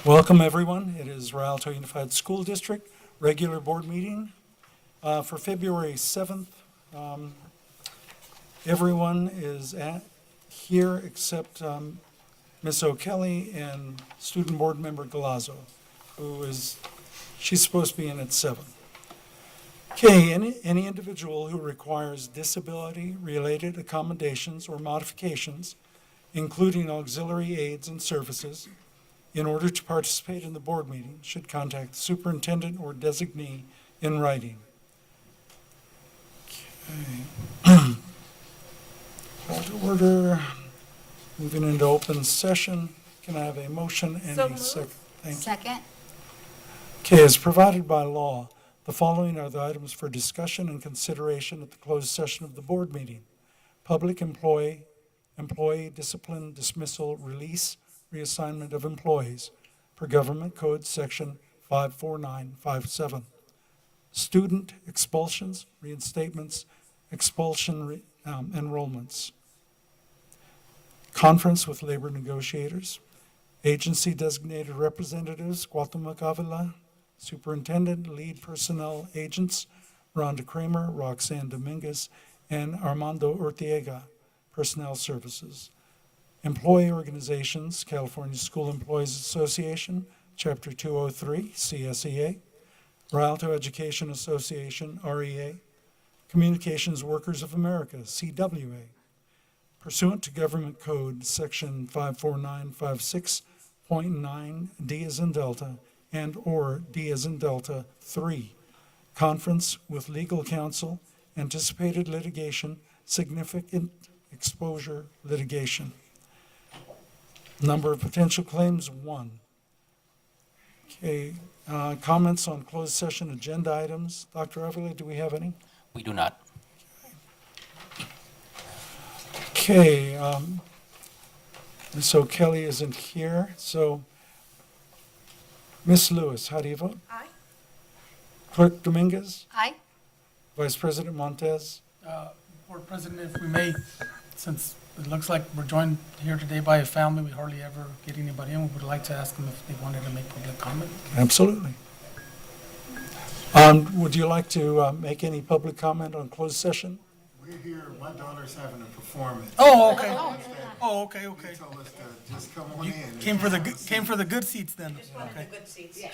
Welcome, everyone. It is Rialto Unified School District regular board meeting for February 7th. Everyone is here except Ms. O'Kelly and student board member Galazzo, she's supposed to be in at 7. Okay, any individual who requires disability-related accommodations or modifications, including auxiliary aids and services, in order to participate in the board meeting, should contact the superintendent or designee in writing. Okay. Call to order. Moving into open session. Can I have a motion and a second? Thank you. Second. Okay, as provided by law, the following are the items for discussion and consideration at the closed session of the board meeting: public employee discipline, dismissal, release, reassignment of employees per Government Code Section 54957. Student expulsions, reinstatements, expulsion enrollments. Conference with labor negotiators. Agency designated representatives, Cuauhtemoc Avila, Superintendent, lead personnel agents, Rhonda Kramer, Roxanne Dominguez, and Armando Ortega, personnel services. Employee organizations, California School Employees Association, Chapter 203, CSEA, Rialto Education Association, REA, Communications Workers of America, CWA, pursuant to Government Code Section 54956.9, D as in Delta, and or D as in Delta 3, conference with legal counsel, anticipated litigation, significant exposure litigation. Number of potential claims, 1. Okay, comments on closed session agenda items. Dr. Avila, do we have any? We do not. Okay, Ms. O'Kelly isn't here, so Ms. Lewis, how do you vote? Aye. Clerk Dominguez? Aye. Vice President Montez? Board President, if we may, since it looks like we're joined here today by a family, we hardly ever get anybody in. We would like to ask them if they wanted to make public comment. Absolutely. Would you like to make any public comment on closed session? We're here, my daughter's having a performance. Oh, okay. Oh, okay, They okay. told us to just come on in. Came for the good seats then. Okay.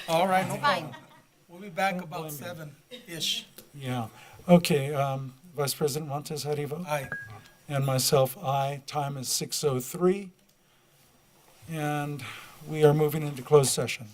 All right, no problem. We'll be back about 7-ish. Yeah. Okay, Vice President Montez, how do you vote? Aye. And myself, aye. Time is 6:03. And we are moving into closed session.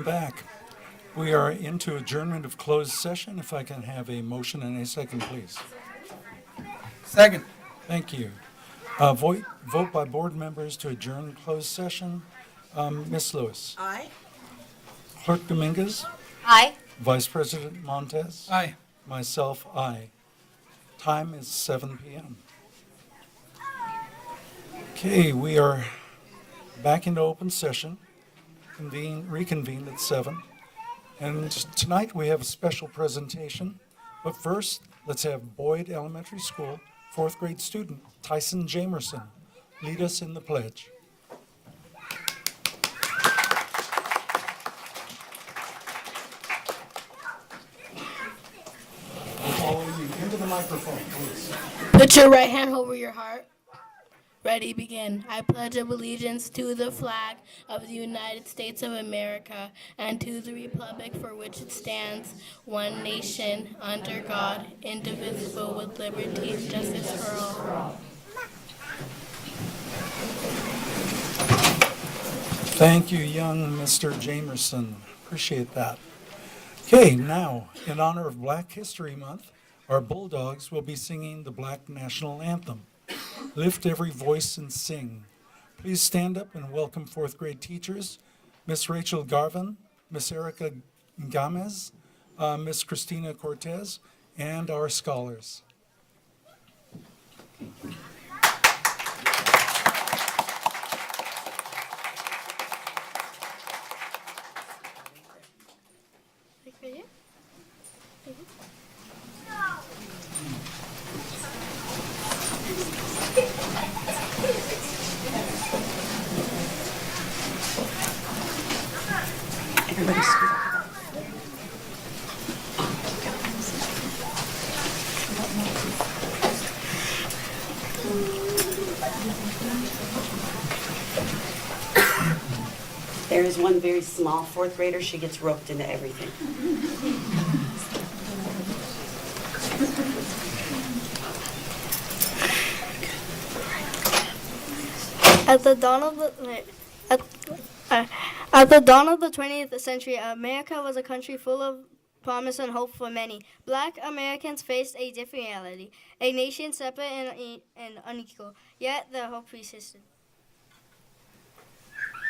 Back. We are into adjournment of closed session. If I can have a motion and a second, please. Second. Thank you. Vote by board members to adjourn closed session. Ms. Lewis. Aye. Clerk Dominguez. Aye. Vice President Montez. Aye. Myself, aye. Time is 7 p.m. Okay, we are back into open session, reconvened at 7. And tonight we have a special presentation. But first, let's have Boyd Elementary School 4th grade student Tyson Jamerson lead us in the pledge. We'll follow you into the microphone, please. Put your right hand over your heart. Ready, begin. I pledge allegiance to the flag of the United States of America and to the republic for which it stands, one nation, under God, indivisible, with liberty and justice for all. Thank you, young Mr. Jamerson. Appreciate that. Okay, now, in honor of Black History Month, our Bulldogs will be singing the Black National Anthem. Lift every voice and sing. Please stand up and welcome 4th grade teachers, Miss Rachel Garvin, Miss Erica Gamez, Miss Christina Cortez, and our scholars. Everybody scoot. There is one very small 4th grader. She gets roped into everything. At the dawn of the 20th century, America was a country full of promise and hope for many. Black Americans faced a different reality, a nation separate and unequal, yet the hope persisted.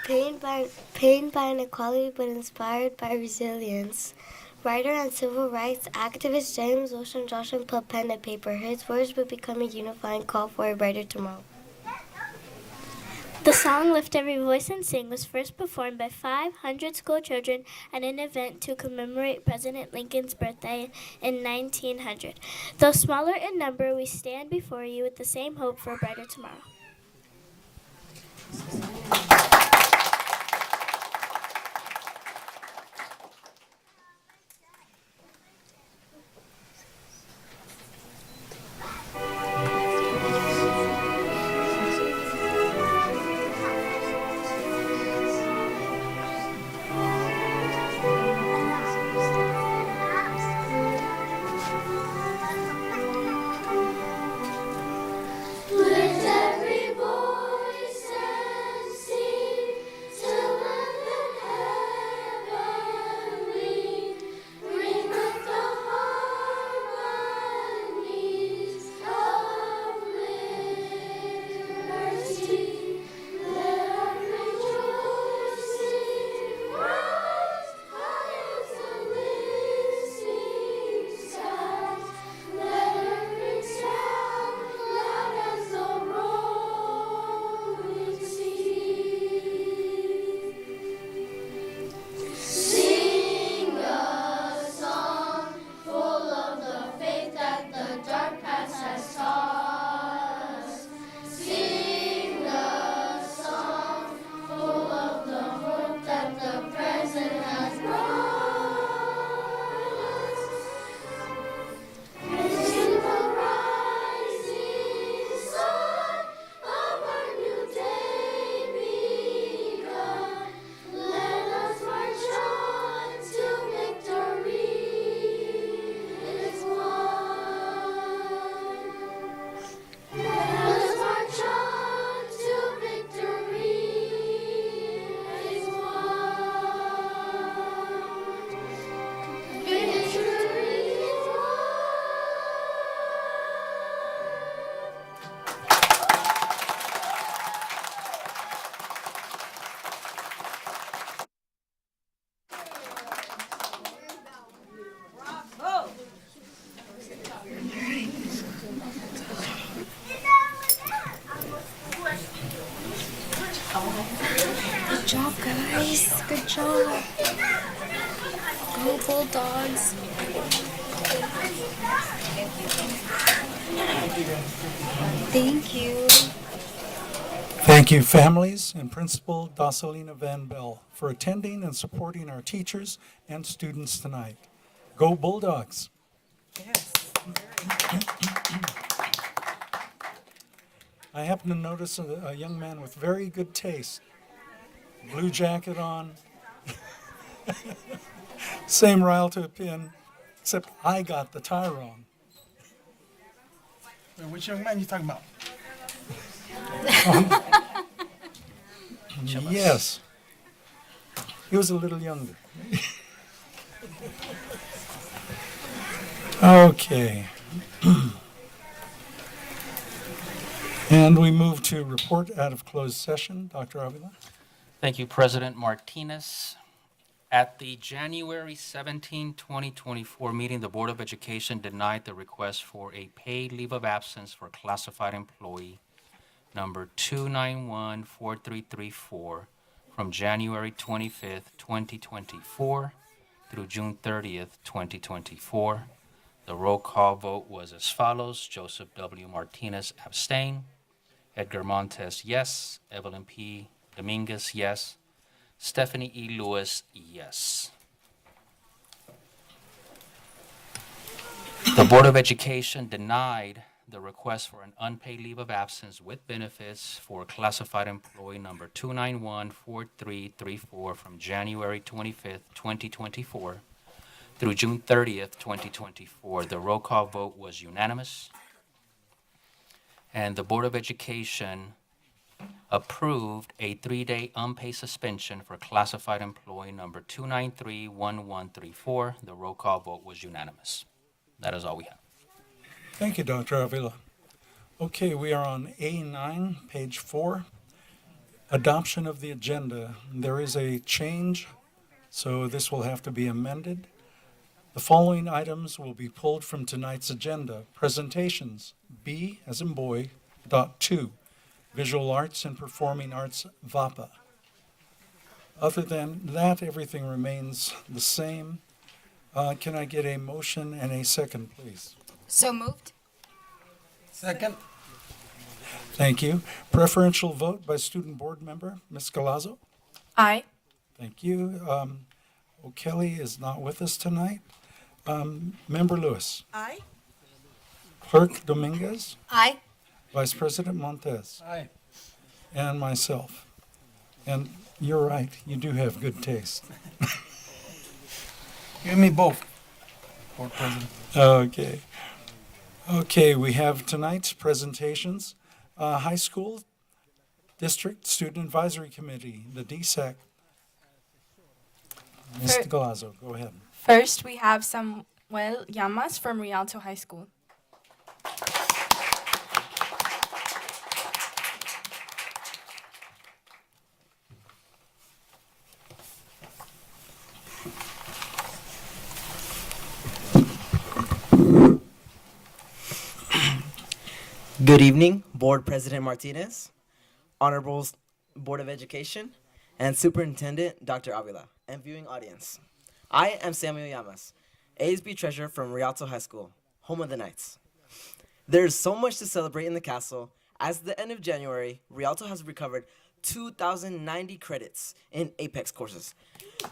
Pained by inequality but inspired by resilience. Writer and civil rights activist James Ocean Johnson put pen to paper. His words would become a unifying call for a brighter tomorrow. The song Lift Every Voice and Sing was first performed by 500 school children at an event to commemorate President Lincoln's birthday in 1900. Though smaller in number, we stand before you with the same hope for a brighter tomorrow. Lift every voice and sing. Yes, good job. Go Bulldogs. Thank you. Thank you, families and Principal Dasalina Van Bell, for attending and supporting our teachers and students tonight. Go Bulldogs! I happen to notice a young man with very good taste. Blue jacket on. Same Rialto pin, except I got the tie wrong. Wait, which young man you talking about? Yes. He was a little younger. Okay. And we move to report out of closed session. Dr. Avila? Thank you, President Martinez. At the January 17, 2024 meeting, the Board of Education denied the request for a paid leave of absence for classified employee number 2914334 from January 25th, 2024 through June 30th, 2024. The roll call vote was as follows: Joseph W. Martinez abstain, Edgar Montes yes, Evelyn P. Dominguez yes, Stephanie E. Lewis yes. The Board of Education denied the request for an unpaid leave of absence with benefits for classified employee number 2914334 from January 25th, 2024 through June 30th, 2024. The roll call vote was unanimous. And the Board of Education approved a 3-day unpaid suspension for classified employee number 2931134. The roll call vote was unanimous. That is all we have. Thank you, Dr. Avila. Okay, we are on A9, page 4. Adoption of the agenda. There is a change, so this will have to be amended. The following items will be pulled from tonight's agenda. Presentations, B as in boy, dot 2, Visual Arts and Performing Arts, VAPA. Other than that, everything remains the same. Can I get a motion and a second, please? So moved. Second? Thank you. Preferential vote by student board member, Ms. Galazzo. Aye. Thank you. O'Kelly is not with us tonight. Member Lewis. Aye. Clerk Dominguez. Aye. Vice President Montez. Aye. And myself. And you're right, you do have good taste. Give me both, Board President. Okay. Okay, we have tonight's presentations. High School District Student Advisory Committee, the DSAC. Mr. Galazzo, go ahead. First, we have Samuel Llamas from Rialto High School. Good evening, Board President Martinez, Honorable Board of Education, and Superintendent Dr. Avila, and viewing audience. I am Samuel Llamas, ASB Treasurer from Rialto High School, home of the Knights. There is so much to celebrate in the castle. As of the end of January, Rialto has recovered 2,090 credits in APEX courses,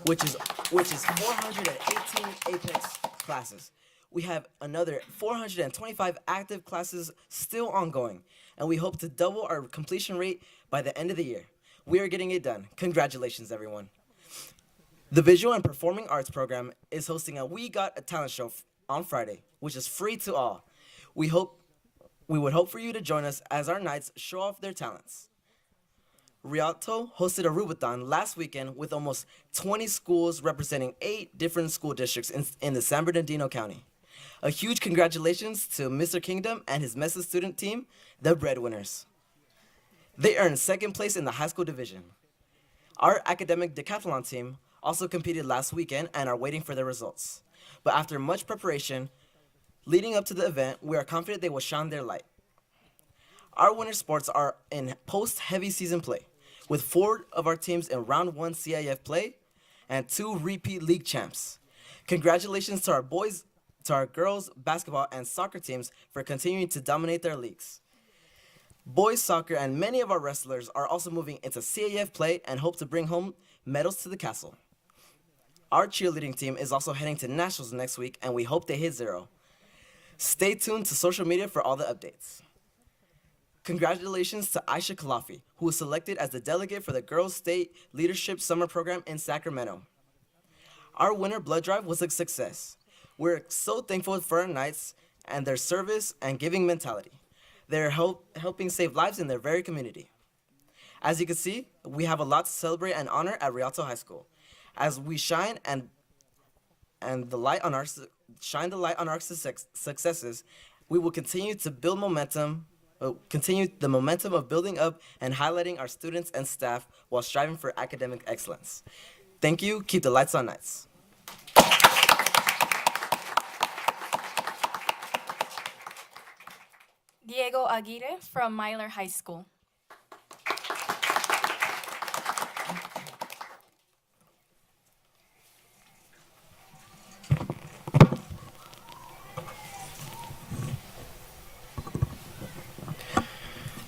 which is 418 APEX classes. We have another 425 active classes still ongoing, and we hope to double our completion rate by the end of the year. We are getting it done. Congratulations, everyone. The Visual and Performing Arts program is hosting a We Got a Talent show on Friday, which is free to all. We would hope for you to join us as our Knights show off their talents. Rialto hosted a Rubathon last weekend with almost 20 schools representing 8 different school districts in the San Bernardino County. A huge congratulations to Mr. Kingdom and his Mesa student team, the breadwinners. They earned second place in the high school division. Our academic decathlon team also competed last weekend and are waiting for their results. But after much preparation leading up to the event, we are confident they will shine their light. Our winter sports are in post-heavy season play, with 4 of our teams in round 1 CIF play and 2 repeat league champs. Congratulations to our girls basketball and soccer teams for continuing to dominate their leagues. Boys soccer and many of our wrestlers are also moving into CIF play and hope to bring home medals to the castle. Our cheerleading team is also heading to nationals next week, and we hope they hit 0. Stay tuned to social media for all the updates. Congratulations to Aisha Kalafi, who was selected as the delegate for the Girls State Leadership Summer Program in Sacramento. Our winter blood drive was a success. We're so thankful for our Knights and their service and giving mentality. They're helping save lives in their very community. As you can see, we have a lot to celebrate and honor at Rialto High School. As we shine the light on our successes, we will continue to build momentum, continue the momentum of building up and highlighting our students and staff while striving for academic excellence. Thank you. Keep the lights on, Knights. Diego Aguirre from Myler High School.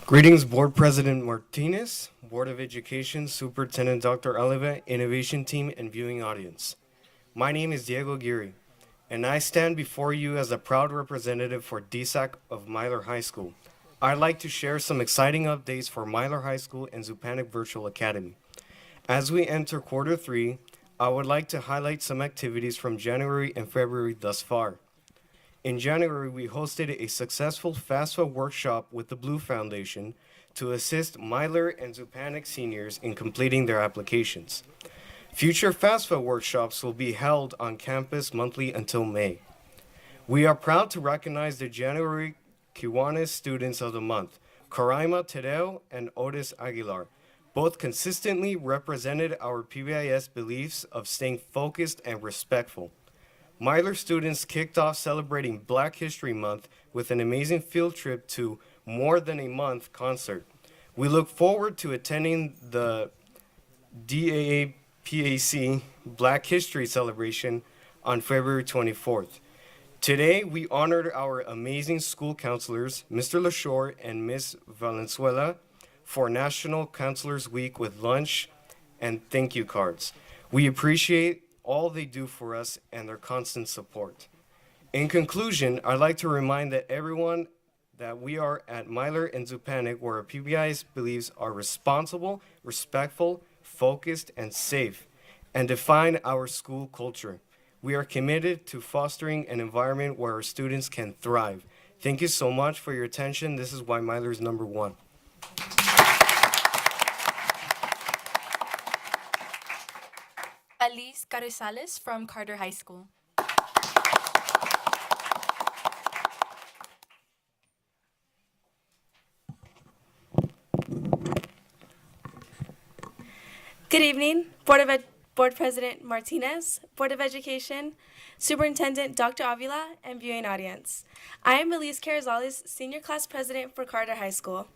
Greetings, Board President Martinez, Board of Education, Superintendent Dr. Oliva, Innovation Team, and viewing audience. My name is Diego Aguirre, and I stand before you as a proud representative for DSAC of Myler High School. I'd like to share some exciting updates for Myler High School and Zupanik Virtual Academy. As we enter quarter 3, I would like to highlight some activities from January and February thus far. In January, we hosted a successful FAFSA workshop with the Blue Foundation to assist Myler and Zupanik seniors in completing their applications. Future FAFSA workshops will be held on campus monthly until May. We are proud to recognize the January Kiwanis Students of the Month, Karaima Tadeo and Otis Aguilar. Both consistently represented our PBIS beliefs of staying focused and respectful. Myler students kicked off celebrating Black History Month with an amazing field trip to More Than a Month concert. We look forward to attending the DAAPAC Black History celebration on February 24th. Today, we honored our amazing school counselors, Mr. LaShore and Ms. Valenzuela, for National Counselors Week with lunch and thank you cards. We appreciate all they do for us and their constant support. In conclusion, I'd like to remind everyone that we are at Myler and Zupanik, where our PBIS beliefs are responsible, respectful, focused, and safe, and define our school culture. We are committed to fostering an environment where our students can thrive. Thank you so much for your attention. This is why Myler is number 1. Alice Carrizales from Carter High School. Good evening, Board President Martinez, Board of Education, Superintendent Dr. Avila, and viewing audience. I am Elise Carrizales, Senior Class President for Carter High School.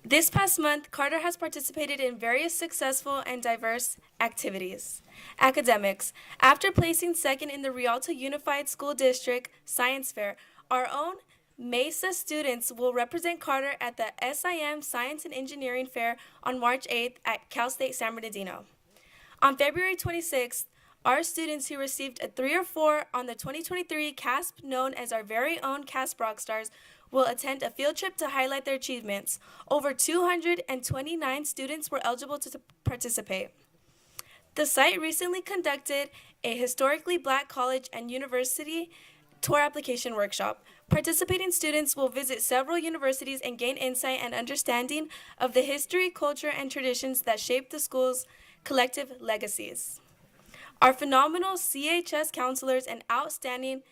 This past month, Carter has participated in various successful and diverse activities. Academics. After placing second in the Rialto Unified School District Science Fair, our own Mesa students will represent Carter at the SIM Science and Engineering Fair on March 8th at Cal State San Bernardino. On February 26th, our students who received a 3 or 4 on the 2023 CASP, known as our very own CASP Rockstars, will attend a field trip to highlight their achievements. Over 229 students were eligible to participate. The site recently conducted a historically Black college and university tour application workshop. Participating students will visit several universities and gain insight and understanding of the history, culture, and traditions that shape the school's collective legacies. Our phenomenal CHS counselors and outstanding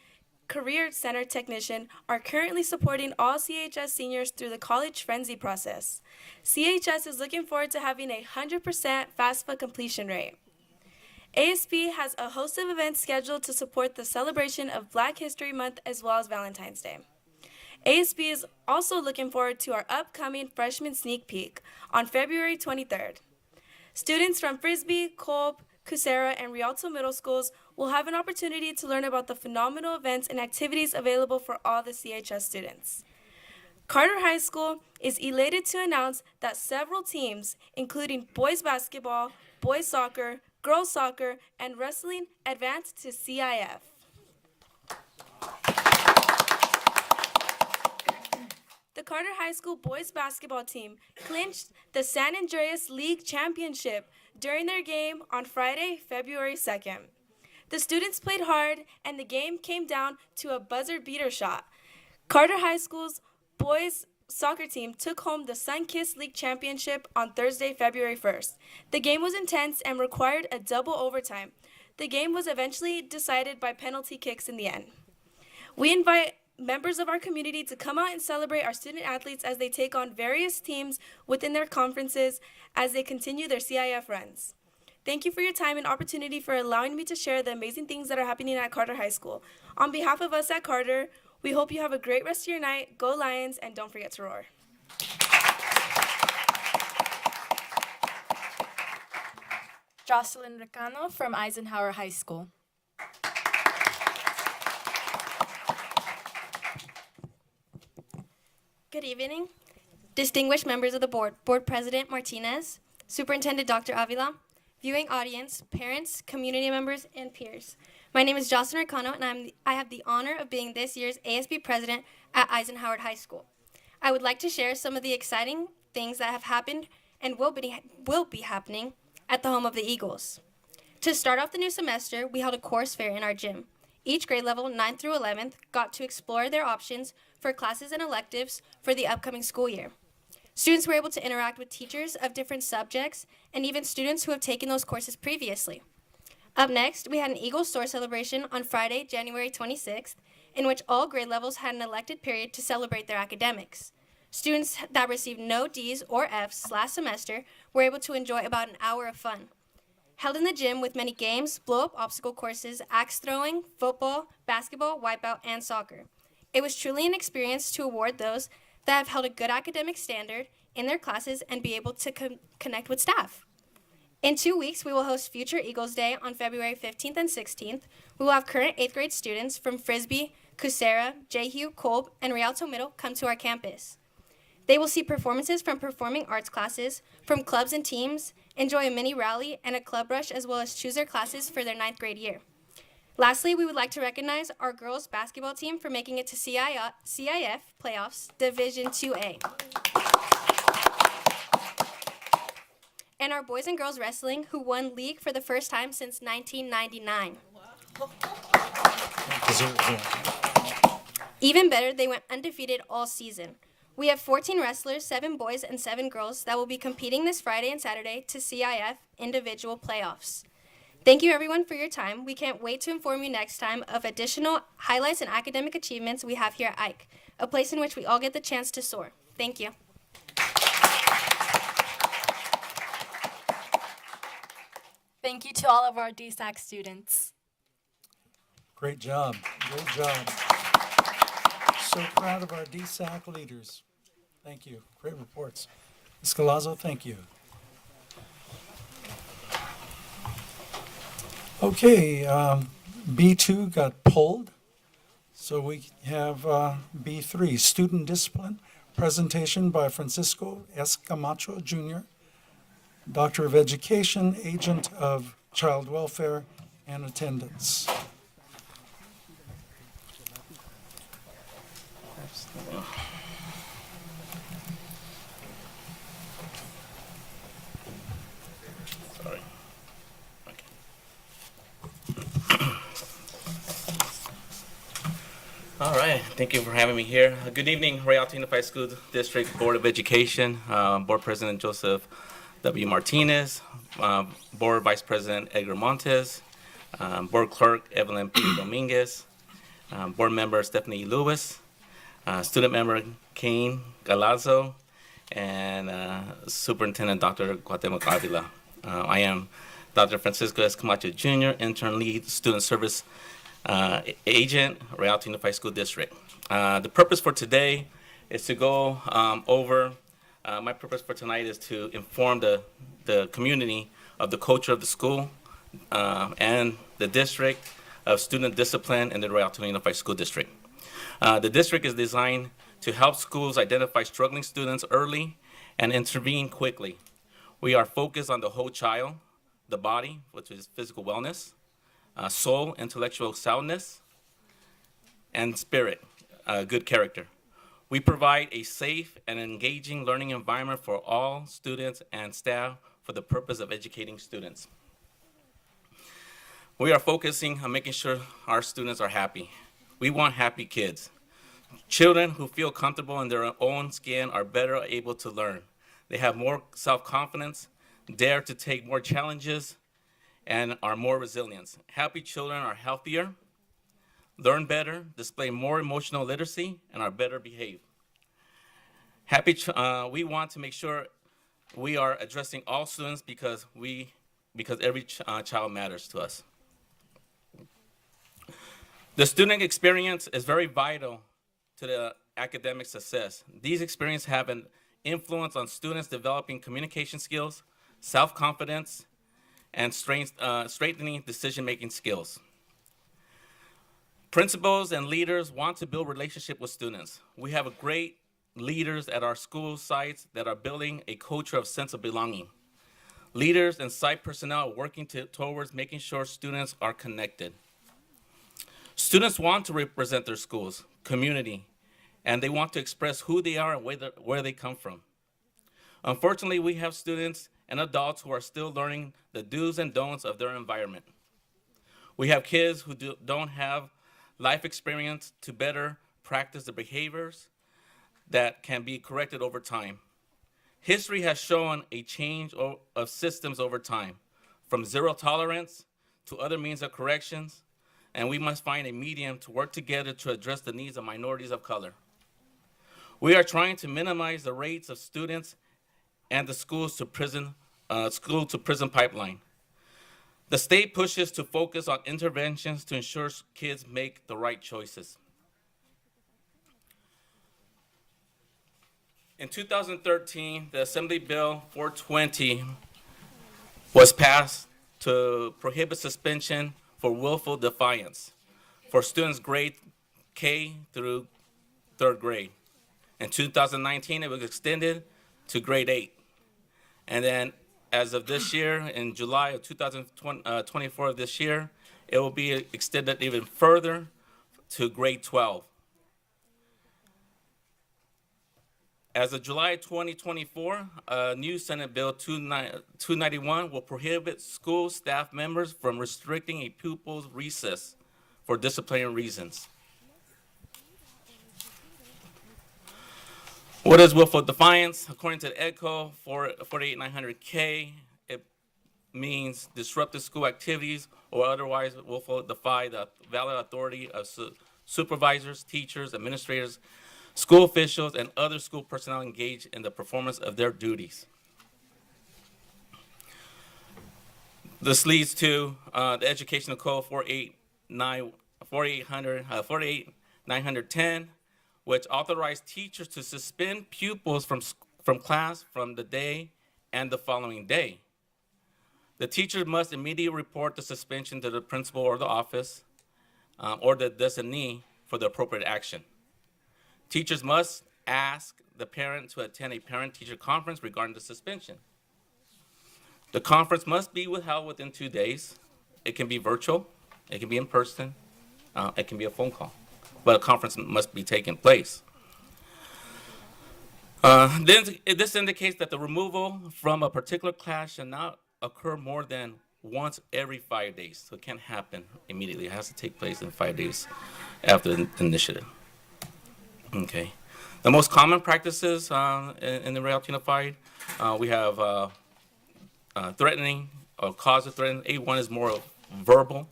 Career Center technician are currently supporting all CHS seniors through the college frenzy process. CHS is looking forward to having a 100% FAFSA completion rate. ASP has a host of events scheduled to support the celebration of Black History Month as well as Valentine's Day. ASB is also looking forward to our upcoming freshman sneak peek on February 23rd. Students from Frisbee, Kolb, Cusera, and Rialto Middle Schools will have an opportunity to learn about the phenomenal events and activities available for all the CHS students. Carter High School is elated to announce that several teams, including boys basketball, boys soccer, girls soccer, and wrestling, advanced to CIF. The Carter High School boys basketball team clinched the San Andreas League Championship during their game on Friday, February 2nd. The students played hard, and the game came down to a buzzer beater shot. Carter High School's boys soccer team took home the Sun-Kissed League Championship on Thursday, February 1st. The game was intense and required a double overtime. The game was eventually decided by penalty kicks in the end. We invite members of our community to come out and celebrate our student athletes as they take on various teams within their conferences as they continue their CIF runs. Thank you for your time and opportunity for allowing me to share the amazing things that are happening at Carter High School. On behalf of us at Carter, we hope you have a great rest of your night. Go Lions, and don't forget to roar. Jocelyn Recano from Eisenhower High School. Good evening. Distinguished members of the board, Board President Martinez, Superintendent Dr. Avila, viewing audience, parents, community members, and peers. My name is Jocelyn Recano, and I have the honor of being this year's ASB president at Eisenhower High School. I would like to share some of the exciting things that have happened and will be happening at the home of the Eagles. To start off the new semester, we held a course fair in our gym. Each grade level, 9th through 11th, got to explore their options for classes and electives for the upcoming school year. Students were able to interact with teachers of different subjects and even students who have taken those courses previously. Up next, we had an Eagle Store celebration on Friday, January 26th, in which all grade levels had an elected period to celebrate their academics. Students that received no D's or F's last semester were able to enjoy about an hour of fun. Held in the gym with many games, blow-up obstacle courses, axe throwing, football, basketball, wipeout, and soccer. It was truly an experience to award those that have held a good academic standard in their classes and be able to connect with staff. In 2 weeks, we will host Future Eagles Day on February 15th and 16th. We will have current 8th grade students from Frisbee, Cusera, Jehu, Kolb, and Rialto Middle come to our campus. They will see performances from performing arts classes, from clubs and teams, enjoy a mini rally and a club rush, as well as choose their classes for their 9th grade year. Lastly, we would like to recognize our girls basketball team for making it to CIF playoffs, Division 2A. And our boys and girls wrestling, who won league for the first time since 1999. Even better, they went undefeated all season. We have 14 wrestlers, 7 boys and 7 girls, that will be competing this Friday and Saturday to CIF individual playoffs. Thank you everyone for your time. We can't wait to inform you next time of additional highlights and academic achievements we have here at Ike, a place in which we all get the chance to soar. Thank you. Thank you to all of our DSAC students. Great job. Great job. So proud of our DSAC leaders. Thank you. Great reports. Ms. Galazzo, thank you. Okay, B2 got pulled, so we have B3, Student Discipline, presentation by Francisco S. Camacho, Jr., Doctor of Education, Agent of Child Welfare and Attendance. Sorry. Okay. All right. Thank you for having me here. Good evening, Rialto Unified School District Board of Education, Board President Joseph W. Martinez, Board Vice President Edgar Montes, Board Clerk Evelyn P. Dominguez, Board Member Stephanie Lewis, Student Member Kane Galazzo, and Superintendent Dr. Cuauhtemoc Avila. I am Dr. Francisco S. Camacho Jr., Intern Lead Student Service Agent, Rialto Unified School District. The purpose for today is to go over, my purpose for tonight is to inform the community of the culture of the school and the district of student discipline in the Rialto Unified School District. The district is designed to help schools identify struggling students early and intervene quickly. We are focused on the whole child, the body, which is physical wellness, soul, intellectual soundness, and spirit, good character. We provide a safe and engaging learning environment for all students and staff for the purpose of educating students. We are focusing on making sure our students are happy. We want happy kids. Children who feel comfortable in their own skin are better able to learn. They have more self-confidence, dare to take more challenges, and are more resilient. Happy children are healthier, learn better, display more emotional literacy, and are better behaved. We want to make sure we are addressing all students because every child matters to us. The student experience is very vital to the academic success. These experiences have an influence on students developing communication skills, self-confidence, and strengthening decision-making skills. Principals and leaders want to build relationship with students. We have great leaders at our school sites that are building a culture of sense of belonging. Leaders and site personnel are working towards making sure students are connected. Students want to represent their schools, community, and they want to express who they are and where they come from. Unfortunately, we have students and adults who are still learning the do's and don'ts of their environment. We have kids who don't have life experience to better practice the behaviors that can be corrected over time. History has shown a change of systems over time, from zero tolerance to other means of corrections, and we must find a medium to work together to address the needs of minorities of color. We are trying to minimize the rates of students and the school to prison pipeline. The state pushes to focus on interventions to ensure kids make the right choices. In 2013, the Assembly Bill 420 was passed to prohibit suspension for willful defiance for students grade K through third grade. In 2019, it was extended to grade 8. And then as of this year, in July of 2024 of this year, it will be extended even further to grade 12. As of July 2024, a new Senate Bill 291 will prohibit school staff members from restricting a pupil's recess for disciplinary reasons. What is willful defiance? According to the Ed Code 48900K, it means disruptive school activities or otherwise willful defy the valid authority of supervisors, teachers, administrators, school officials, and other school personnel engaged in the performance of their duties. This leads to the Educational Code 48910, which authorized teachers to suspend pupils from class from the day and the following day. The teacher must immediately report the suspension to the principal or the office or the designee for the appropriate action. Teachers must ask the parent to attend a parent-teacher conference regarding the suspension. The conference must be held within 2 days. It can be virtual, it can be in person, it can be a phone call, but a conference must be taking place. Then this indicates that the removal from a particular class should not occur more than once every 5 days. So it can't happen immediately. It has to take place in 5 days after the initiative. Okay. The most common practices in the Rialto Unified, we have threatening or cause of threatening. A1 is more verbal.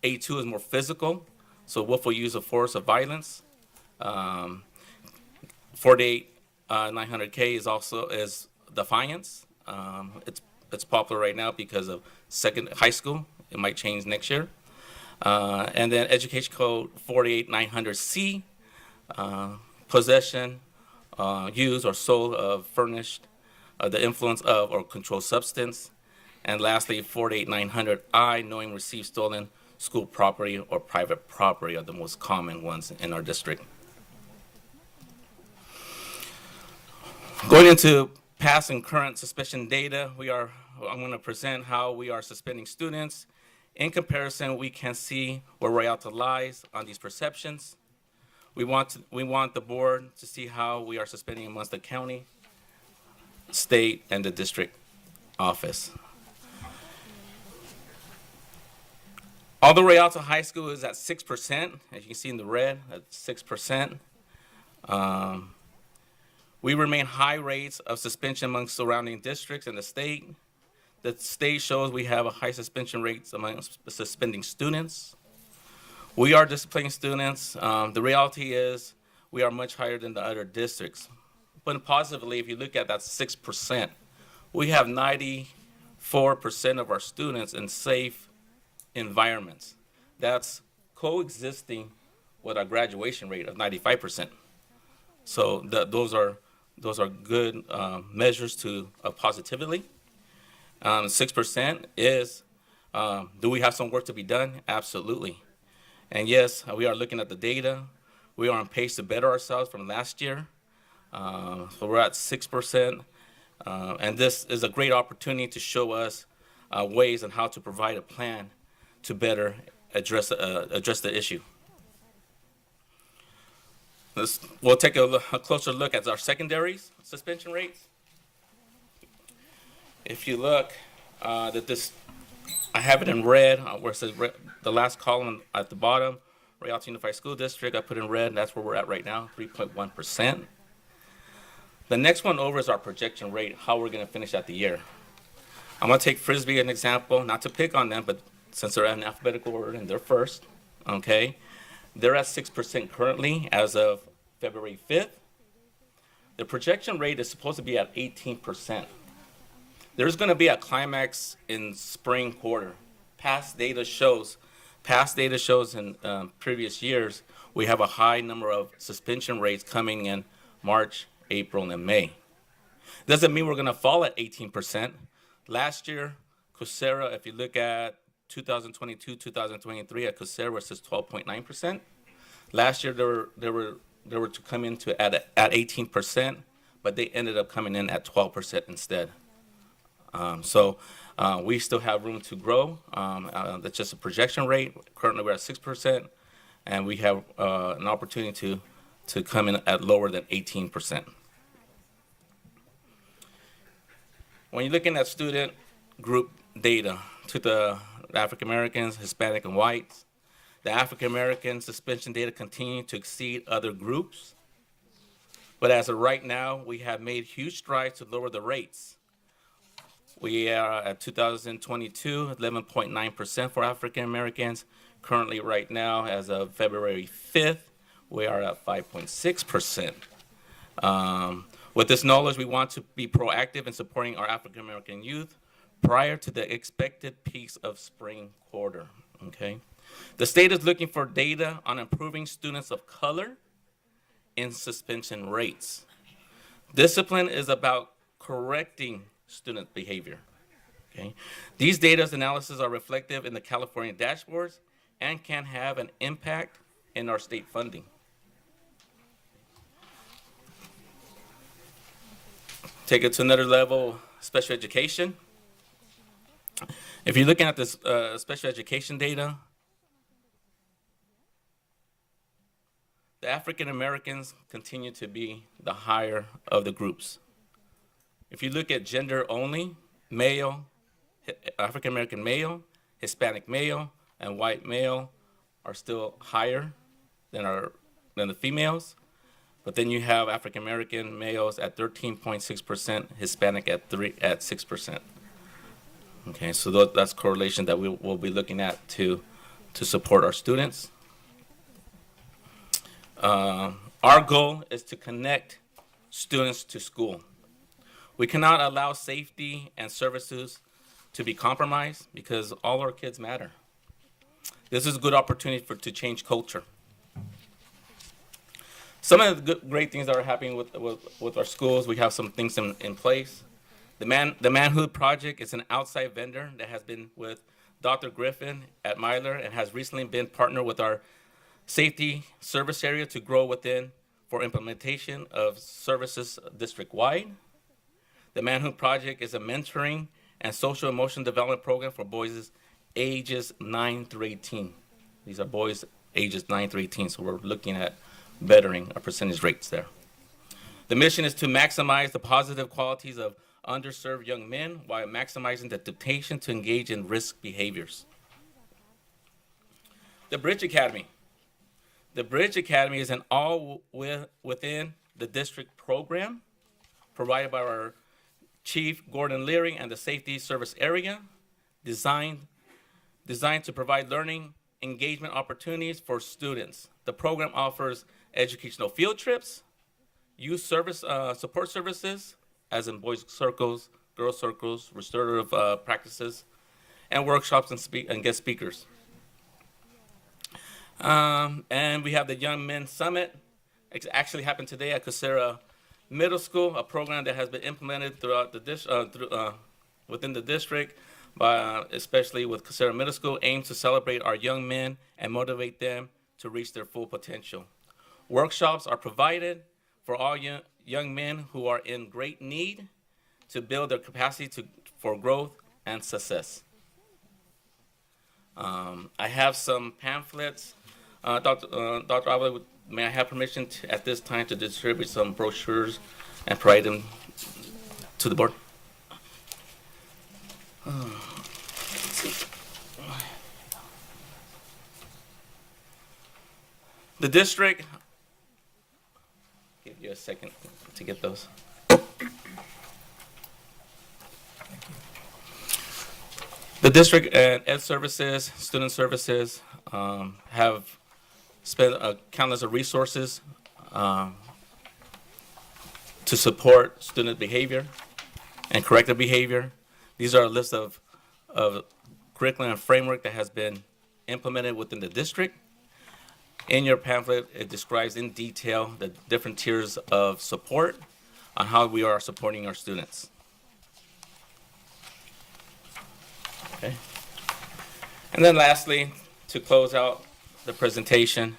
A2 is more physical, so willful use of force or violence. 48900K is defiance. It's popular right now because of high school. It might change next year. And then Education Code 48900C possession, use, or sold of furnished, the influence of or controlled substance. And lastly, 48900I, knowing receive stolen school property or private property are the most common ones in our district. Going into past and current suspension data, I'm going to present how we are suspending students. In comparison, we can see where Rialto lies on these perceptions. We want the board to see how we are suspending amongst the county, state, and the district office. Although Rialto High School is at 6%, as you can see in the red, at 6%, we remain high rates of suspension among surrounding districts in the state. The state shows we have a high suspension rates among suspending students. We are disciplining students. The reality is we are much higher than the other districts. But positively, if you look at that 6%, we have 94% of our students in safe environments. That's coexisting with our graduation rate of 95%. So those are good measures of positivity. 6% is, do we have some work to be done? Absolutely. And yes, we are looking at the data. We are on pace to better ourselves from last year. So we're at 6%. And this is a great opportunity to show us ways on how to provide a plan to better address the issue. We'll take a closer look at our secondaries suspension rates. If you look, I have it in red, where it says the last column at the bottom, Rialto Unified School District, I put in red, that's where we're at right now, 3.1%. The next one over is our projection rate, how we're going to finish out the year. I'm going to take Frisbee as an example, not to pick on them, but since they're in alphabetical order and they're first, okay? They're at 6% currently as of February 5th. The projection rate is supposed to be at 18%. There's going to be a climax in spring quarter. Past data shows in previous years, we have a high number of suspension rates coming in March, April, and May. Doesn't mean we're going to fall at 18%. Last year, Coursera, if you look at 2022, 2023, at Coursera, it says 12.9%. Last year, they were to come in at 18%, but they ended up coming in at 12% instead. So we still have room to grow. That's just a projection rate. Currently, we're at 6%, and we have an opportunity to come in at lower than 18%. When you're looking at student group data to the African Americans, Hispanic, and whites, the African American suspension data continue to exceed other groups. But as of right now, we have made huge strides to lower the rates. We are at 2022, 11.9% for African Americans. Currently, right now, as of February 5th, we are at 5.6%. With this knowledge, we want to be proactive in supporting our African American youth prior to the expected peaks of spring quarter, okay? The state is looking for data on improving students of color in suspension rates. Discipline is about correcting student behavior, okay? These data analyses are reflective in the California dashboards and can have an impact in our state funding. Take it to another level, special education. If you're looking at this special education data, the African Americans continue to be the higher of the groups. If you look at gender only, male, African American male, Hispanic male, and white male are still higher than the females. But then you have African American males at 13.6%, Hispanic at 6%. Okay, so that's correlation that we will be looking at to support our students. Our goal is to connect students to school. We cannot allow safety and services to be compromised because all our kids matter. This is a good opportunity to change culture. Some of the great things that are happening with our schools, we have some things in place. The Manhood Project is an outside vendor that has been with Dr. Griffin at Myler and has recently been partnered with our safety service area to grow within for implementation of services district-wide. The Manhood Project is a mentoring and social emotional development program for boys ages 9 through 18. These are boys ages 9 through 18, so we're looking at bettering our percentage rates there. The mission is to maximize the positive qualities of underserved young men while maximizing the temptation to engage in risk behaviors. The Bridge Academy. The Bridge Academy is an within the district program provided by our Chief Gordon Leary and the Safety Service Area, designed to provide learning engagement opportunities for students. The program offers educational field trips, youth service support services, as in boys circles, girls circles, restorative practices, and workshops and guest speakers. And we have the Young Men Summit. It actually happened today at Casera Middle School, a program that has been implemented throughout the within the district, especially with Casera Middle School, aims to celebrate our young men and motivate them to reach their full potential. Workshops are provided for all young men who are in great need to build their capacity for growth and success. I have some pamphlets. Dr. Avila, may I have permission at this time to distribute some brochures and provide them to the board? The district, give you a second to get those. The district and ed services, student services have spent countless of resources to support student behavior and corrective behavior. These are a list of curriculum and framework that has been implemented within the district. In your pamphlet, it describes in detail the different tiers of support on how we are supporting our students. Okay. And then lastly, to close out the presentation,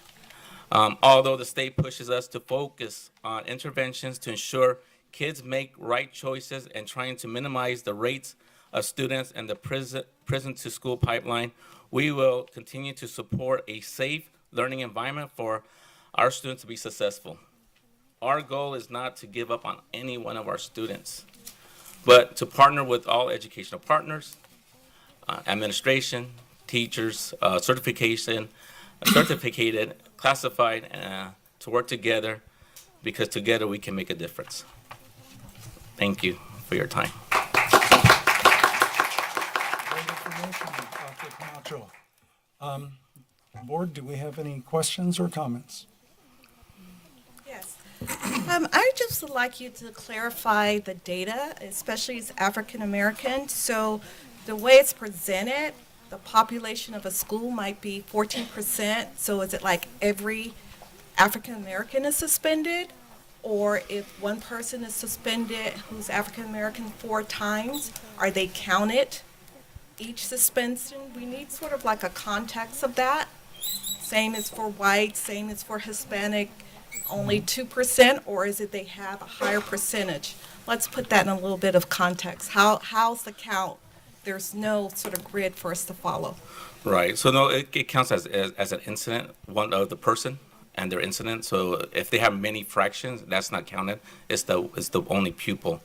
although the state pushes us to focus on interventions to ensure kids make right choices and trying to minimize the rates of students and the prison to school pipeline, we will continue to support a safe learning environment for our students to be successful. Our goal is not to give up on any one of our students, but to partner with all educational partners, administration, teachers, certificated, classified, to work together, because together we can make a difference. Thank you for your time. Great information, Dr. Camacho. Board, do we have any questions or comments? Yes. I just would like you to clarify the data, especially as African American. So the way it's presented, the population of a school might be 14%. So is it like every African American is suspended? Or if one person is suspended who's African American 4 times, are they counted each suspension? We need sort of like a context of that. Same as for white, same as for Hispanic, only 2%, or is it they have a higher percentage? Let's put that in a little bit of context. How's the count? There's no sort of grid for us to follow. Right. So no, it counts as an incident, one of the person and their incident. So if they have many fractions, that's not counted. It's the only pupil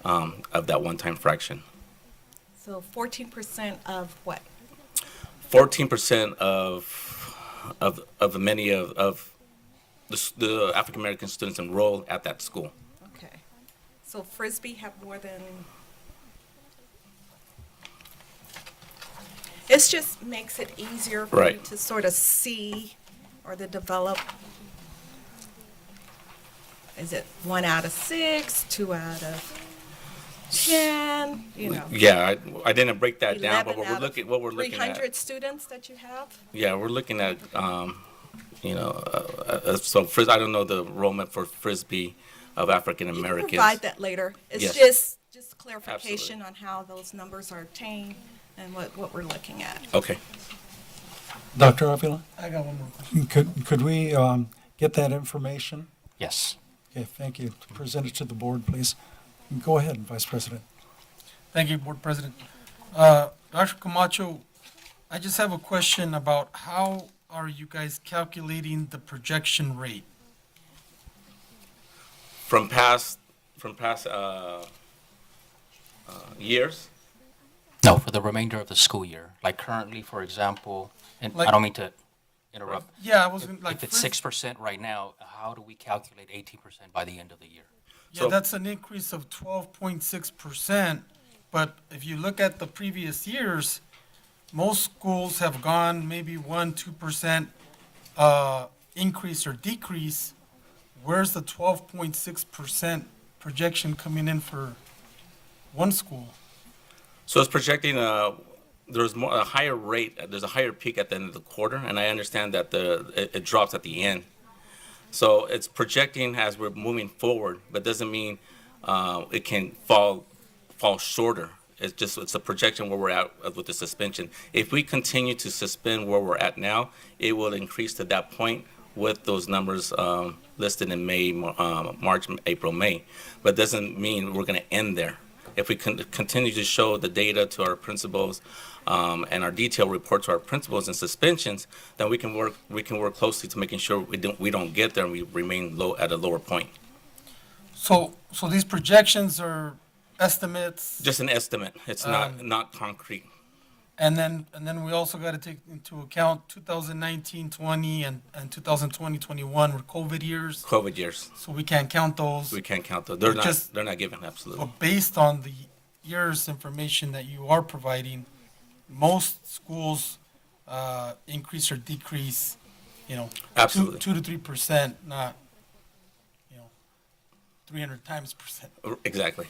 of that one-time fraction. So 14% of what? 14% of many of the African American students enrolled at that school. Okay. So Frisbee have more than. It just makes it easier for you to sort of see or to develop. Is it 1 out of 6, 2 out of 10? You know. Yeah, I didn't break that down, but what we're looking at. 300 students that you have. Yeah, we're looking at So I don't know the enrollment for Frisbee of African You can Americans. provide that later. It's Yes. just clarification on how those numbers are obtained and what we're looking at. Okay. Dr. Avila, I got one more question. could we get that information? Yes. Okay, thank you. Present it to the board, please. Go ahead, Vice President. Thank you, Board President. Dr. Camacho, I just have a question about how are you guys calculating the projection rate? From past years. No, for the remainder of the school year. Like currently, for example, and I don't mean to interrupt. Yeah, I was like. If it's 6% right now, how do we calculate 18% by the end of the year? Yeah, that's an increase of 12.6%. But if you look at the previous years, most schools have gone maybe 1-2% increase or decrease. Where's the 12.6% projection coming in for one school? So it's projecting there's a higher rate. There's a higher peak at the end of the quarter, and I understand that it drops at the end. So it's projecting as we're moving forward, but doesn't mean it can fall shorter. It's a projection where we're at with the suspension. If we continue to suspend where we're at now, it will increase to that point with those numbers listed in May, March, April, May. But doesn't mean we're going to end there. If we continue to show the data to our principals and our detailed report to our principals and suspensions, then we can work closely to making sure we don't get there and we remain at a lower point. So these projections are estimates. Just an estimate. It's not concrete. And then we also got to take into account 2019-20 and 2020-21 were COVID years. COVID years. So we can't count those. We can't count those. They're not given, absolutely. But based on the year's information that you are providing, most schools increase or decrease, Absolutely. 2 to 3%, not, 300 times percent. Exactly.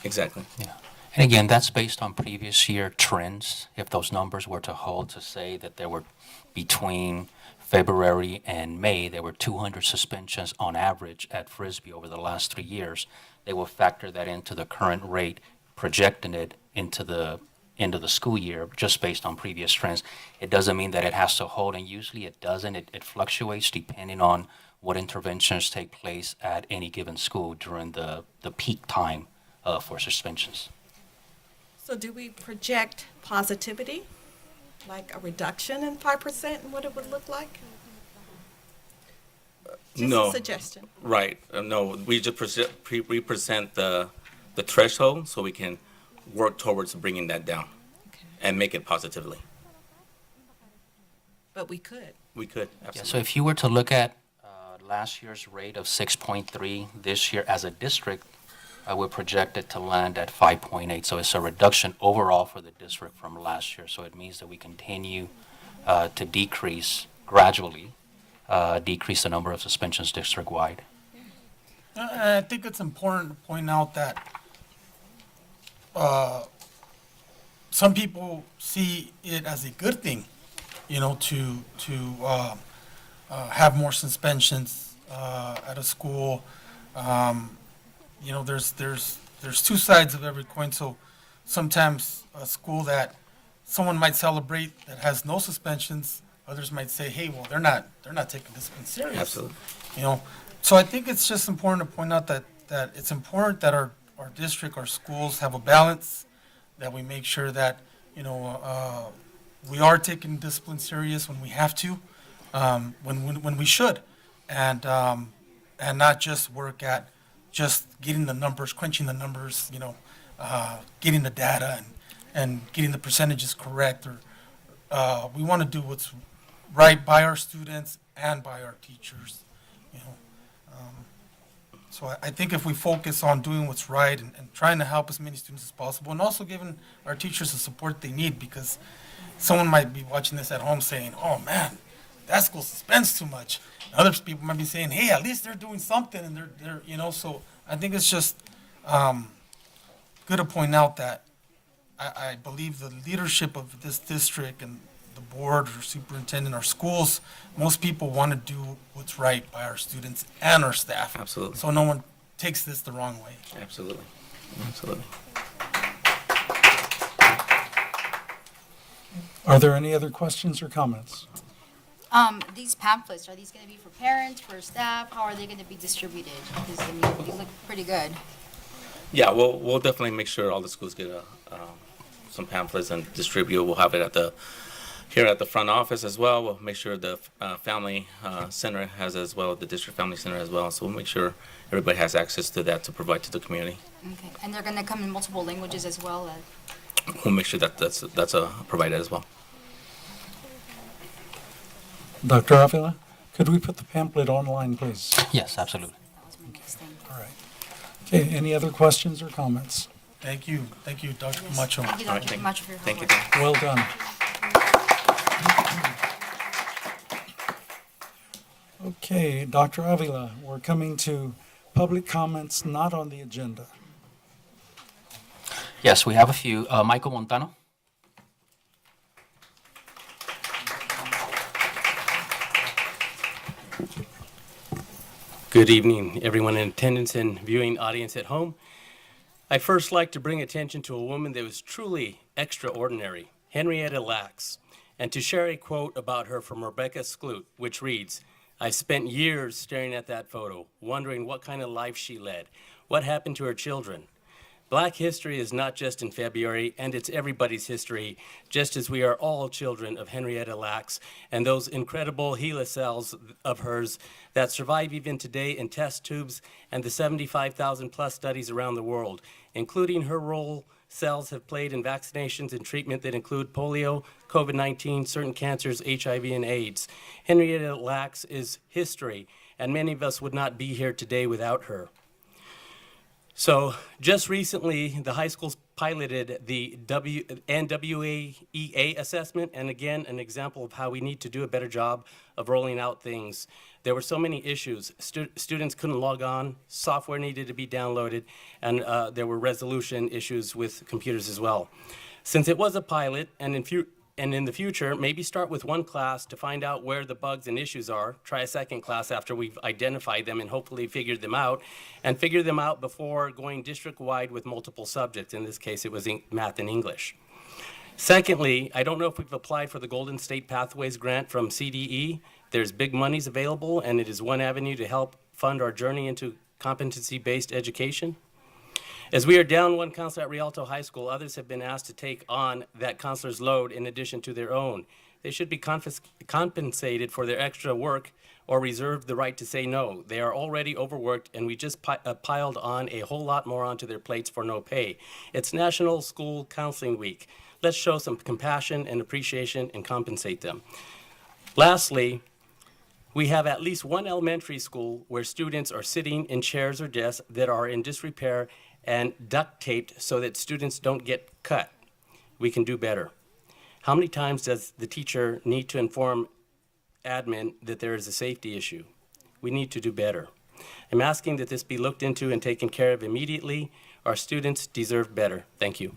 Exactly. Yeah. And again, that's based on previous year trends. If those numbers were to hold, to say that there were between February and May, there were 200 suspensions on average at Frisbee over the last 3 years, they will factor that into the current rate, projecting it into the end of the school year just based on previous trends. It doesn't mean that it has to hold, and usually it doesn't. It fluctuates depending on what interventions take place at any given school during the peak time for suspensions. So do we project positivity, like a reduction in 5% and what it would look like? Just a suggestion. Right. No, we just present the threshold so we can work towards bringing that down and make it positively. But we could. We could, absolutely. Yeah, so if you were to look at last year's rate of 6.3 this year as a district, I would project it to land at 5.8. So it's a reduction overall for the district from last year. So it means that we continue to decrease gradually, decrease the number of suspensions district-wide. I think it's important to point out that some people see it as a good thing, to have more suspensions at a school. There's two sides of every coin. So sometimes a school that someone might celebrate that has no suspensions, others might say, hey, well, they're not taking discipline serious. Absolutely. So I think it's just important to point out that it's important that our district, our schools have a balance, that we make sure that, we are taking discipline serious when we have to, when we should, and not just work at just getting the numbers, crunching the numbers, getting the data and getting the percentages correct. Or we want to do what's right by our students and by our teachers. So I think if we focus on doing what's right and trying to help as many students as possible, and also giving our teachers the support they need, because someone might be watching this at home saying, oh man, that school suspends too much. Other people might be saying, hey, at least they're doing something, and they're so I think it's just good to point out that I believe the leadership of this district and the board or superintendent or schools, most people want to do what's right by our students and our staff. Absolutely. So no one takes this the wrong way. Absolutely. Absolutely. Are there any other questions or comments? These pamphlets, are these going to be for parents, for staff? How are they going to be distributed? Because I mean, they look pretty good. Yeah, we'll definitely make sure all the schools get some pamphlets and distribute. We'll have it here at the front office as well. We'll make sure the family center has as well, the district family center as well. So we'll make sure everybody has access to that to provide to the community. Okay. And they're going to come in multiple languages as well? We'll make sure that's provided as well. Dr. Avila, could we put the pamphlet online, please? Yes, absolutely. All right. Okay, any other questions or comments? Thank you, Dr. Camacho. Thank you, All right, Dr. Camacho, for your hard thank you. work. Well done. Okay, Dr. Avila, we're coming to public comments not on the agenda. Yes, we have a few. Michael Montano? Good evening, everyone in attendance and viewing audience at home. I'd first like to bring attention to a woman that was truly extraordinary, Henrietta Lacks, and to share a quote about her from Rebecca Skloot, which reads, "I spent years staring at that photo, wondering what kind of life she led, what happened to her children. Black history is not just in February, and it's everybody's history, just as we are all children of Henrietta Lacks and those incredible HeLa cells of hers that survive even today in test tubes and the 75,000 plus studies around the world, including her role cells have played in vaccinations and treatment that include polio, COVID-19, certain cancers, HIV, and AIDS. Henrietta Lacks is history, and many of us would not be here today without her." So just recently, the high schools piloted the NWEA assessment, and again, an example of how we need to do a better job of rolling out things. There were so many issues. Students couldn't log on, software needed to be downloaded, and there were resolution issues with computers as well. Since it was a pilot, and in the future, maybe start with one class to find out where the bugs and issues are, try a second class after we've identified them and hopefully figured them out, and figure them out before going district-wide with multiple subjects. In this case, it was math and English. Secondly, I don't know if we've applied for the Golden State Pathways grant from CDE. There's big monies available, and it is one avenue to help fund our journey into competency-based education. As we are down one counselor at Rialto High School, others have been asked to take on that counselor's load in addition to their own. They should be compensated for their extra work or reserve the right to say no. They are already overworked, and we just piled on a whole lot more onto their plates for no pay. It's National School Counseling Week. Let's show some compassion and appreciation and compensate them. Lastly, we have at least one elementary school where students are sitting in chairs or desks that are in disrepair and duct taped so that students don't get cut. We can do better. How many times does the teacher need to inform admin that there is a safety issue? We need to do better. I'm asking that this be looked into and taken care of immediately. Our students deserve better. Thank you.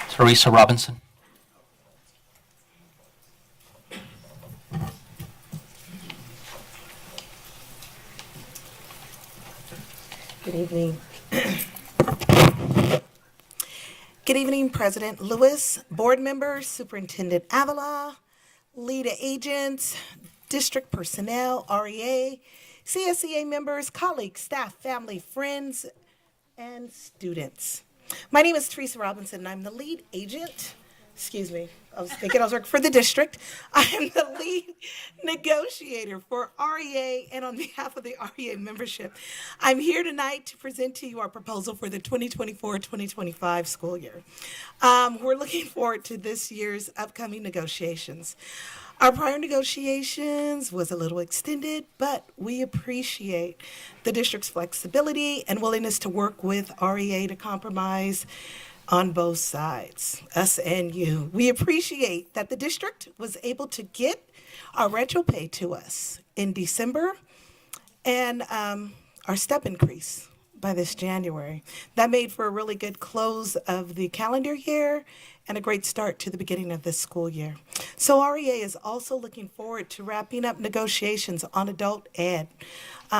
Teresa Robinson? Good evening. Good evening, President Lewis, board members, Superintendent Avila, lead agents, district personnel, REA, CSEA members, colleagues, staff, family, friends, and students. My name is Teresa Robinson, and I'm the lead agent. Excuse me, I was thinking I was working for the district. I am the lead negotiator for REA, and on behalf of the REA membership, I'm here tonight to present to you our proposal for the 2024-2025 school year. We're looking forward to this year's upcoming negotiations. Our prior negotiations was a little extended, but we appreciate the district's flexibility and willingness to work with REA to compromise on both sides, us and you. We appreciate that the district was able to get our retro pay to us in December and our step increase by this January. That made for a really good close of the calendar year and a great start to the beginning of this school year. So REA is also looking forward to wrapping up negotiations on adult ed.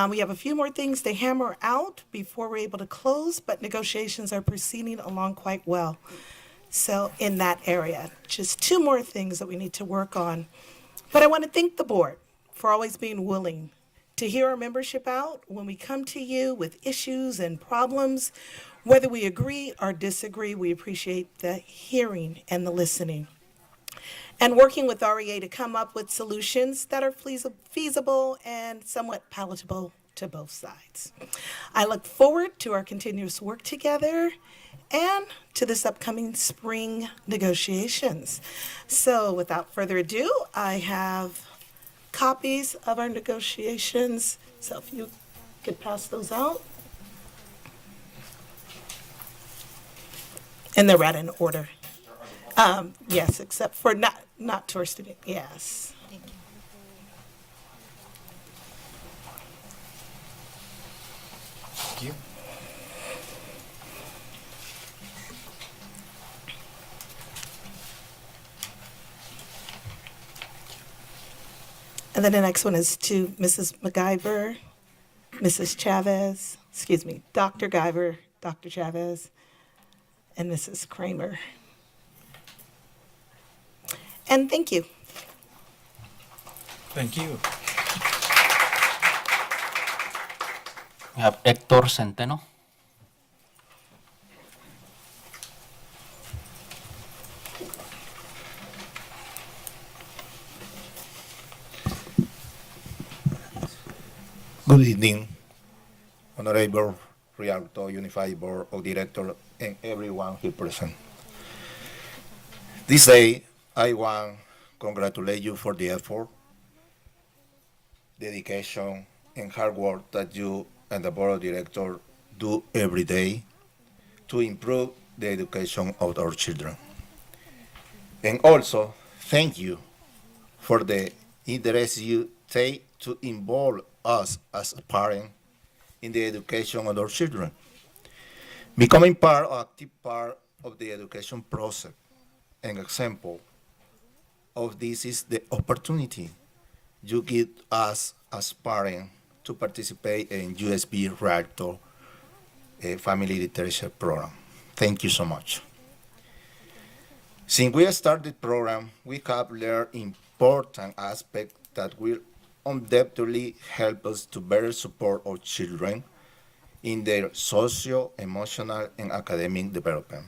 We have a few more things to hammer out before we're able to close, but negotiations are proceeding along quite well. So in that area, just two more things that we need to work on. But I want to thank the board for always being willing to hear our membership out when we come to you with issues and problems. Whether we agree or disagree, we appreciate the hearing and the listening. And working with REA to come up with solutions that are feasible and somewhat palatable to both sides. I look forward to our continuous work together and to this upcoming spring negotiations. So without further ado, I have copies of our negotiations. So if you could pass those out. And they're right in order. Yes, except for not towards the, yes. Thank you. Thank you. And then the next one is to Mrs. MacGyver, Mrs. Chavez, excuse me, Dr. Guyver, Dr. Chavez, and Mrs. Kramer. And thank you. Thank you. We have Hector Centeno. Good evening, Honorable Rialto Unified Board of Directors and everyone here present. This day, I want to congratulate you for the effort, dedication, and hard work that you and the Board of Directors do every day to improve the education of our children. And also, thank you for the interest you take to involve us as a parent in the education of our children. Becoming part or active part of the education process. An example of this is the opportunity you give us as parents to participate in USD Rialto Family Literature Program. Thank you so much. Since we started the program, we have learned important aspects that will undoubtedly help us to better support our children in their social, emotional, and academic development,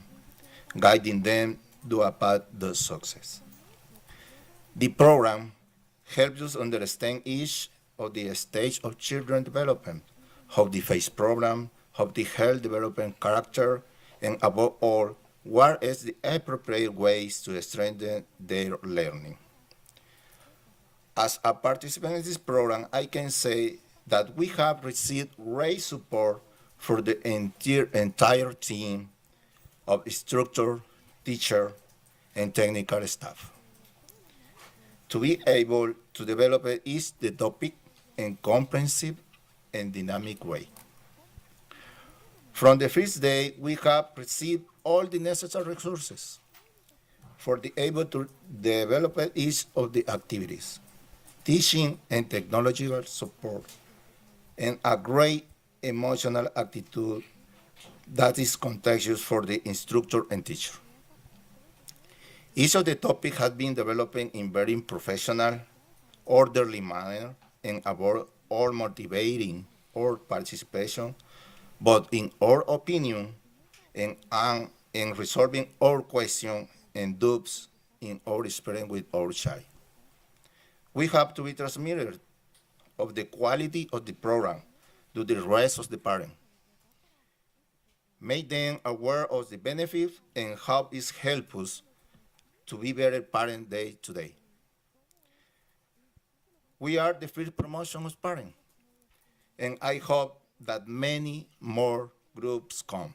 guiding them to a path to success. The program helps us understand each of the stages of children development, how they face problems, how they help developing character, and above all, what is the appropriate ways to strengthen their learning. As a participant in this program, I can say that we have received great support for the entire team of instructor, teacher, and technical staff to be able to develop each the topic in comprehensive and dynamic way. From the first day, we have received all the necessary resources for the able to develop each of the activities, teaching and technological support, and a great emotional attitude that is contagious for the instructor and teacher. Each of the topics has been developing in very professional, orderly manner and about all motivating all participation, but in our opinion, and in resolving all questions and doubts in our experience with our child. We have to be transmitted of the quality of the program to the rest of the parents. Make them aware of the benefits and how it helps us to be better parent day to day. We are the first promotion of parents, and I hope that many more groups come.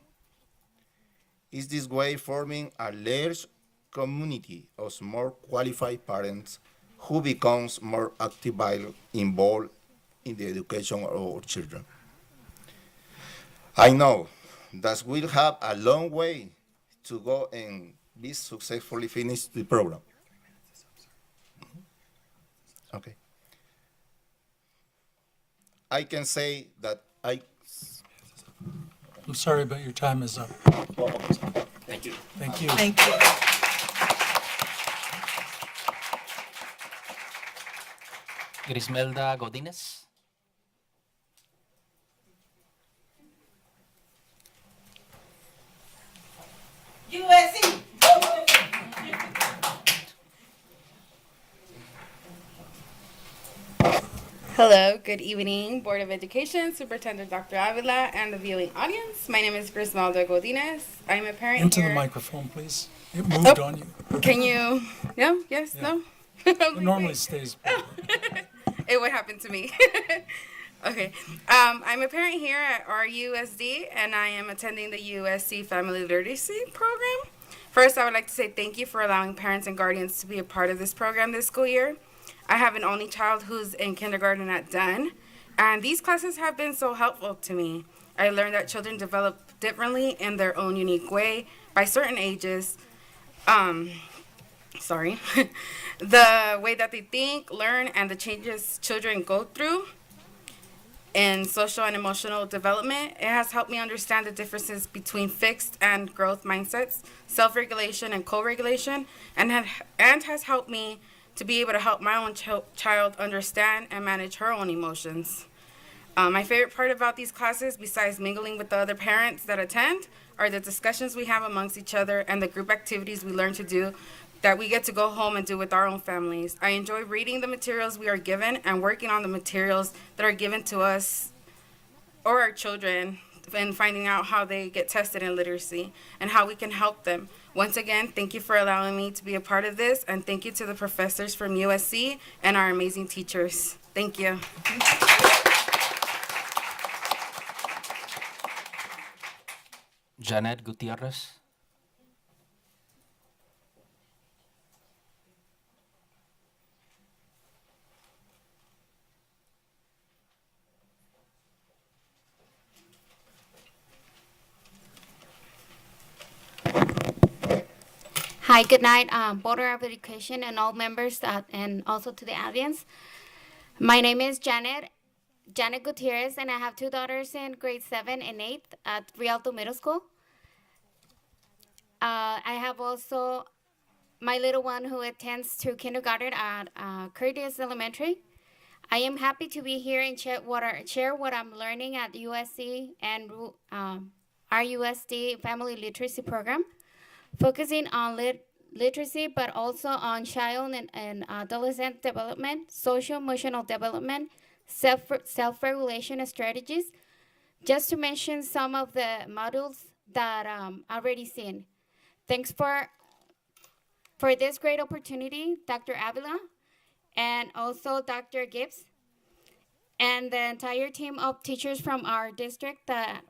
Is this way forming a large community of more qualified parents who becomes more actively involved in the education of our children. I know that we'll have a long way to go and be successfully finish the program. Okay. I can say that I'm sorry, but your time is up. Thank you. Thank you. Thank you. Grismelda Godinez. USC. Hello, good evening, Board of Education, Superintendent Dr. Avila, and the viewing audience. My name is Grismelda Godinez. I'm a parent Into here. the microphone, please. It moved on you. Can you? No? Yes? Yeah. No? It normally stays. It would happen to me. Okay. I'm a parent here at RUSD, and I am attending the USC Family Literacy Program. First, I would like to say thank you for allowing parents and guardians to be a part of this program this school year. I have an only child who's in kindergarten at Dunn, and these classes have been so helpful to me. I learned that children develop differently in their own unique way by certain ages. The way that they think, learn, and the changes children go through in social and emotional development. It has helped me understand the differences between fixed and growth mindsets, self-regulation and co-regulation, and has helped me to be able to help my own child understand and manage her own emotions. My favorite part about these classes, besides mingling with the other parents that attend, are the discussions we have amongst each other and the group activities we learn to do that we get to go home and do with our own families. I enjoy reading the materials we are given and working on the materials that are given to us or our children, and finding out how they get tested in literacy and how we can help them. Once again, thank you for allowing me to be a part of this, and thank you to the professors from USC and our amazing teachers. Thank you. Janet Gutierrez. Hi, good night, Board of Education and all members and also to the audience. My name is Janet Gutierrez, and I have two daughters in grade 7 and 8 at Rialto Middle School. I have also my little one who attends to kindergarten at Curtis Elementary. I am happy to be here and share what I'm learning at USC and RUSD Family Literacy Program, focusing on literacy, but also on child and adolescent development, social-emotional development, self-regulation strategies, just to mention some of the modules that already seen. Thanks for this great opportunity, Dr. Avila, and also Dr. Gibbs, and the entire team of teachers from our district that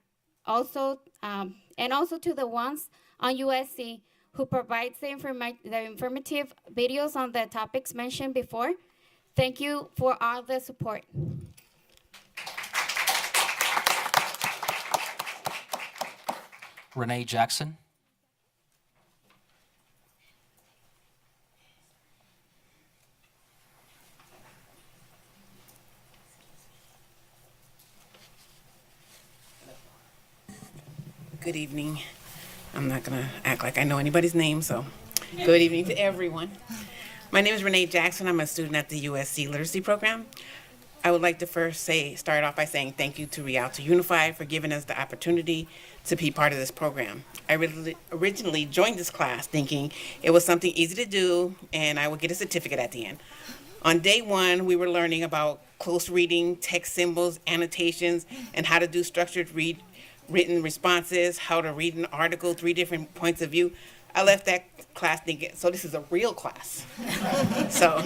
also, and also to the ones on USC who provides the informative videos on the topics mentioned before. Thank you for all the support. Renee Jackson. Good evening. I'm not going to act like I know anybody's name, so good evening to everyone. My name is Renee Jackson. I'm a student at the USC Literacy Program. I would like to first start off by saying thank you to Rialto Unified for giving us the opportunity to be part of this program. I originally joined this class thinking it was something easy to do and I would get a certificate at the end. On day one, we were learning about close reading, text symbols, annotations, and how to do structured written responses, how to read an article, 3 different points of view. I left that class thinking, so this is a real class. So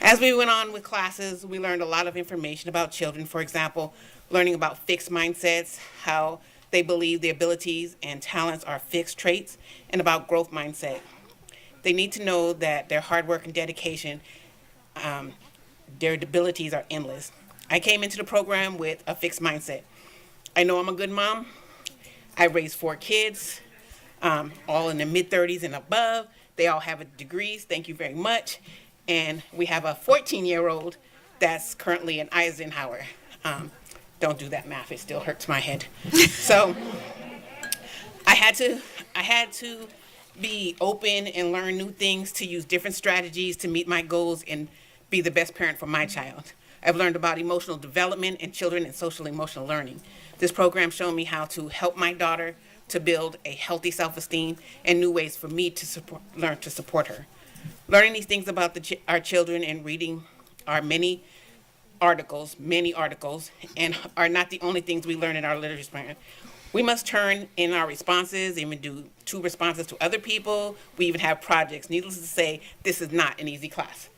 as we went on with classes, we learned a lot of information about children. For example, learning about fixed mindsets, how they believe their abilities and talents are fixed traits, and about growth mindset. They need to know that their hard work and dedication, their abilities are endless. I came into the program with a fixed mindset. I know I'm a good mom. I raised 4 kids, all in the mid-30s and above. They all have degrees. Thank you very much. And we have a 14-year-old that's currently an Eisenhower. Don't do that math. It still hurts my head. So I had to be open and learn new things, to use different strategies to meet my goals and be the best parent for my child. I've learned about emotional development in children and social emotional learning. This program showed me how to help my daughter to build a healthy self-esteem and new ways for me to learn to support her. Learning these things about our children and reading our many articles, and are not the only things we learn in our literacy program. We must turn in our responses, even do 2 responses to other people. We even have projects. Needless to say, this is not an easy class.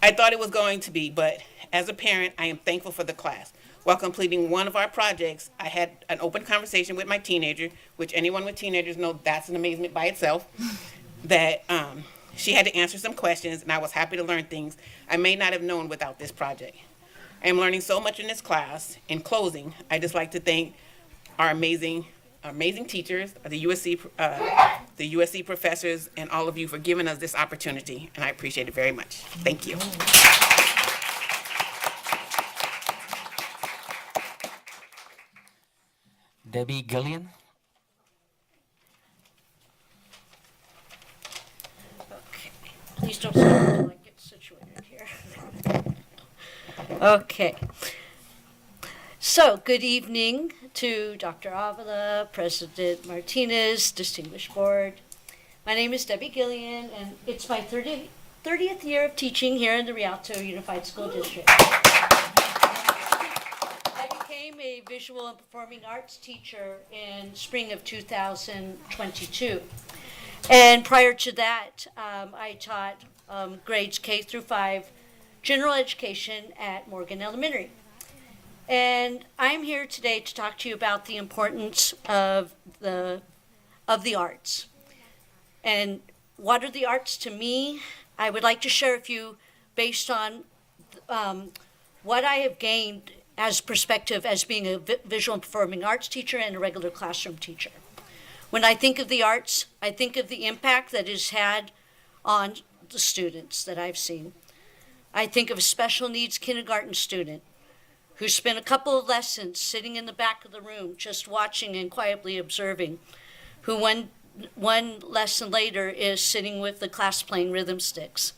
I thought it was going to be, but as a parent, I am thankful for the class. While completing one of our projects, I had an open conversation with my teenager, which anyone with teenagers know that's an amazement by itself, that she had to answer some questions, and I was happy to learn things I may not have known without this project. I am learning so much in this class. In closing, I'd just like to thank our amazing teachers, the USC professors, and all of you for giving us this opportunity, and I appreciate it very much. Thank you. Debbie Gillian. Okay, please don't stop until I get situated here. Okay. So, good evening to Dr. Avila, President Martinez, distinguished board. My name is Debbie Gillian, and it's my 30th year of teaching here in the Rialto Unified School District. I became a visual and performing arts teacher in spring of 2022. And prior to that, I taught grades K through 5 general education at Morgan Elementary. And I'm here today to talk to you about the importance of the arts. And what are the arts to me? I would like to share a few based on what I have gained as perspective as being a visual and performing arts teacher and a regular classroom teacher. When I think of the arts, I think of the impact that it's had on the students that I've seen. I think of a special needs kindergarten student who spent a couple of lessons sitting in the back of the room just watching and quietly observing, who one lesson later is sitting with the class playing rhythm sticks.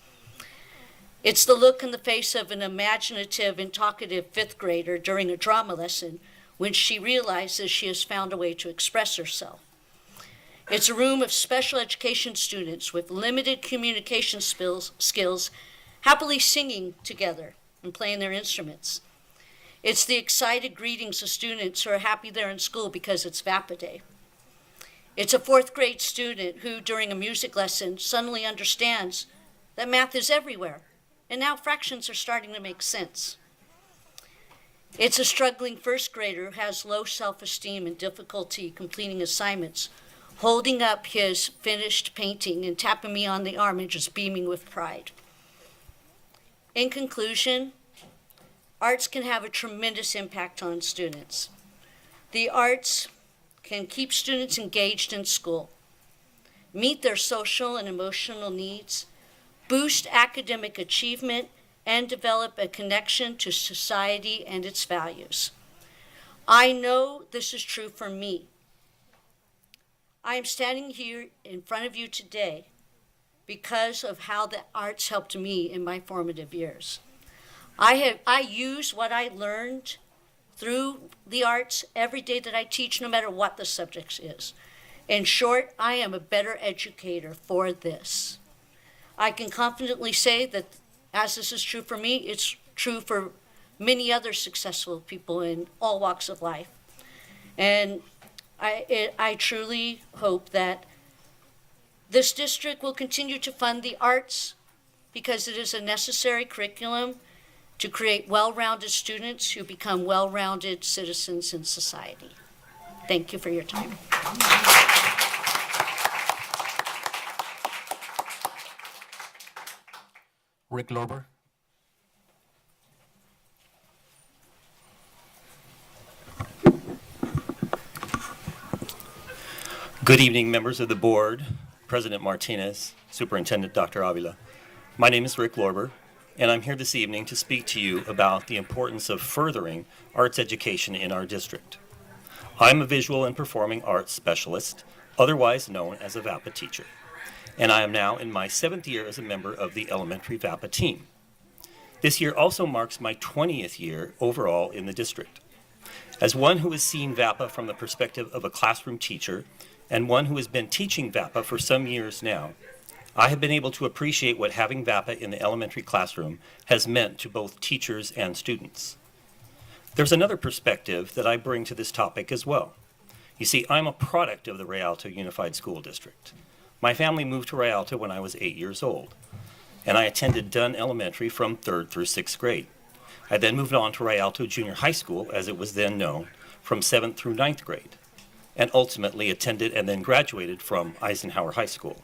It's the look in the face of an imaginative and talkative 5th grader during a drama lesson when she realizes she has found a way to express herself. It's a room of special education students with limited communication skills happily singing together and playing their instruments. It's the excited greetings of students who are happy they're in school because it's VAPA Day. It's a 4th grade student who, during a music lesson, suddenly understands that math is everywhere, and now fractions are starting to make sense. It's a struggling 1st grader who has low self-esteem and difficulty completing assignments, holding up his finished painting and tapping me on the arm and just beaming with pride. In conclusion, arts can have a tremendous impact on students. The arts can keep students engaged in school, meet their social and emotional needs, boost academic achievement, and develop a connection to society and its values. I know this is true for me. I am standing here in front of you today because of how the arts helped me in my formative years. I use what I learned through the arts every day that I teach, no matter what the subject is. In short, I am a better educator for this. I can confidently say that, as this is true for me, it's true for many other successful people in all walks of life. And I truly hope that this district will continue to fund the arts because it is a necessary curriculum to create well-rounded students who become well-rounded citizens in society. Thank you for your time. Rick Lorber. Good evening, members of the board, President Martinez, Superintendent Dr. Avila. My name is Rick Lorber, and I'm here this evening to speak to you about the importance of furthering arts education in our district. I'm a visual and performing arts specialist, otherwise known as a VAPA teacher, and I am now in my 7th year as a member of the elementary VAPA team. This year also marks my 20th year overall in the district. As one who has seen VAPA from the perspective of a classroom teacher and one who has been teaching VAPA for some years now, I have been able to appreciate what having VAPA in the elementary classroom has meant to both teachers and students. There's another perspective that I bring to this topic as well. You see, I'm a product of the Rialto Unified School District. My family moved to Rialto when I was 8 years old, and I attended Dunn Elementary from 3rd through 6th grade. I then moved on to Rialto Junior High School, as it was then known, from 7th through 9th grade, and ultimately attended and then graduated from Eisenhower High School.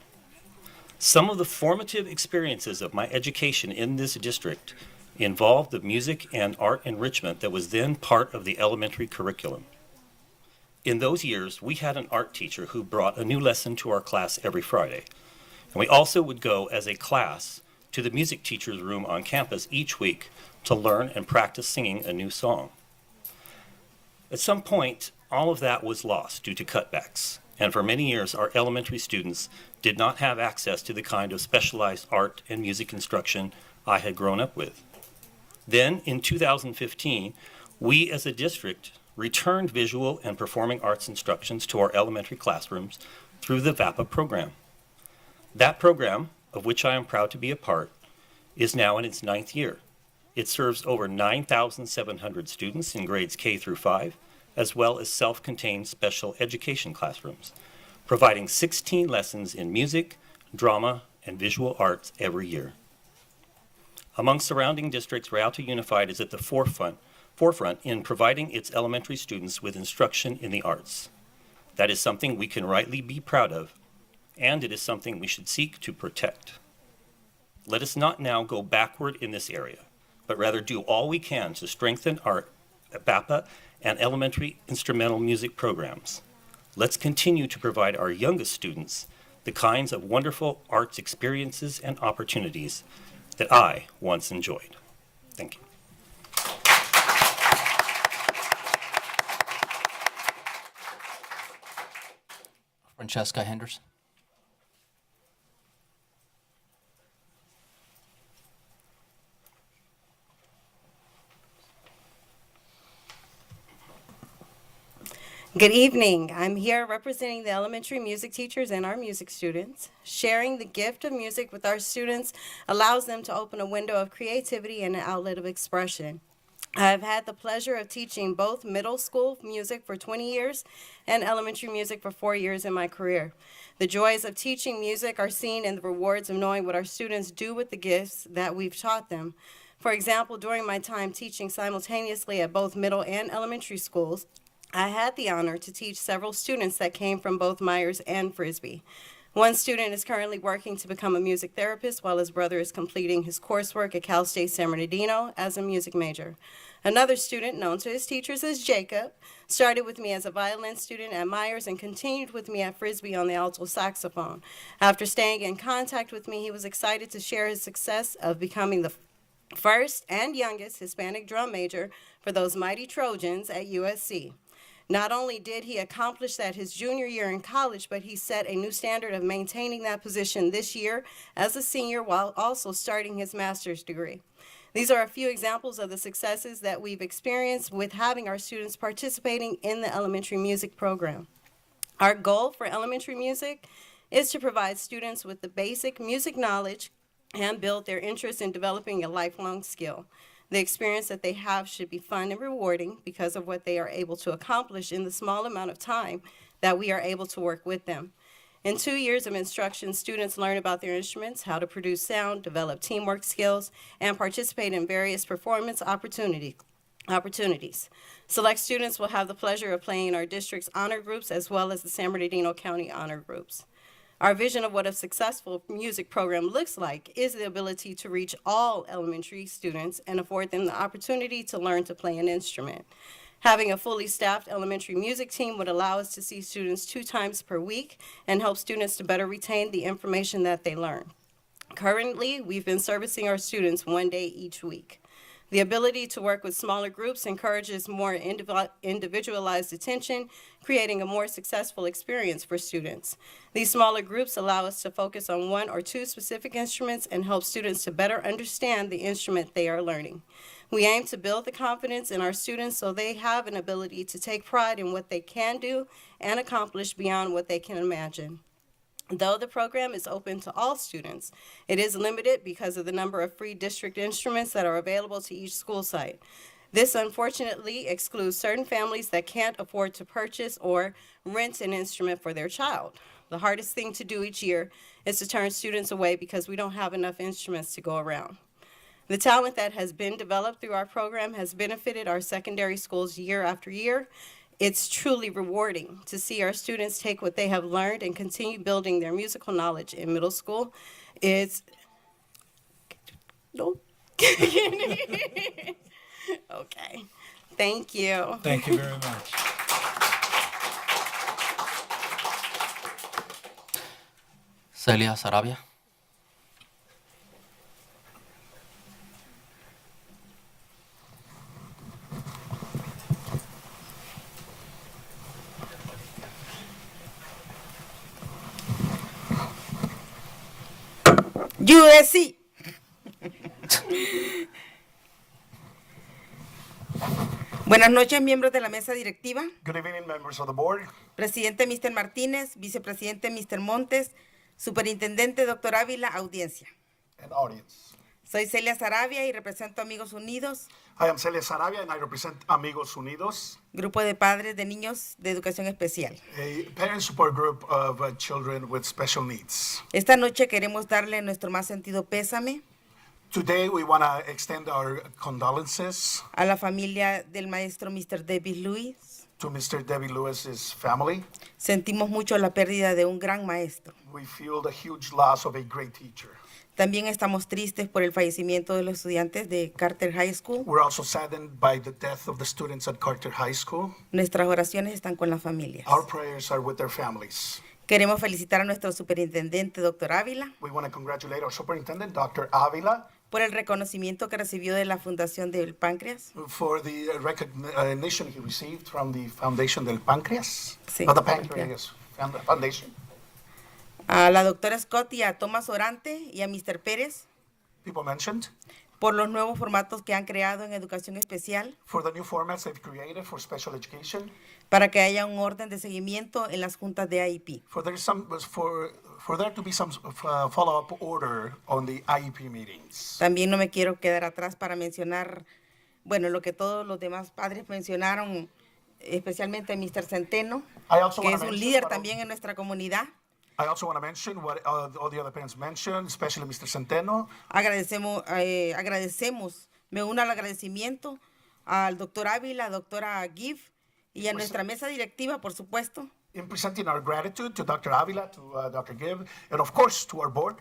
Some of the formative experiences of my education in this district involved the music and art enrichment that was then part of the elementary curriculum. In those years, we had an art teacher who brought a new lesson to our class every Friday. And we also would go as a class to the music teacher's room on campus each week to learn and practice singing a new song. At some point, all of that was lost due to cutbacks, and for many years our elementary students did not have access to the kind of specialized art and music instruction I had grown up with. Then, in 2015, we as a district returned visual and performing arts instructions to our elementary classrooms through the VAPA program. That program, of which I am proud to be a part, is now in its 9th year. It serves over 9,700 students in grades K through 5, as well as self-contained special education classrooms, providing 16 lessons in music, drama, and visual arts every year. Among surrounding districts, Rialto Unified is at the forefront in providing its elementary students with instruction in the arts. That is something we can rightly be proud of, and it is something we should seek to protect. Let us not now go backward in this area, but rather do all we can to strengthen our VAPA and elementary instrumental music programs. Let's continue to provide our youngest students the kinds of wonderful arts experiences and opportunities that I once enjoyed. Thank you. Francesca Henderson. Good evening. I'm here representing the elementary music teachers and our music students. Sharing the gift of music with our students allows them to open a window of creativity and an outlet of expression. I've had the pleasure of teaching both middle school music for 20 years and elementary music for 4 years in my career. The joys of teaching music are seen in the rewards of knowing what our students do with the gifts that we've taught them. For example, during my time teaching simultaneously at both middle and elementary schools, I had the honor to teach several students that came from both Myers and Frisbee. One student is currently working to become a music therapist while his brother is completing his coursework at Cal State San Bernardino as a music major. Another student, known to his teachers as Jacob, started with me as a violin student at Myers and continued with me at Frisbee on the alto saxophone. After staying in contact with me, he was excited to share his success of becoming the first and youngest Hispanic drum major for those mighty Trojans at USC. Not only did he accomplish that his junior year in college, but he set a new standard of maintaining that position this year as a senior while also starting his master's degree. These are a few examples of the successes that we've experienced with having our students participating in the elementary music program. Our goal for elementary music is to provide students with the basic music knowledge and build their interest in developing a lifelong skill. The experience that they have should be fun and rewarding because of what they are able to accomplish in the small amount of time that we are able to work with them. In 2 years of instruction, students learn about their instruments, how to produce sound, develop teamwork skills, and participate in various performance opportunities. Select students will have the pleasure of playing in our district's honor groups as well as the San Bernardino County honor groups. Our vision of what a successful music program looks like is the ability to reach all elementary students and afford them the opportunity to learn to play an instrument. Having a fully staffed elementary music team would allow us to see students 2 times per week and help students to better retain the information that they learn. Currently, we've been servicing our students 1 day each week. The ability to work with smaller groups encourages more individualized attention, creating a more successful experience for students. These smaller groups allow us to focus on 1 or 2 specific instruments and help students to better understand the instrument they are learning. We aim to build the confidence in our students so they have an ability to take pride in what they can do and accomplish beyond what they can imagine. Though the program is open to all students, it is limited because of the number of free district instruments that are available to each school site. This unfortunately excludes certain families that can't afford to purchase or rent an instrument for their child. The hardest thing to do each year is to turn students away because we don't have enough instruments to go around. The talent that has been developed through our program has benefited our secondary schools year after year. It's truly rewarding to see our students take what they have learned and continue building their musical knowledge in middle school. It's no. Okay. Thank you. Thank you very much. Celia Sarabia. USC. Buenas noches, miembros de la mesa directiva. Good evening, members of the board. Presidente Mr. Martínez, vicepresidente Mr. Montes, superintendente Dr. Ávila, audiencia. And audience. Soy Celia Sarabia y represento Amigos Unidos, I am Celia Sarabia and I represent Amigos Unidos, grupo de padres de niños de educación especial. a parent support group of children with special needs. Esta noche queremos darle nuestro más sentido pésame Today we want to extend our condolences a la familia del maestro Mr. David Lewis. to Mr. Debbie Lewis's family. Sentimos mucho la pérdida de un gran maestro. We feel the huge loss of a great teacher. También estamos tristes por el fallecimiento de los estudiantes de Carter High School. We're also saddened by the death of the students at Carter High School. Nuestras oraciones están con las familias. Our prayers are with their families. Queremos felicitar a nuestro superintendente, Dr. Ávila, We want to congratulate our superintendent, Dr. Avila, por el reconocimiento que recibió de la Fundación del Páncreas. for the recognition he received from the Foundation del Páncreas, Sí, of the Pancreas Foundation. A la doctora Scott y a Tomás Orante y a Mr. Pérez People mentioned, por los nuevos formatos que han creado en educación especial for the new formats they've created for special education, para que haya un orden de seguimiento en las juntas de IEP. for there to be some follow-up order on the IEP meetings. También no me quiero quedar atrás para mencionar, bueno, lo que todos los demás padres mencionaron, especialmente Mr. Centeno, I also que wanna es un mention líder what- también en nuestra comunidad. I also want to mention what all the other parents mentioned, especially Mr. Centeno. Agradecemos, me uno al agradecimiento al doctor Ávila, doctora Give y a nuestra mesa directiva, por supuesto, In presenting our gratitude to Dr. Avila, to Dr. Gibb, and of course to our board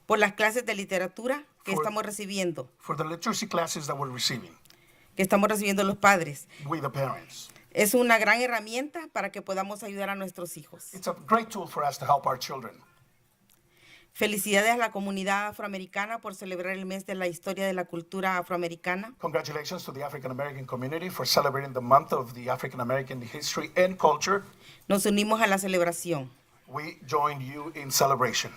por las clases de literatura que For- estamos recibiendo, for the literacy classes that we're receiving, que estamos recibiendo los padres. we the parents. Es una gran herramienta para que podamos ayudar a nuestros hijos. It's a great tool for us to help our children. Felicidades a la comunidad afroamericana por celebrar el mes de la historia de la cultura afroamericana. Congratulations to the African American community for celebrating the month of the African American history and culture. Nos unimos a la celebración. We joined you in celebration.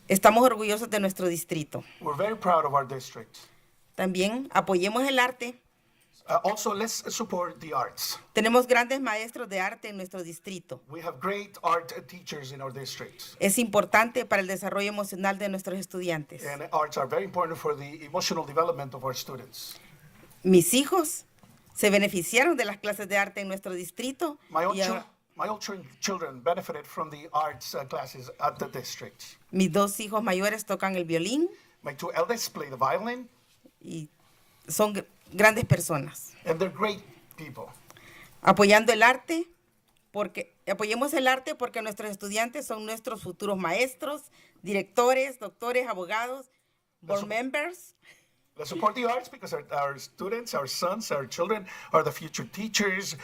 Estamos orgullosos de nuestro distrito. We're very proud of our district. También apoyemos el arte. Also, let's support the arts. Tenemos grandes maestros de arte en nuestro distrito. We have great art teachers in our district. Es importante para el desarrollo emocional de nuestros estudiantes. And arts are very important for the emotional development of our students. Mis hijos se beneficiaron de las clases de arte en nuestro distrito. My own, y a- my own children benefited from the arts classes at the district. mis 2 hijos mayores tocan el violín My 2 eldest play the violin, y son grandes personas. and they're great people. Apoyando el arte, apoyemos el arte porque nuestros estudiantes son nuestros futuros maestros, directores, doctores, abogados, board members. Let's support the arts because our students, our sons, our children are the future teachers.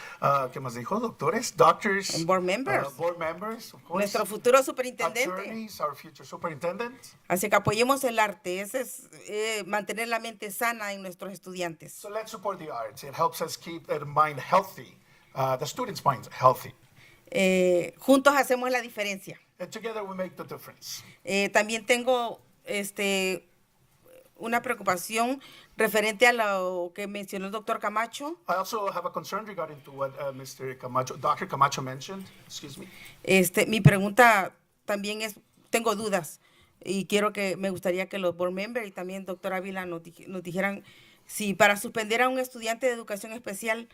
¿Qué más dijo? Doctores, doctors. And board members. Board members, of course. Nuestro futuro superintendente. Attorneys, our future superintendent. Así que apoyemos el arte. Ese es mantener la mente sana en nuestros estudiantes. So let's support the arts. It helps us keep their mind healthy, the students' minds healthy. Juntos hacemos la diferencia. And together we make the difference. También tengo una preocupación referente a lo que mencionó el doctor Camacho. I also have a concern regarding to what Dr. Camacho mentioned. Excuse me. Mi pregunta también es, tengo dudas y me gustaría que los board members y también doctor Ávila nos dijeran si para suspender a un estudiante de educación especial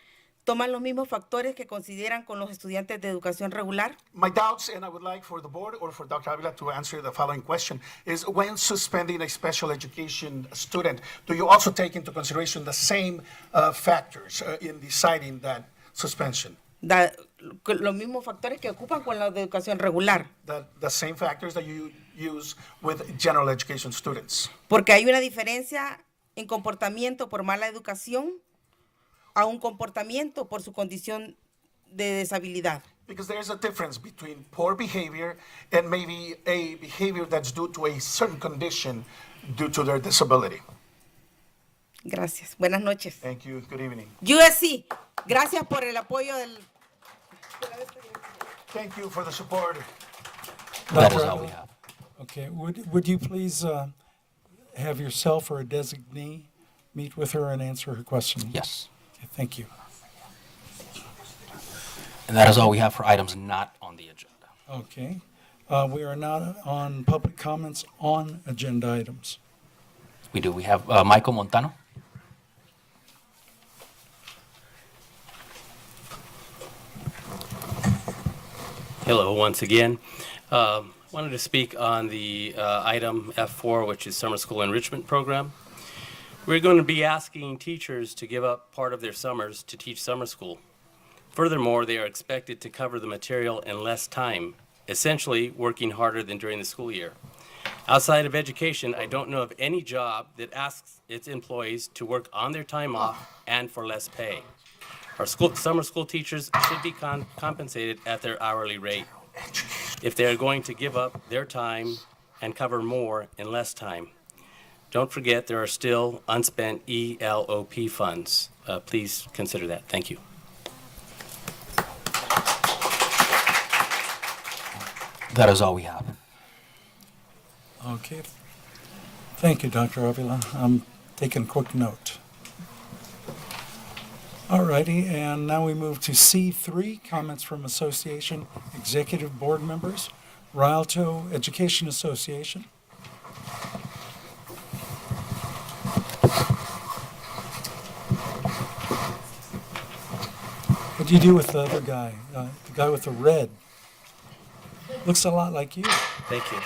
toman los mismos factores que consideran con los estudiantes de educación regular. My doubts, and I would like for the board or for Dr. Avila to answer the following question, is when suspending a special education student, do you also take into consideration the same factors in deciding that suspension? Los mismos factores que ocupan con la de educación regular. The same factors that you use with general education students. Porque hay una diferencia en comportamiento por mala educación a un comportamiento por su condición de deshabilidad. Because there's a difference between poor behavior and maybe a behavior that's due to a certain condition due to their disability. Gracias. Buenas noches. Thank you. Good evening. USC, gracias por el apoyo del... Thank you for the support. That is all we have. Okay, would you please have yourself or a designee meet with her and answer her question? Yes. Okay, thank you. And that is all we have for items not on the agenda. Okay. We are now on public comments on agenda items. We do. We have Michael Montano. Hello, once again. Wanted to speak on the item F4, which is Summer School Enrichment Program. We're going to be asking teachers to give up part of their summers to teach summer school. Furthermore, they are expected to cover the material in less time, essentially working harder than during the school year. Outside of education, I don't know of any job that asks its employees to work on their time off and for less pay. Our summer school teachers should be compensated at their hourly rate. If they are going to give up their time and cover more in less time. Don't forget there are still unspent ELOP funds. Please consider that. Thank you. That is all we have. Okay. Thank you, Dr. Avila. I'm taking quick note. All righty, and now we move to C3, comments from association executive board members. Rialto Education Association. What do you do with the other guy, the guy with the red? Looks a lot like you. Thank you.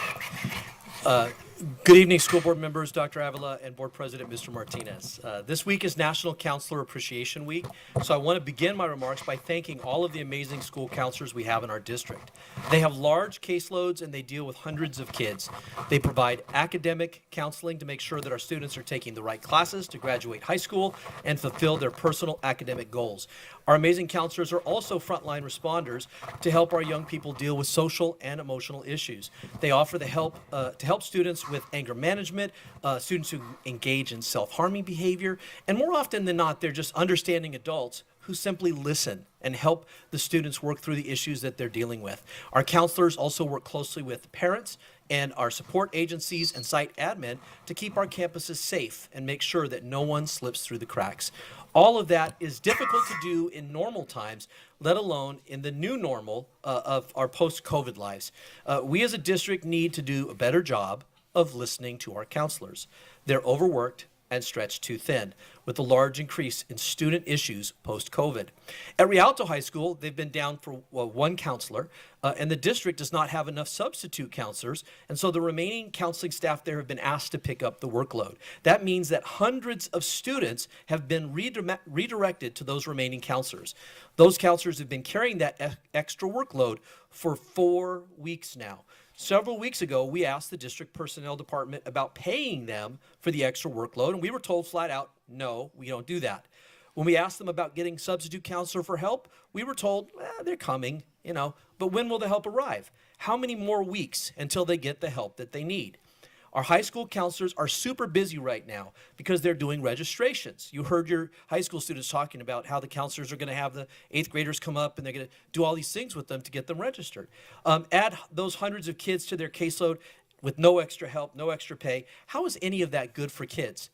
Good evening, school board members, Dr. Avila, and board president, Mr. Martinez. This week is National Counselor Appreciation Week, so I want to begin my remarks by thanking all of the amazing school counselors we have in our district. They have large caseloads and they deal with hundreds of kids. They provide academic counseling to make sure that our students are taking the right classes to graduate high school and fulfill their personal academic goals. Our amazing counselors are also frontline responders to help our young people deal with social and emotional issues. They offer the help to help students with anger management, students who engage in self-harming behavior, and more often than not, they're just understanding adults who simply listen and help the students work through the issues that they're dealing with. Our counselors also work closely with parents and our support agencies and site admin to keep our campuses safe and make sure that no one slips through the cracks. All of that is difficult to do in normal times, let alone in the new normal of our post-COVID lives. We as a district need to do a better job of listening to our counselors. They're overworked and stretched too thin, with a large increase in student issues post-COVID. At Rialto High School, they've been down for one counselor, and the district does not have enough substitute counselors, and so the remaining counseling staff there have been asked to pick up the workload. That means that hundreds of students have been redirected to those remaining counselors. Those counselors have been carrying that extra workload for 4 weeks now. Several weeks ago, we asked the district personnel department about paying them for the extra workload, and we were told flat out, no, we don't do that. When we asked them about getting substitute counselor for help, we were told, they're coming, but when will the help arrive? How many more weeks until they get the help that they need? Our high school counselors are super busy right now because they're doing registrations. You heard your high school students talking about how the counselors are going to have the 8th graders come up and they're going to do all these things with them to get them registered. Add those hundreds of kids to their caseload with no extra help, no extra pay. How is any of that good for kids?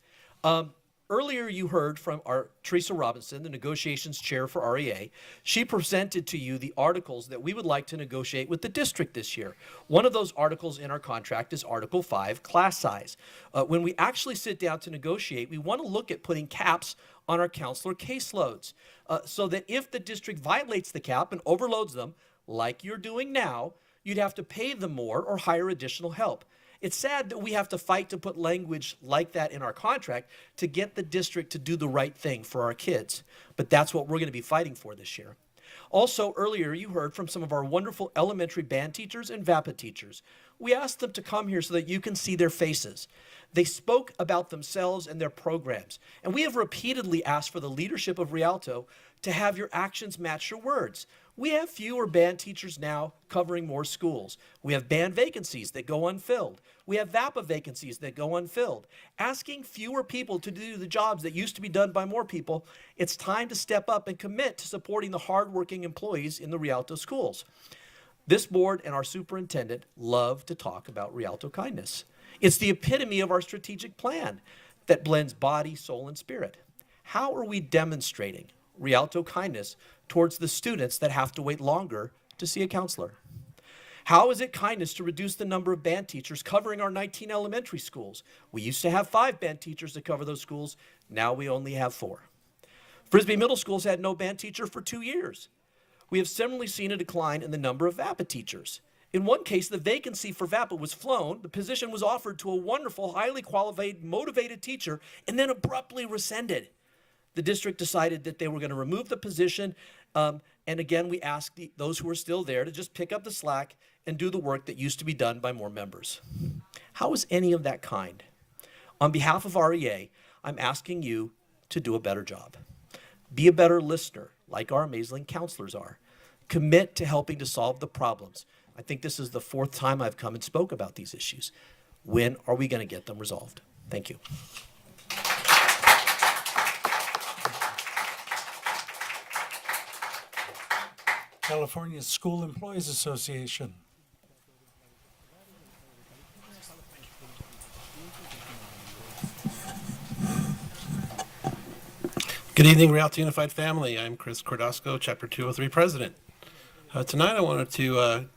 Earlier, you heard from our Teresa Robinson, the negotiations chair for REA. She presented to you the articles that we would like to negotiate with the district this year. One of those articles in our contract is Article 5, class size. When we actually sit down to negotiate, we want to look at putting caps on our counselor caseloads so that if the district violates the cap and overloads them, like you're doing now, you'd have to pay them more or hire additional help. It's sad that we have to fight to put language like that in our contract to get the district to do the right thing for our kids. But that's what we're going to be fighting for this year. Also, earlier you heard from some of our wonderful elementary band teachers and VAPA teachers. We asked them to come here so that you can see their faces. They spoke about themselves and their programs. And we have repeatedly asked for the leadership of Rialto to have your actions match your words. We have fewer band teachers now covering more schools. We have band vacancies that go unfilled. We have VAPA vacancies that go unfilled. Asking fewer people to do the jobs that used to be done by more people, it's time to step up and commit to supporting the hardworking employees in the Rialto schools. This board and our superintendent love to talk about Rialto kindness. It's the epitome of our strategic plan that blends body, soul, and spirit. How are we demonstrating Rialto kindness towards the students that have to wait longer to see a counselor? How is it kindness to reduce the number of band teachers covering our 19 elementary schools? We used to have 5 band teachers to cover those schools. Now we only have 4. Frisbee Middle School's had no band teacher for 2 years. We have similarly seen a decline in the number of VAPA teachers. In one case, the vacancy for VAPA was flown. The position was offered to a wonderful, highly qualified, motivated teacher, and then abruptly rescinded. The district decided that they were going to remove the position. And again, we asked those who are still there to just pick up the slack and do the work that used to be done by more members. How is any of that kind? On behalf of REA, I'm asking you to do a better job. Be a better listener, like our amazing counselors are. Commit to helping to solve the problems. I think this is the 4th time I've come and spoke about these issues. When are we going to get them resolved? Thank you. California School Employees Association. Good evening, Rialto Unified Family. I'm Chris Cordasco, Chapter 203 President. Tonight I wanted to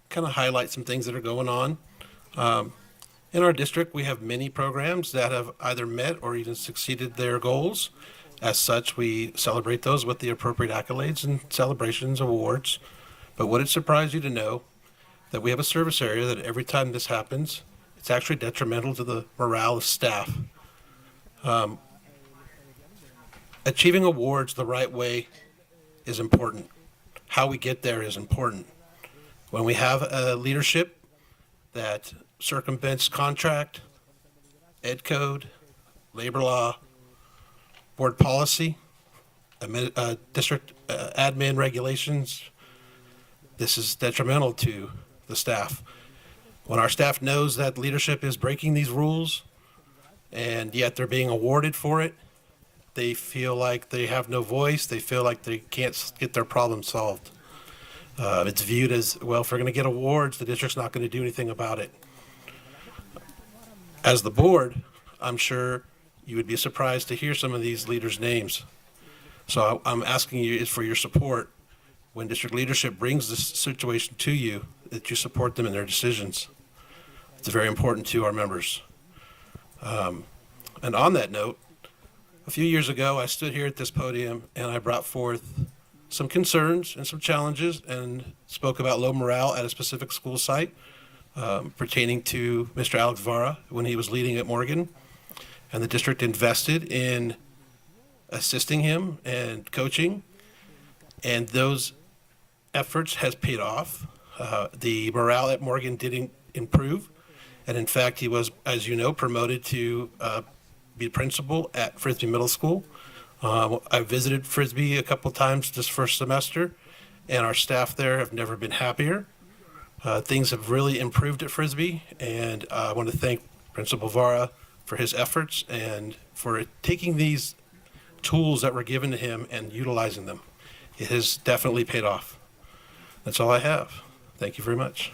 kind of highlight some things that are going on. In our district, we have many programs that have either met or even succeeded their goals. As such, we celebrate those with the appropriate accolades and celebrations, awards. But would it surprise you to know that we have a service area that every time this happens, it's actually detrimental to the morale of staff. Achieving awards the right way is important. How we get there is important. When we have a leadership that circumvents contract, ed code, labor law, board policy, district admin regulations, this is detrimental to the staff. When our staff knows that leadership is breaking these rules and yet they're being awarded for it, they feel like they have no voice. They feel like they can't get their problem solved. It's viewed as, well, if we're going to get awards, the district's not going to do anything about it. As the board, I'm sure you would be surprised to hear some of these leaders' names. So I'm asking you for your support when district leadership brings this situation to you, that you support them in their decisions. It's very important to our members. And on that note, a few years ago, I stood here at this podium and I brought forth some concerns and some challenges and spoke about low morale at a specific school site pertaining to Mr. Alex Vara when he was leading at Morgan. And the district invested in assisting him and coaching, and those efforts has paid off. The morale at Morgan did improve. And in fact, he was, as you know, promoted to be principal at Frisbee Middle School. I visited Frisbee a couple times this first semester, and our staff there have never been happier. Things have really improved at Frisbee, and I want to thank Principal Vara for his efforts and for taking these tools that were given to him and utilizing them. It has definitely paid off. That's all I have. Thank you very much.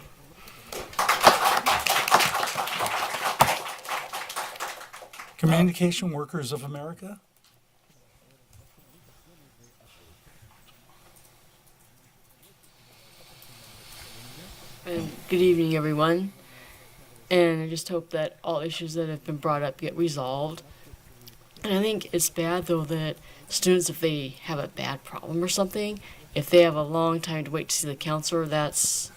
Communication Workers of America. Good evening, everyone. And I just hope that all issues that have been brought up get resolved. And I think it's bad, though, that students, if they have a bad problem or something, if they have a long time to wait to see the counselor, that's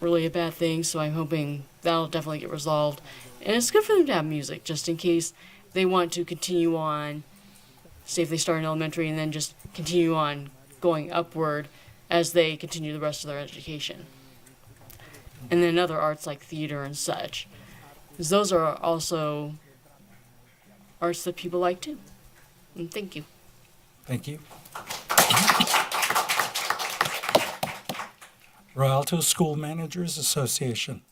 really a bad thing. So I'm hoping that'll definitely get resolved. And it's good for them to have music, just in case they want to continue on, say if they start in elementary and then just continue on going upward as they continue the rest of their education. And then other arts like theater and such. Because those are also arts that people like too. And thank you. Thank you. Rialto School Managers Association.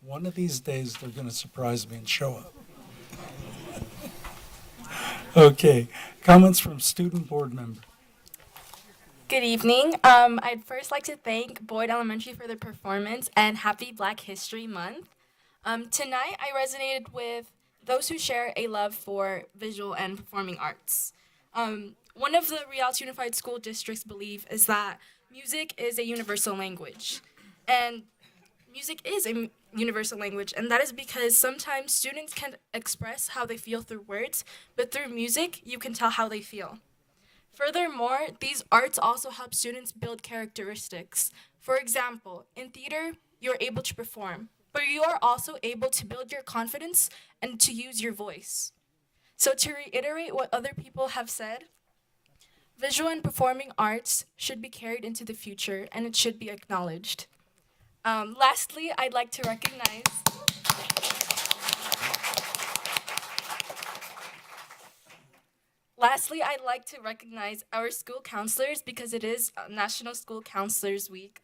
One of these days, they're going to surprise me and show up. Okay, comments from student board member. Good evening. I'd first like to thank Boyd Elementary for their performance and happy Black History Month. Tonight, I resonated with those who share a love for visual and performing arts. One of the Rialto Unified School District's belief is that music is a universal language. And music is a universal language, and that is because sometimes students can express how they feel through words, but through music, you can tell how they feel. Furthermore, these arts also help students build characteristics. For example, in theater, you're able to perform, but you are also able to build your confidence and to use your voice. So to reiterate what other people have said, visual and performing arts should be carried into the future, and it should be acknowledged. Lastly, I'd like to recognize our school counselors because it is National School Counselors Week.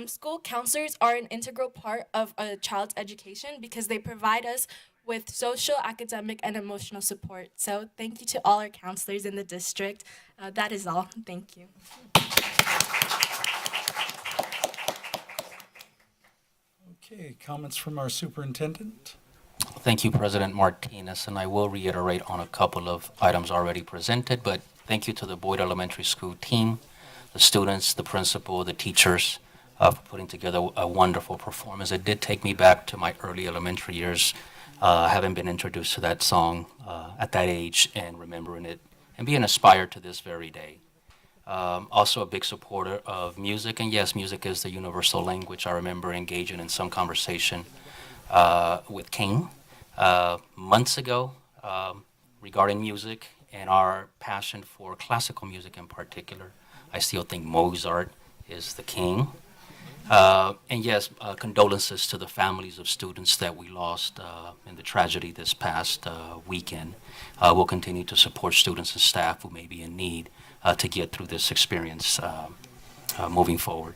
School counselors are an integral part of a child's education because they provide us with social, academic, and emotional support. So thank you to all our counselors in the district. That is all. Thank you. Okay, comments from our superintendent. Thank you, President Martinez, and I will reiterate on a couple of items already presented, but thank you to the Boyd Elementary School team, the students, the principal, the teachers, for putting together a wonderful performance. It did take me back to my early elementary years, having been introduced to that song at that age and remembering it and being inspired to this very day. Also a big supporter of music, and yes, music is the universal language. I remember engaging in some conversation with King months ago regarding music and our passion for classical music in particular. I still think Mozart is the king. And yes, condolences to the families of students that we lost in the tragedy this past weekend. We'll continue to support students and staff who may be in need to get through this experience moving forward.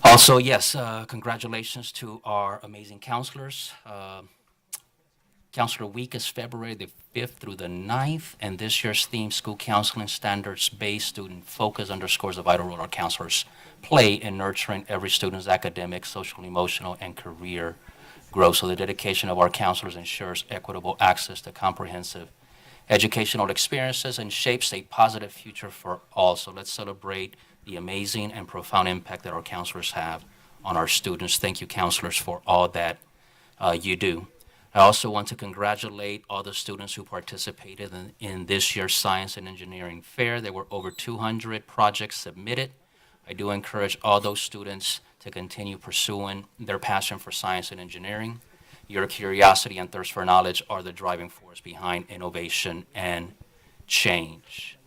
Also, yes, congratulations to our amazing counselors. Counselor Week is February the 5th through the 9th, and this year's theme, School Counseling Standards-Based Student Focus, underscores the vital role our counselors play in nurturing every student's academic, social, emotional, and career growth. So the dedication of our counselors ensures equitable access to comprehensive educational experiences and shapes a positive future for all. So let's celebrate the amazing and profound impact that our counselors have on our students. Thank you, counselors, for all that you do. I also want to congratulate all the students who participated in this year's Science and Engineering Fair. There were over 200 projects submitted. I do encourage all those students to continue pursuing their passion for science and engineering. Your curiosity and thirst for knowledge are the driving force behind innovation and change.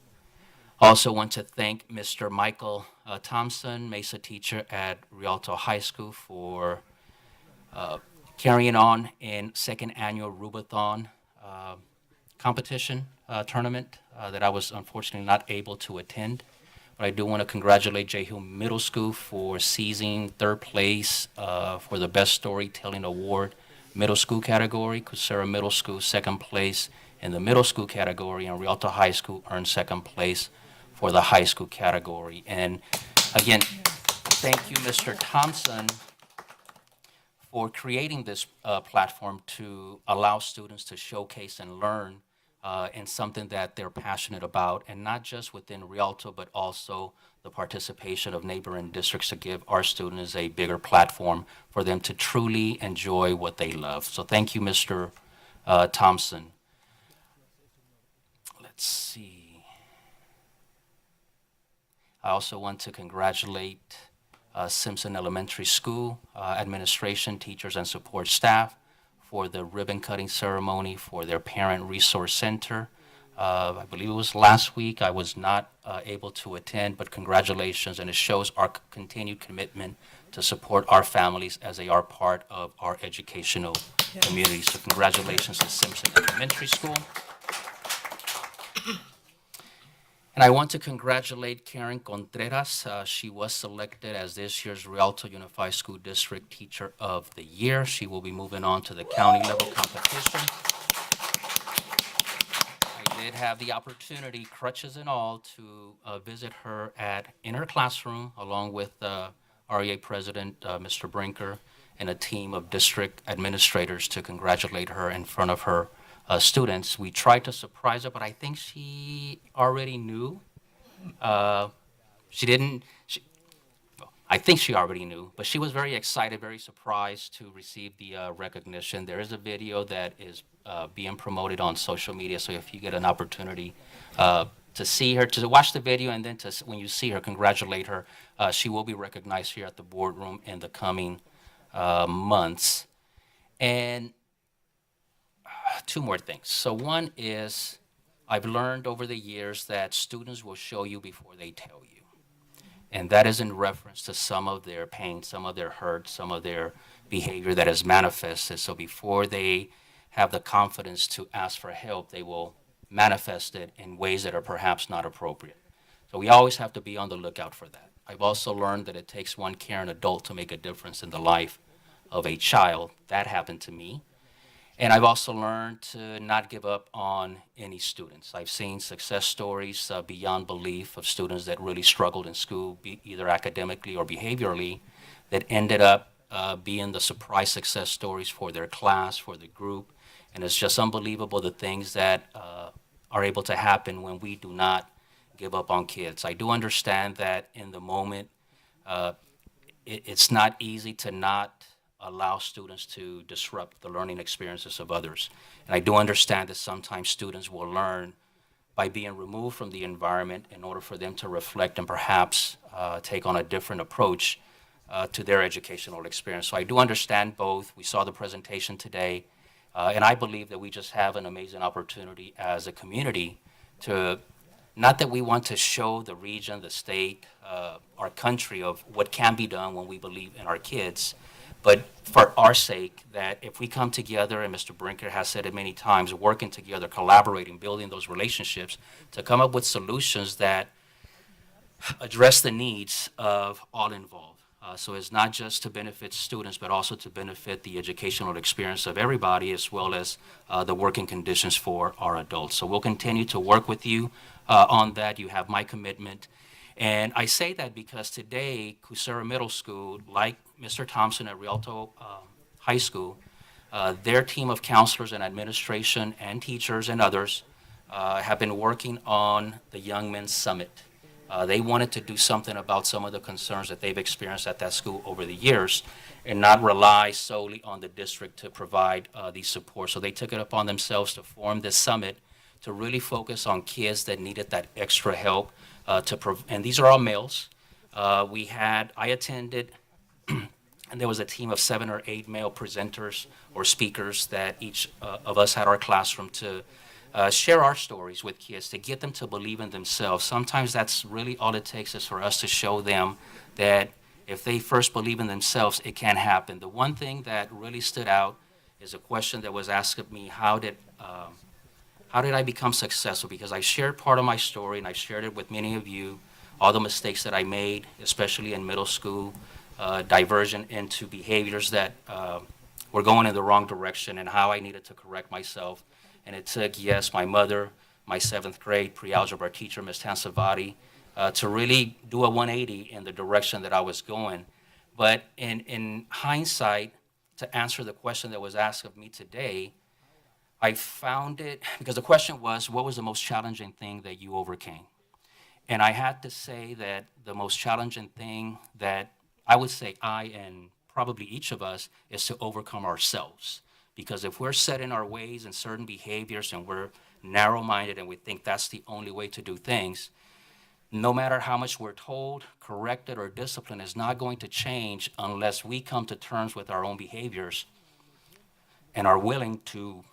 Also want to thank Mr. Michael Thompson, Mesa teacher at Rialto High School, for carrying on in second annual Rubathon competition tournament that I was unfortunately not able to attend. But I do want to congratulate Jay Hill Middle School for seizing third place for the Best Storytelling Award middle school category. Cusera Middle School second place in the middle school category, and Rialto High School earned second place for the high school category. And again, thank you, Mr. Thompson, for creating this platform to allow students to showcase and learn in something that they're passionate about, and not just within Rialto, but also the participation of neighboring districts to give our students a bigger platform for them to truly enjoy what they love. So thank you, Mr. Thompson. Let's see. I also want to congratulate Simpson Elementary School administration, teachers, and support staff for the ribbon cutting ceremony for their Parent Resource Center. I believe it was last week. I was not able to attend, but congratulations, and it shows our continued commitment to support our families as they are part of our educational community. So congratulations to Simpson Elementary School. And I want to congratulate Karen Contreras. She was selected as this year's Rialto Unified School District Teacher of the Year. She will be moving on to the county level competition. I did have the opportunity, crutches and all, to visit her in her classroom along with REA President Mr. Brinker and a team of district administrators to congratulate her in front of her students. We tried to surprise her, but I think she already knew. I think she already knew, but she was very excited, very surprised to receive the recognition. There is a video that is being promoted on social media, so if you get an opportunity to see her, to watch the video, and then when you see her, congratulate her. She will be recognized here at the boardroom in the coming months. And two more things. So one is, I've learned over the years that students will show you before they tell you. And that is in reference to some of their pain, some of their hurt, some of their behavior that is manifested. So before they have the confidence to ask for help, they will manifest it in ways that are perhaps not appropriate. So we always have to be on the lookout for that. I've also learned that it takes one caring adult to make a difference in the life of a child. That happened to me. And I've also learned to not give up on any students. I've seen success stories beyond belief of students that really struggled in school, either academically or behaviorally, that ended up being the surprise success stories for their class, for the group. And it's just unbelievable the things that are able to happen when we do not give up on kids. I do understand that in the moment, it's not easy to not allow students to disrupt the learning experiences of others. And I do understand that sometimes students will learn by being removed from the environment in order for them to reflect and perhaps take on a different approach to their educational experience. So I do understand both. We saw the presentation today, and I believe that we just have an amazing opportunity as a community to, not that we want to show the region, the state, our country of what can be done when we believe in our kids, but for our sake, that if we come together, and Mr. Brinker has said it many times, working together, collaborating, building those relationships to come up with solutions that address the needs of all involved. So it's not just to benefit students, but also to benefit the educational experience of everybody, as well as the working conditions for our adults. So we'll continue to work with you on that. You have my commitment. And I say that because today, Cusera Middle School, like Mr. Thompson at Rialto High School, their team of counselors and administration and teachers and others have been working on the Young Men's Summit. They wanted to do something about some of the concerns that they've experienced at that school over the years and not rely solely on the district to provide these support. So they took it upon themselves to form this summit to really focus on kids that needed that extra help. And these are all males. I attended, and there was a team of 7 or 8 male presenters or speakers that each of us had our classroom to share our stories with kids to get them to believe in themselves. Sometimes that's really all it takes is for us to show them that if they first believe in themselves, it can happen. The one thing that really stood out is a question that was asked of me, how did I become successful? Because I shared part of my story, and I shared it with many of you, all the mistakes that I made, especially in middle school, diversion into behaviors that were going in the wrong direction, and how I needed to correct myself. And it took, yes, my mother, my 7th grade pre-algebra teacher, Ms. Tansavati, to really do a 180 in the direction that I was going. But in hindsight, to answer the question that was asked of me today, I found it, because the question was, what was the most challenging thing that you overcame? And I had to say that the most challenging thing that I would say I and probably each of us is to overcome ourselves. Because if we're set in our ways and certain behaviors and we're narrow-minded and we think that's the only way to do things, no matter how much we're told, corrected, or disciplined is not going to change unless we come to terms with our own behaviors and are willing to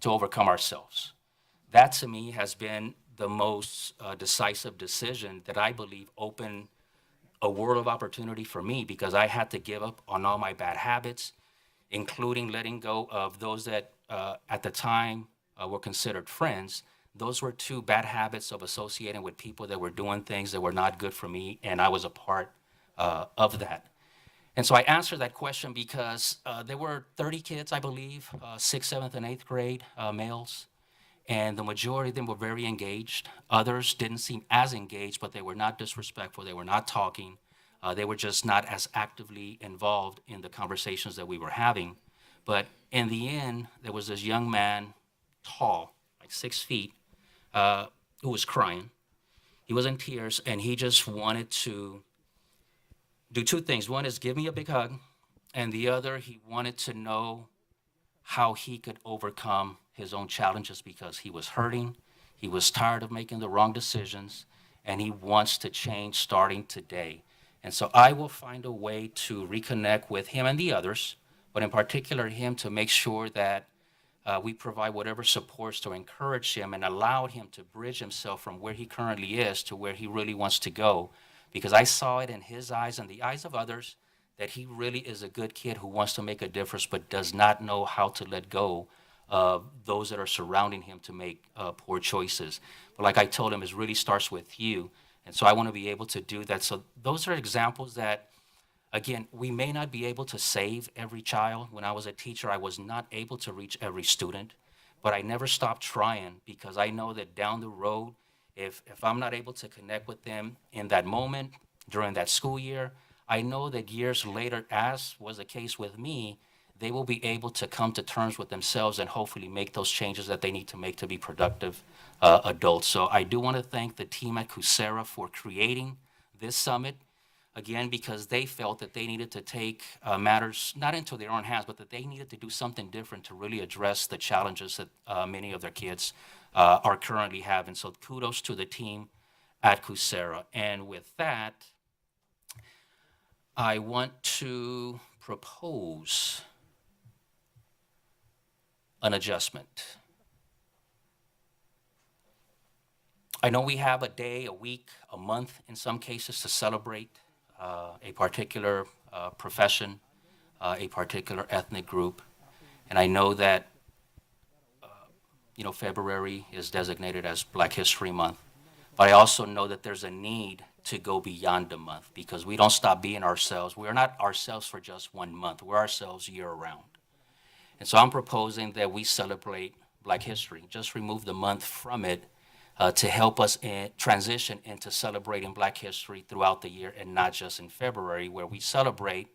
overcome ourselves. That, to me, has been the most decisive decision that I believe opened a world of opportunity for me, because I had to give up on all my bad habits, including letting go of those that at the time were considered friends. Those were 2 bad habits of associating with people that were doing things that were not good for me, and I was a part of that. And so I answered that question because there were 30 kids, I believe, 6th, 7th, and 8th grade males, and the majority of them were very engaged. Others didn't seem as engaged, but they were not disrespectful. They were not talking. They were just not as actively involved in the conversations that we were having. But in the end, there was this young man, tall, like 6 feet, who was crying. He was in tears, and he just wanted to do 2 things. One is give me a big hug, and the other, he wanted to know how he could overcome his own challenges, because he was hurting, he was tired of making the wrong decisions, and he wants to change starting today. And so I will find a way to reconnect with him and the others, but in particular him, to make sure that we provide whatever supports to encourage him and allow him to bridge himself from where he currently is to where he really wants to go. Because I saw it in his eyes and the eyes of others that he really is a good kid who wants to make a difference but does not know how to let go of those that are surrounding him to make poor choices. But like I told him, it really starts with you. And so I want to be able to do that. So those are examples that, again, we may not be able to save every child. When I was a teacher, I was not able to reach every student, but I never stopped trying, because I know that down the road, if I'm not able to connect with them in that moment during that school year, I know that years later, as was the case with me, they will be able to come to terms with themselves and hopefully make those changes that they need to make to be productive adults. So I do want to thank the team at Coursera for creating this summit, again, because they felt that they needed to take matters not into their own hands, but that they needed to do something different to really address the challenges that many of their kids are currently having. So kudos to the team at Coursera. And with that, I want to propose an adjustment. I know we have a day, a week, a month in some cases to celebrate a particular profession, a particular ethnic group. And I know that February is designated as Black History Month. But I also know that there's a need to go beyond the month, because we don't stop being ourselves. We're not ourselves for just 1 month. We're ourselves year-round. And so I'm proposing that we celebrate Black history, just remove the month from it to help us transition into celebrating Black history throughout the year, and not just in February, where we celebrate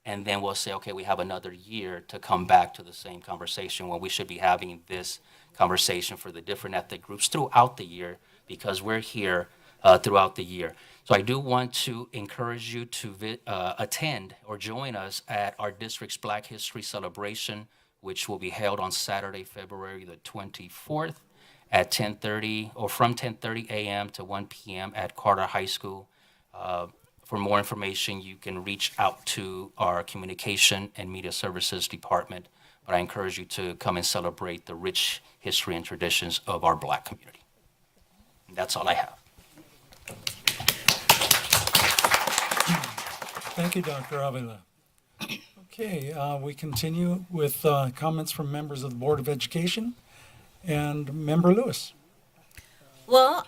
and then we'll say, okay, we have another year to come back to the same conversation, when we should be having this conversation for the different ethnic groups throughout the year, because we're here throughout the year. So I do want to encourage you to attend or join us at our district's Black History Celebration, which will be held on Saturday, February the 24th at 10:30, or from 10:30 a.m. to 1 p.m. at Carter High School. For more information, you can reach out to our Communication and Media Services Department but I encourage you to come and celebrate the rich history and traditions of our Black community. And that's all I have. Thank you, Dr. Avila. Okay, we continue with comments from members of the Board of Education and Member Lewis. Well,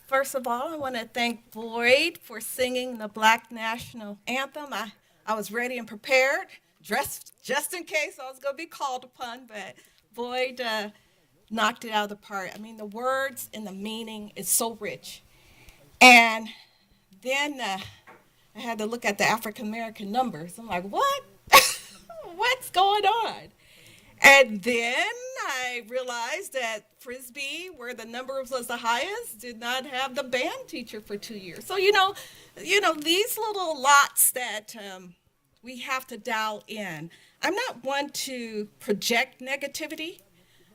first of all, I want to thank Boyd for singing the Black National Anthem. I was ready and prepared, dressed just in case I was going to be called upon, but Boyd knocked it out of the park. I mean, the words and the meaning is so rich. And then I had to look at the African American numbers. I'm like, what? What's going on? And then I realized that Frisbee, where the number was the highest, did not have the band teacher for 2 years. So, you know, these little lots that we have to dial in. I'm not one to project negativity.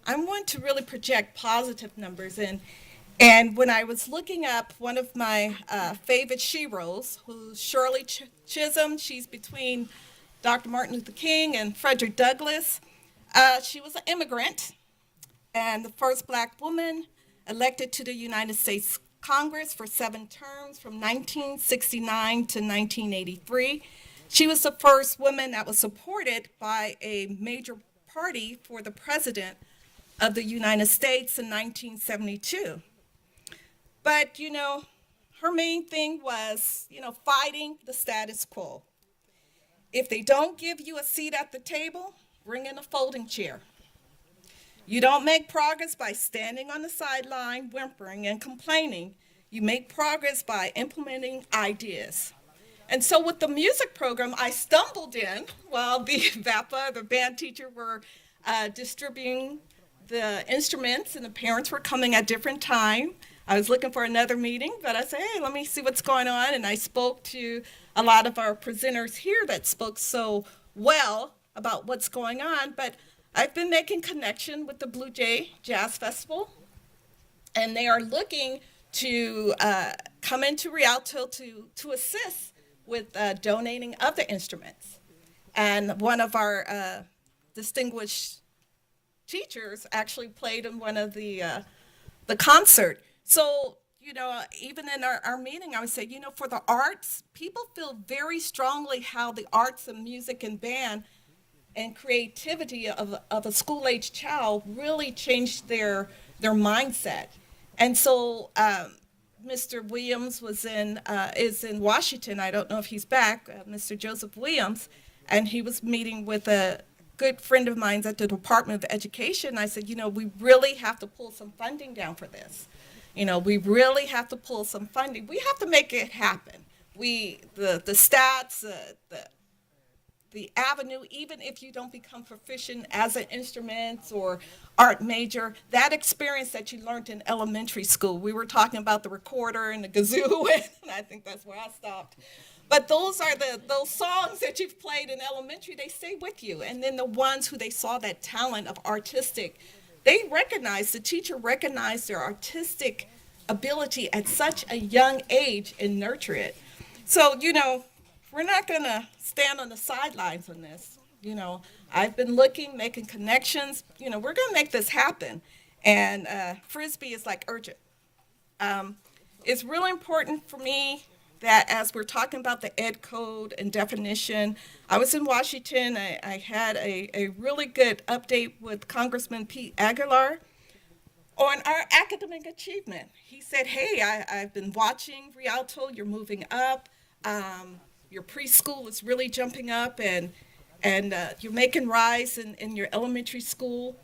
I'm one to really project positive numbers. And when I was looking up one of my favorite sheroes, who's Shirley Chisholm, she's between Dr. Martin Luther King and Frederick Douglass. She was an immigrant and the first Black woman elected to the United States Congress for 7 terms from 1969 to 1983. She was the first woman that was supported by a major party for the president of the United States in 1972. But, you know, her main thing was, you know, fighting the status quo. If they don't give you a seat at the table, bring in a folding chair. You don't make progress by standing on the sideline, whimpering and complaining. You make progress by implementing ideas. And so with the music program, I stumbled in while the VAPA, the band teacher, were distributing the instruments and the parents were coming at different time. I was looking for another meeting, but I said, hey, let me see what's going on. And I spoke to a lot of our presenters here that spoke so well about what's going on. But I've been making connection with the Blue Jay Jazz Festival, and they are looking to come into Rialto to assist with donating of the instruments. And one of our distinguished teachers actually played in one of the concert. So, you know, even in our meeting, I would say, you know, for the arts, people feel very strongly how the arts and music and band and creativity of a school-age child really changed their mindset. And so Mr. Williams is in Washington. I don't know if he's back, Mr. Joseph Williams, and he was meeting with a good friend of mine at the Department of Education. I said, you know, we really have to pull some funding down for this. You know, we really have to pull some funding. We have to make it happen. The stats, the avenue, even if you don't become proficient as an instrument or art major, that experience that you learned in elementary school. We were talking about the recorder and the kazoo, and I think that's where I stopped. But those are those songs that you've played in elementary, they stay with you. And then the ones who they saw that talent of artistic, the teacher recognized their artistic ability at such a young age and nurture it. So, you know, we're not going to stand on the sidelines on this. You know, I've been looking, making connections. You know, we're going to make this happen. And Frisbee is like urgent. It's really important for me that as we're talking about the ed code and definition, I was in Washington. I had a really good update with Congressman Pete Aguilar on our academic achievement. He said, hey, I've been watching Rialto, you're moving up. Your preschool is really jumping up, and you're making rise in your elementary school.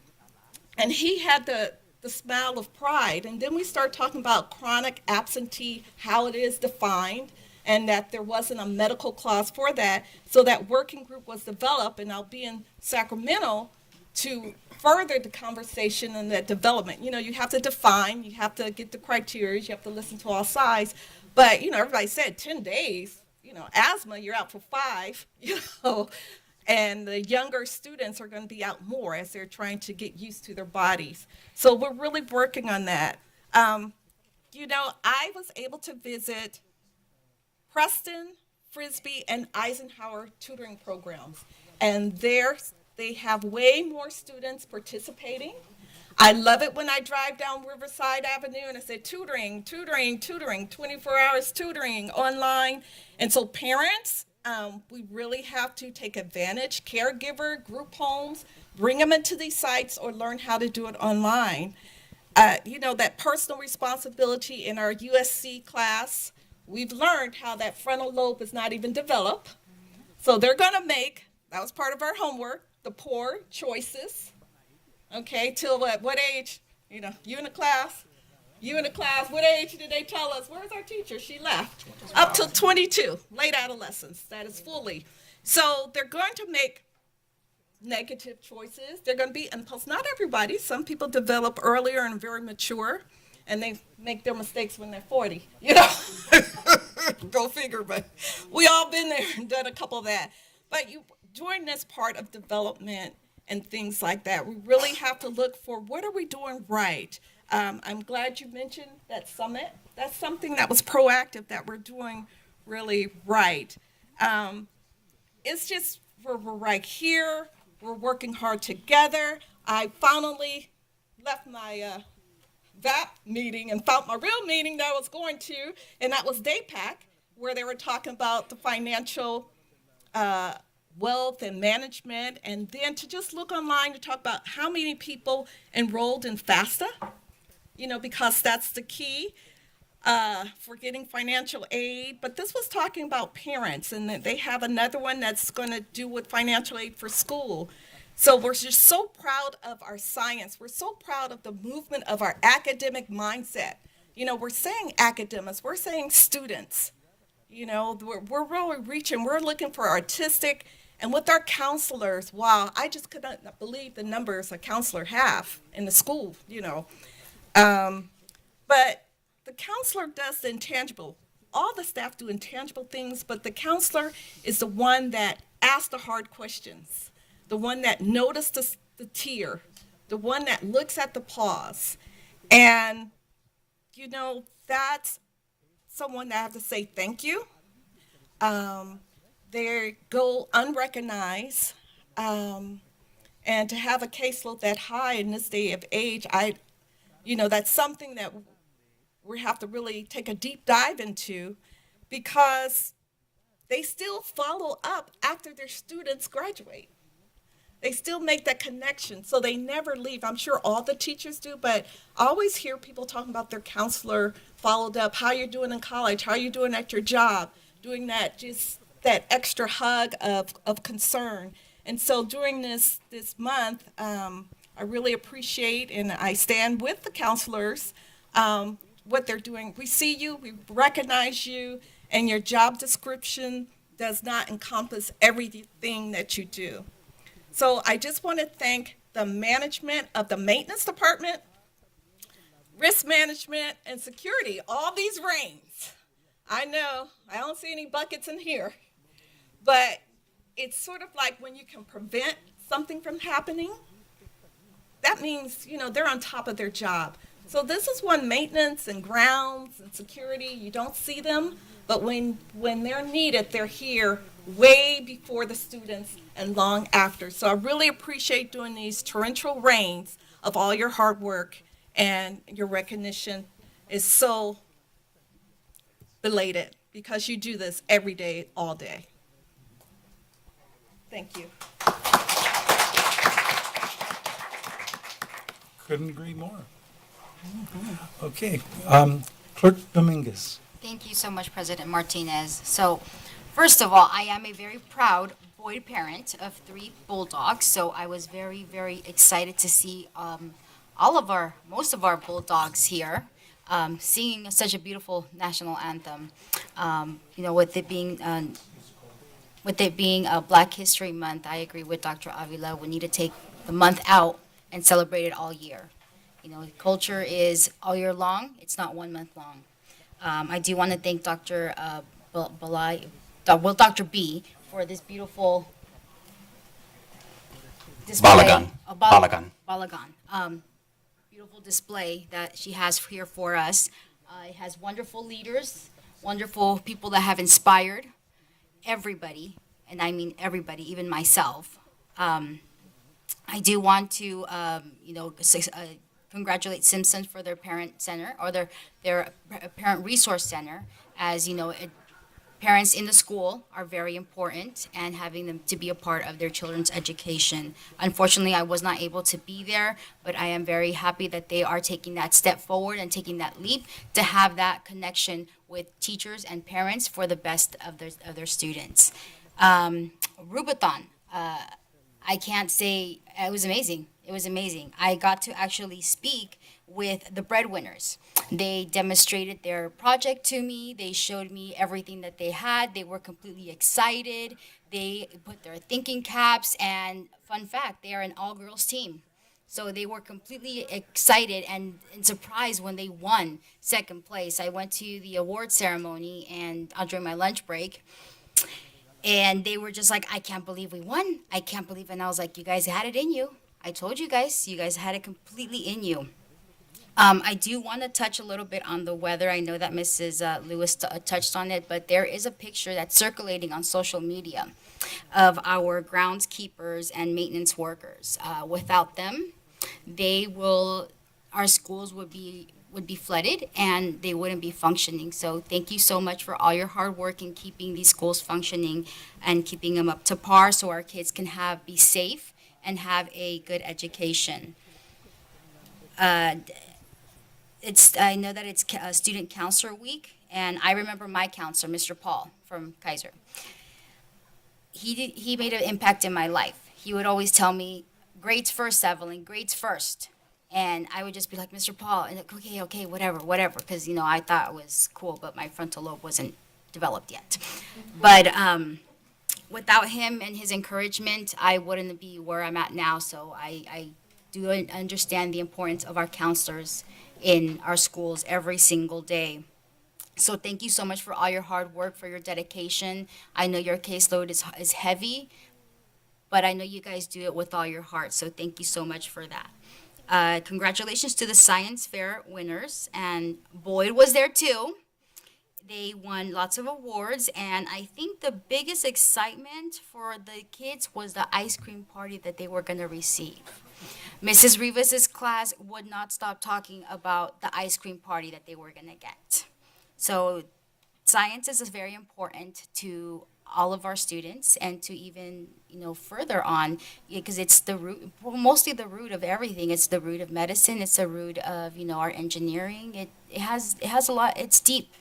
And he had the smile of pride. And then we start talking about chronic absentee, how it is defined, and that there wasn't a medical clause for that. So that working group was developed, and I'll be in Sacramento to further the conversation and the development. You know, you have to define, you have to get the criteria, you have to listen to all sides. But, you know, everybody said 10 days, you know, asthma, you're out for 5, you know. And the younger students are going to be out more as they're trying to get used to their bodies. So we're really working on that. You know, I was able to visit Preston, Frisbee, and Eisenhower tutoring programs. And they They have way more students participating. I love it when I drive down Riverside Avenue and I say tutoring, tutoring, tutoring, 24 hours tutoring online. And so parents, we really have to take advantage, caregiver, group homes, bring them into these sites or learn how to do it online. That personal responsibility in our USC class, we've learned how that frontal lobe is not even developed. So they're going to make, that was part of our homework, the poor choices. Okay, till what age? You in the class, what age did they tell us? Where's our teacher? She left. Up till 22, late adolescence, that is fully. So they're going to make negative choices. They're going to be impulse. Not everybody. Some people develop earlier and very mature, and they make their mistakes when they're 40. Go figure, but we all been there and done a couple of that. But during this part of development, and things like that, we really have to look for what are we doing right. I'm glad you mentioned that summit. That's something that was proactive that we're doing really right. It's just we're right here. We're working hard together. I finally left my VAP meeting and found my real meeting that I was going to, and that was DAPAC, where they were talking about the financial wealth and management, and then to just look online to talk about how many people enrolled in FAFSA, because that's the key for getting financial aid. But this was talking about parents, and they have another one that's going to do with financial aid for school. So we're just so proud of our science. We're so proud of the movement of our academic mindset. We're saying academics, we're saying students. We're really reaching, we're looking for artistic. And with our counselors, wow, I just could not believe the numbers a counselor have in the school, But the counselor does the intangible. All the staff do intangible things, but the counselor is the one that asks the hard questions, the one that notices the tear, the one that looks at the pause. And, that's someone that I have to say thank you. They go unrecognized, and to have a caseload that high in this day of age, that's something that we have to really take a deep dive into, because they still follow up after their students graduate. They still make that connection, so they never leave. I'm sure all the teachers do, but I always hear people talking about their counselor followed up, how you're doing in college, how you're doing at your job, doing that, just that extra hug of concern. And so during this month, I really appreciate, and I stand with the counselors, what they're doing. We see you, we recognize you, and your job description does not encompass everything that you do. So I just want to thank the management of the maintenance department, risk management, and security, all these reins. I know, I don't see any buckets in here, but it's sort of like when you can prevent something from happening, that means, they're on top of their job. So this is when maintenance and grounds and security, you don't see them, but when they're needed, they're here way before the students and long after. So I really appreciate doing these torrential rains of all your hard work, and your recognition is so belated because you do this every day, all day. Thank you. Couldn't agree more. Okay, Clerk Dominguez. Thank you so much, President Martinez. So, first of all, I am a very proud Boyd parent of 3 bulldogs. So I was very, very excited to see most of our bulldogs here singing such a beautiful national anthem. With it being Black History Month, I agree with Dr. Avila. We need to take the month out and celebrate it all year. Culture is all year long. It's not 1 month long. I do want to thank Dr. Dr. B for this beautiful display. Balagan. Beautiful display that she has here for us. It has wonderful leaders, wonderful people that have inspired everybody, and I mean everybody, even myself. I do want to, congratulate Simpson for their parent center or their parent resource center. As you know, parents in the school are very important and having them to be a part of their children's education. Unfortunately, I was not able to be there, but I am very happy that they are taking that step forward and taking that leap to have that connection with teachers and parents for the best of their students. Rubathon, I can't say it was amazing. It was amazing. I got to actually speak with the breadwinners. They demonstrated their project to me. They showed me everything that they had. They were completely excited. They put their thinking caps, and fun fact, they are an all-girls team. So they were completely excited and surprised when they won second place. I went to the award ceremony and during my lunch break, and they were just like, I can't believe we won. I can't believe. And I was like, you guys had it in you. I told you guys had it completely in you. I do want to touch a little bit on the weather. I know that Mrs. Lewis touched on it, but there is a picture that's circulating on social media of our groundskeepers and maintenance workers. Without them, our schools would be flooded and they wouldn't be functioning. So thank you so much for all your hard work in keeping these schools functioning and keeping them up to par so our kids can be safe and have a good education. I know that it's Student Counselor Week, and I remember my counselor, Mr. Paul from Kaiser. He made an impact in my life. He would always tell me, grades first, Evelyn, grades first. And I would just be like, Mr. Paul, and like, okay, whatever, because, I thought it was cool, but my frontal lobe wasn't developed yet. But without him and his encouragement, I wouldn't be where I'm at now. So I do understand the importance of our counselors in our schools every single day. So thank you so much for all your hard work, for your dedication. I know your caseload is heavy, but I know you guys do it with all your heart. So thank you so much for that. Congratulations to the science fair winners, and Boyd was there too. They won lots of awards, and I think the biggest excitement for the kids was the ice cream party that they were going to receive. Mrs. Rivas's class would not stop talking about the ice cream party that they were going to get. So science is very important to all of our students and to even, further on, because it's the root, mostly the root of everything. It's the root of medicine. It's the root of, our engineering. It has a lot, it's deep.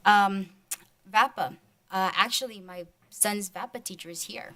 VAPA, actually my son's VAPA teacher is here.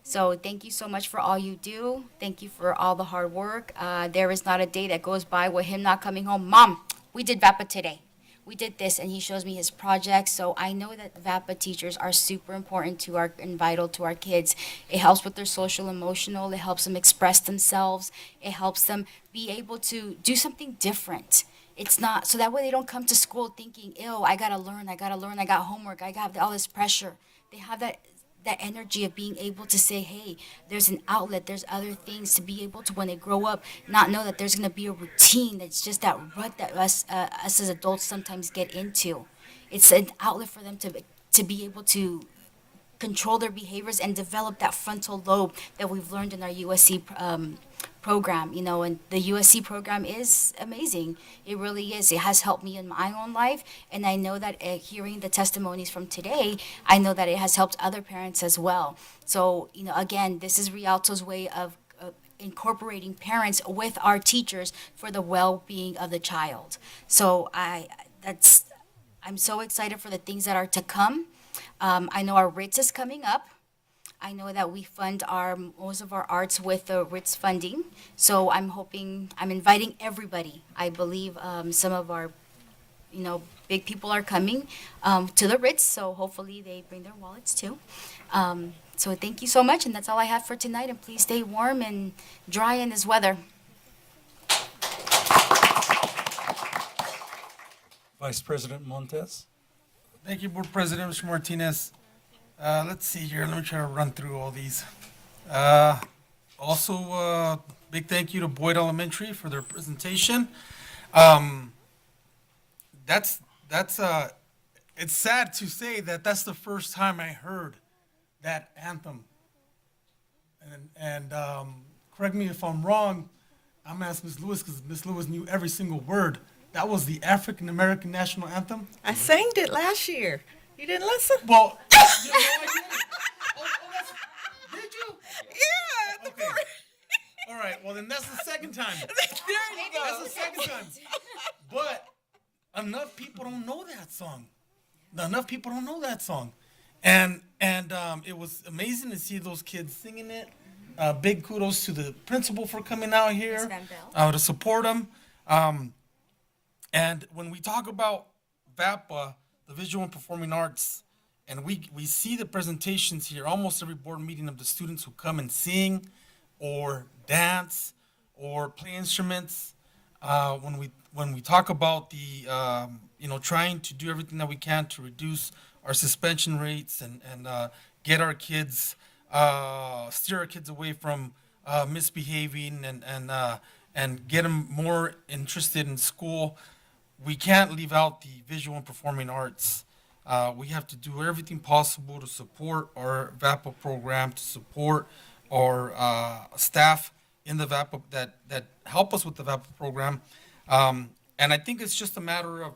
So thank you so much for all you do. Thank you for all the hard work. There is not a day that goes by with him not coming home. Mom, we did VAPA today. We did this, and he shows me his projects. So I know that VAPA teachers are super important and vital to our kids. It helps with their social, emotional. It helps them express themselves. It helps them be able to do something different. It's not, so that way they don't come to school thinking, ew, I gotta learn, I got homework, I got all this pressure. They have that energy of being able to say, hey, there's an outlet, there's other things to be able to, when they grow up, not know that there's going to be a routine that's just that rut that us as adults sometimes get into. It's an outlet for them to be able to control their behaviors and develop that frontal lobe that we've learned in our USC program, and the USC program is amazing. It really is. It has helped me in my own life, and I know that hearing the testimonies from today, I know that it has helped other parents as well. So, again, this is Rialto's way of incorporating parents with our teachers for the well-being of the child. So I'm so excited for the things that are to come. I know our RITS is coming up. I know that we fund most of our arts with the RITS funding. So I'm inviting everybody. I believe some of our, big people are coming to the RITS. So hopefully they bring their wallets too. So thank you so much. And that's all I have for tonight. And please stay warm and dry in this weather. Vice President Montes. Thank you, Board President, Mr. Martinez. Let's see here. Let me try to run through all these. Also, big thank you to Boyd Elementary for their presentation. It's sad to say that that's the first time I heard that anthem And correct me if I'm wrong, I'm asking Ms. Lewis because Ms. Lewis knew every single word. That was the African American national anthem. I sang it last year. You didn't listen? Well, you know, I didn't. Did you? Yeah. Okay. All right. Well, then that's the second time. There you go. That's the second time. But enough people don't know that song. Enough people don't know that song. And it was amazing to see those kids singing it. Big kudos to the principal for coming out here to support them. And when we talk about VAPA, the Visual and Performing Arts, and we see the presentations here almost every board meeting of the students who come and sing or dance or play instruments. When we talk about the trying to do everything that we can to reduce our suspension rates and get our kids steer our kids away from misbehaving and get them more interested in school, we can't leave out the visual and performing arts. We have to do everything possible to support our VAPA program, to support our staff in the VAPA that help us with the VAPA program. And I think it's just a matter of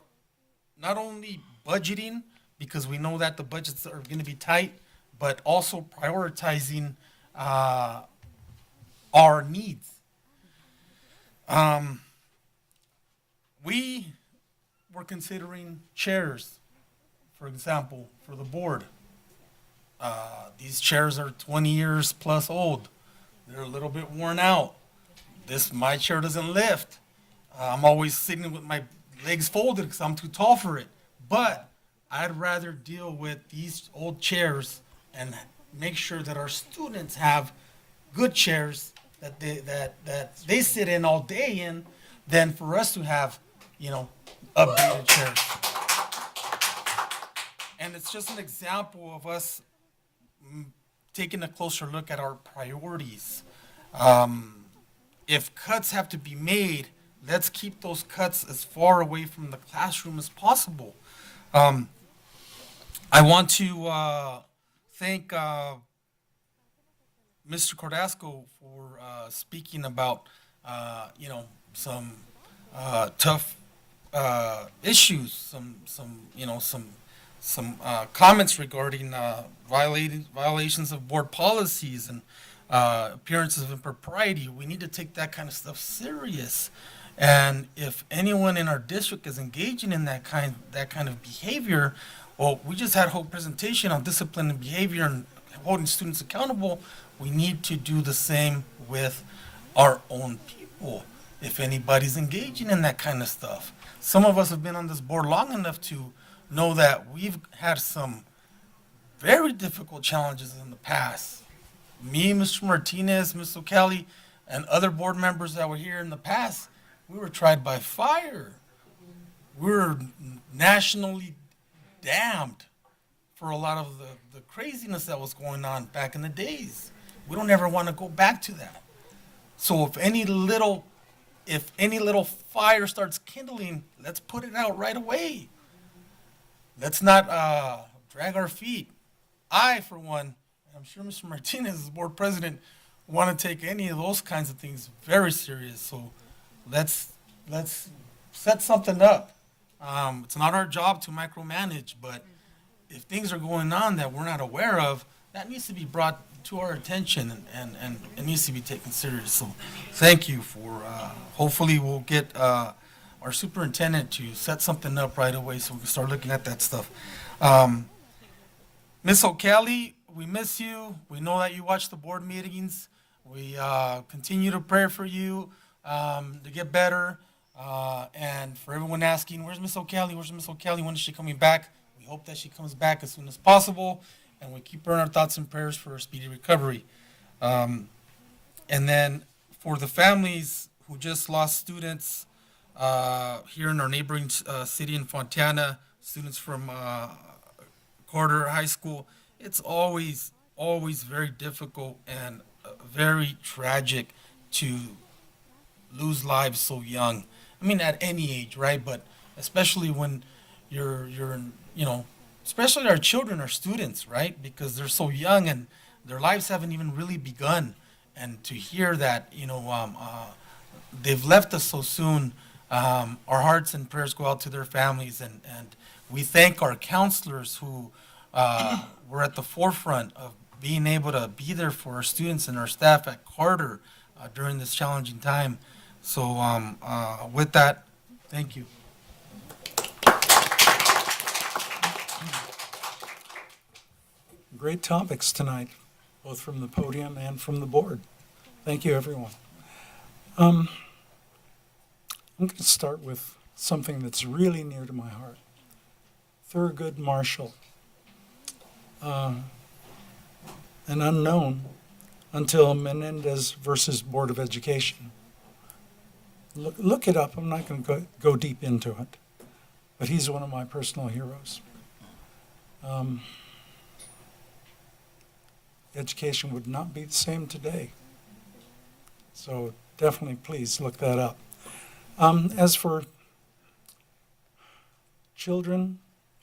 not only budgeting, because we know that the budgets are going to be tight, but also prioritizing our needs. We were considering chairs, for example, for the board. These chairs are 20 years plus old. They're a little bit worn out. My chair doesn't lift. I'm always sitting with my legs folded because I'm too tall for it. But I'd rather deal with these old chairs and make sure that our students have good chairs that they sit in all day in, than for us to have, updated chairs. And it's just an example of us taking a closer look at our priorities. If cuts have to be made, let's keep those cuts as far away from the classroom as possible. I want to thank Mr. Cordasco for speaking about, some tough issues, some comments regarding violations of board policies and appearances of impropriety. We need to take that kind of stuff serious. And if anyone in our district is engaging in that kind of behavior, well, we just had a whole presentation on discipline and behavior and holding students accountable. We need to do the same with our own people. If anybody's engaging in that kind of stuff, some of us have been on this board long enough to know that we've had some very difficult challenges in the past. Me, Mr. Martinez, Ms. O'Kelly, and other board members that were here in the past, we were tried by fire. We were nationally damned for a lot of the craziness that was going on back in the days. We don't ever want to go back to that. So if any little fire starts kindling, let's put it out right away. Let's not drag our feet. I, for one, I'm sure Mr. Martinez, as board president, want to take any of those kinds of things very serious. So let's set something up. It's not our job to micromanage, but if things are going on that we're not aware of, that needs to be brought to our attention and it needs to be taken serious. So thank you for, hopefully we'll get our superintendent to set something up right away so we can start looking at that stuff. Ms. O'Kelly, we miss you. We know that you watch the board meetings. We continue to pray for you to get better. And for everyone asking, where's Ms. O'Kelly? Where's Ms. O'Kelly? When is she coming back? We hope that she comes back as soon as possible. And we keep her in our thoughts and prayers for her speedy recovery. And then for the families who just lost students here in our neighboring city in Fontana, students from Carter High School, it's always very difficult and very tragic to lose lives so young. I mean, at any age, right? But especially when you're especially our children are students, right? Because they're so young and their lives haven't even really begun. and to hear that, they've left us so soon, our hearts and prayers go out to their families, and we thank our counselors who were at the forefront of being able to be there for our students and our staff at Carter during this challenging time. So with that, thank you. Great topics tonight, both from the podium and from the board. Thank you, everyone. I'm going to start with something that's really near to my heart. Thurgood Marshall, an unknown until Menendez versus Board of Education. Look it up. I'm not going to go deep into it, but he's one of my personal heroes. Education would not be the same today. So definitely, please look that up. As for children,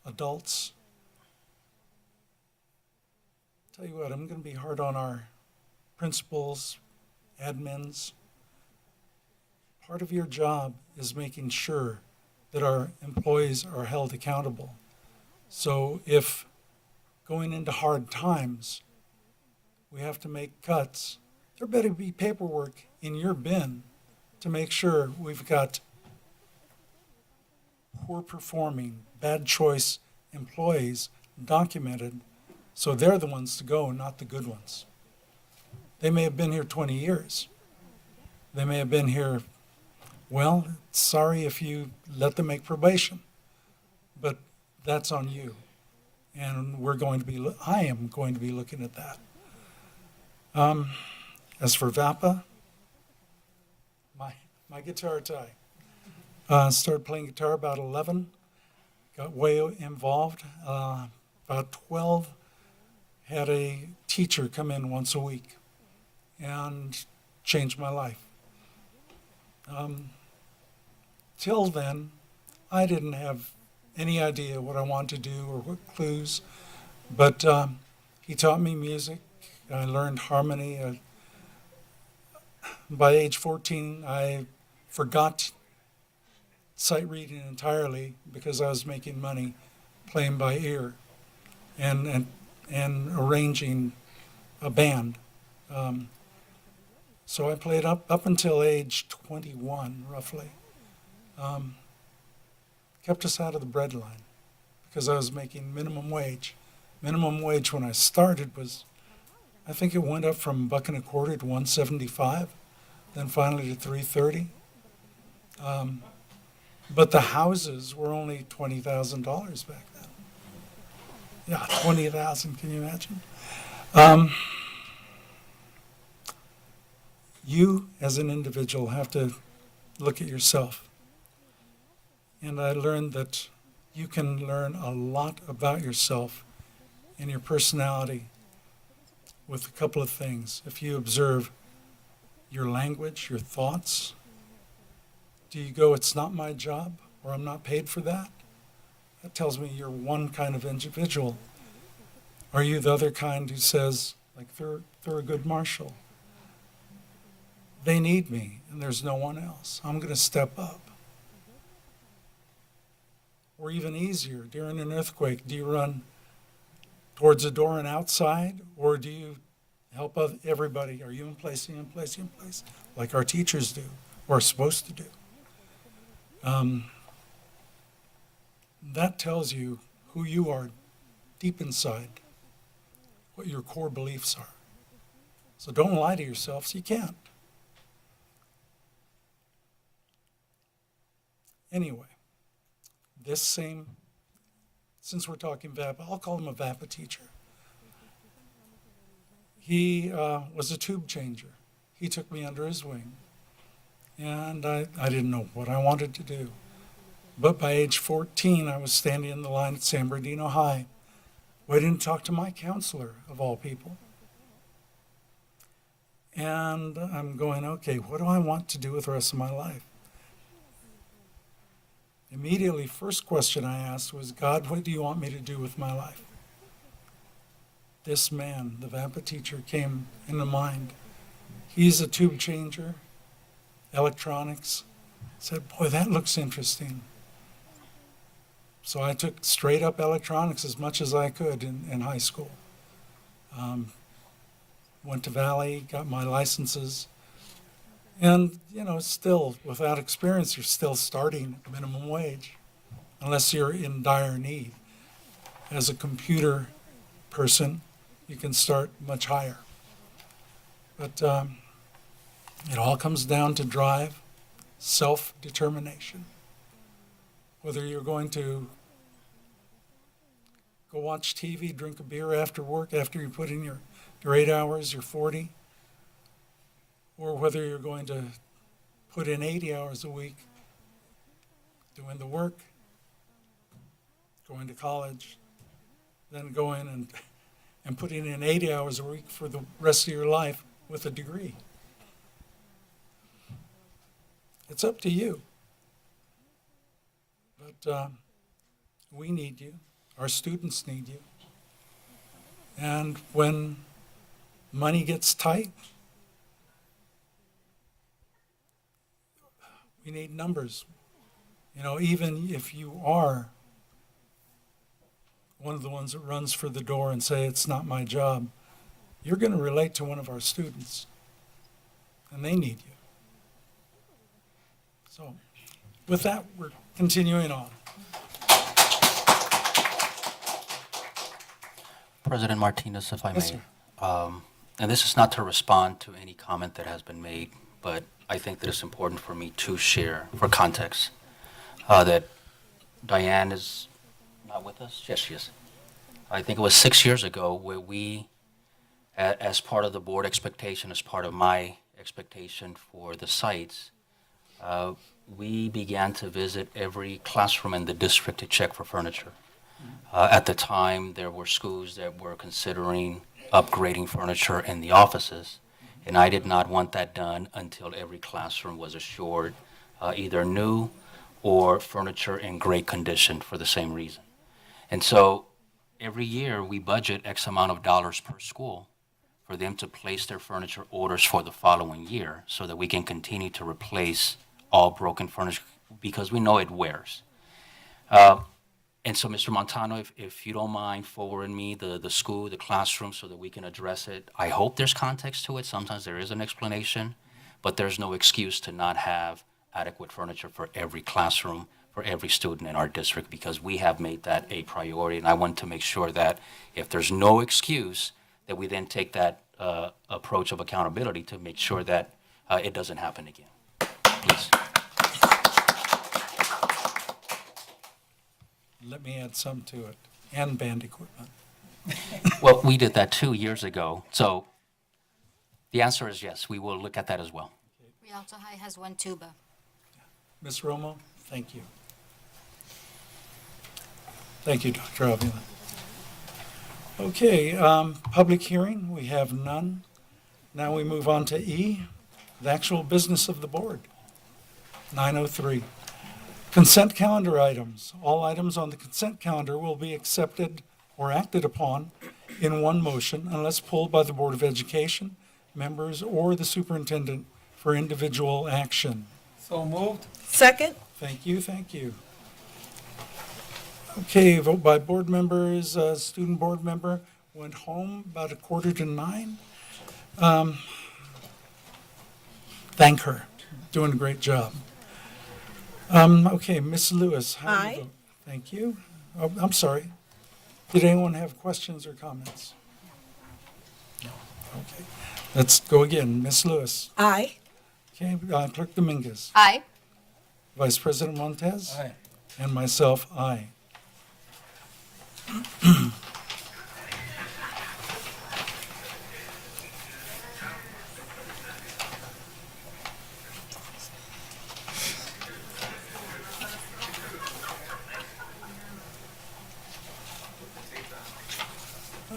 adults, tell you what, I'm going to be hard on our principals, admins. Part of your job is making sure that our employees are held accountable. So if going into hard times, we have to make cuts, there better be paperwork in your bin to make sure we've got poor performing, bad choice employees documented, so they're the ones to go, not the good ones. They may have been here 20 years. They may have been here, well, sorry if you let them make probation, but that's on you. And I am going to be looking at that. As for VAPA, my guitar tie. Started playing guitar about 11, got way involved. About 12, had a teacher come in once a week and changed my life. Till then, I didn't have any idea what I wanted to do or what clues, but he taught me music. I learned harmony. By age 14, I forgot sight reading entirely because I was making money playing by ear and arranging a band. So I played up until age 21, roughly. Kept us out of the breadline because I was making minimum wage. Minimum wage when I started was, I think it went up from $1.25 to $1.75, then finally to $3.30. But the houses were only $20,000 back then. Yeah, $20,000, can you imagine? You, as an individual, have to look at yourself. And I learned that you can learn a lot about yourself and your personality with a couple of things. If you observe your language, your thoughts, do you go, it's not my job, or I'm not paid for that? That tells me you're one kind of individual. Are you the other kind who says, like Thurgood Marshall, they need me and there's no one else. I'm going to step up. Or even easier, during an earthquake, do you run towards the door and outside, or do you help everybody? Are you in place, like our teachers do, or are supposed to do? That tells you who you are deep inside, what your core beliefs are. So don't lie to yourself, so you can't. Anyway, since we're talking VAPA, I'll call him a VAPA teacher. He was a tube changer. He took me under his wing. And I didn't know what I wanted to do. But by age 14, I was standing in the line at San Bernardino High, waiting to talk to my counselor, of all people. And I'm going, okay, what do I want to do with the rest of my life? Immediately, first question I asked was, God, what do you want me to do with my life? This man, the VAPA teacher, came into mind. He's a tube changer, electronics. Said, boy, that looks interesting. So I took straight up electronics as much as I could in high school. Went to Valley, got my licenses. And, you know, still, without experience, you're still starting at minimum wage, unless you're in dire need. As a computer person, you can start much higher. But it all comes down to drive, self-determination. Whether you're going to go watch TV, drink a beer after work, after you put in your 8 hours, your 40, or whether you're going to put in 80 hours a week doing the work, going to college, then going and putting in 80 hours a week for the rest of your life with a degree. It's up to you. But we need you. Our students need you. And when money gets tight, we need numbers. You know, even if you are one of the ones that runs for the door and say, it's not my job, you're going to relate to one of our students, and they need you. So with that, we're continuing on. President Martinez, if I Yes, may. sir. And this is not to respond to any comment that has been made, but I think that it's important for me to share, for context, that Diane is not with us? Yes, she is. I think it was 6 years ago where we, as part of the board expectation, as part of my expectation for the sites, we began to visit every classroom in the district to check for furniture. At the time, there were schools that were considering upgrading furniture in the offices, and I did not want that done until every classroom was assured either new or furniture in great condition for the same reason. And so every year we budget X amount of dollars per school for them to place their furniture orders for the following year so that we can continue to replace all broken furniture because we know it wears. And so, Mr. Montano, if you don't mind forwarding me the school, the classroom, so that we can address it. I hope there's context to it. Sometimes there is an explanation, but there's no excuse to not have adequate furniture for every classroom, for every student in our district, because we have made that a priority. And I want to make sure that if there's no excuse, that we then take that approach of accountability to make sure that it doesn't happen again. Please. Let me add some to it, and band equipment. Well, we did that 2 years ago. So the answer is yes, we will look at that as well. Rialto High has one tuba. Ms. Romo, thank you. Thank you, Dr. Avila. Okay, public hearing, we have none. Now we move on to E, the actual business of the board. 9:03. Consent calendar items. All items on the consent calendar will be accepted or acted upon in one motion unless pulled by the Board of Education, members, or the superintendent for individual action. So moved. Second? Thank you, thank you. Okay, vote by board members. Student board member went home about 8:45. Thank her, doing a great job. Okay, Ms. Lewis. How do you Aye. vote? Thank you. Oh, I'm sorry. Did anyone have questions or comments? No. Okay, let's go again. Ms. Lewis. Aye. Okay, Clerk Dominguez. Aye. Vice President Montez. Aye. And myself, aye.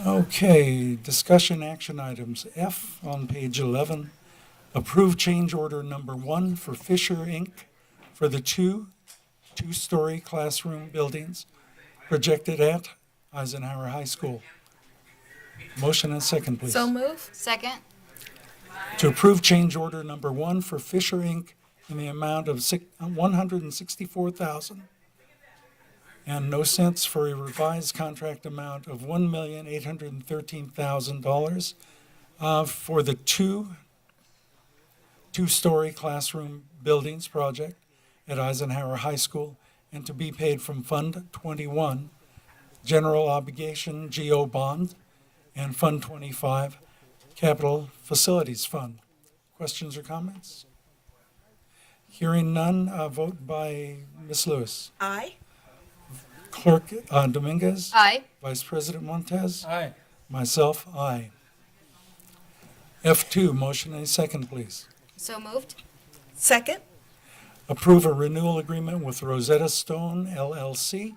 Okay, discussion action items. F on page 11, approve change order number 1 for Fisher Inc. for the two-story classroom buildings projected at Eisenhower High School. Motion and second, please. So move? Second. To approve change order number 1 for Fisher Inc. in the amount of $164,000 and no cents for a revised contract amount of $1,813,000 for the two-story classroom buildings project at Eisenhower High School, and to be paid from Fund 21, General Obligation GO Bond, and Fund 25, Capital Facilities Fund. Questions or comments? Hearing none, vote by Ms. Lewis. Aye. Clerk Dominguez. Aye. Vice President Montez. Aye. Myself, aye. F2, motion and a second, please. So moved. Second. Approve a renewal agreement with Rosetta Stone LLC.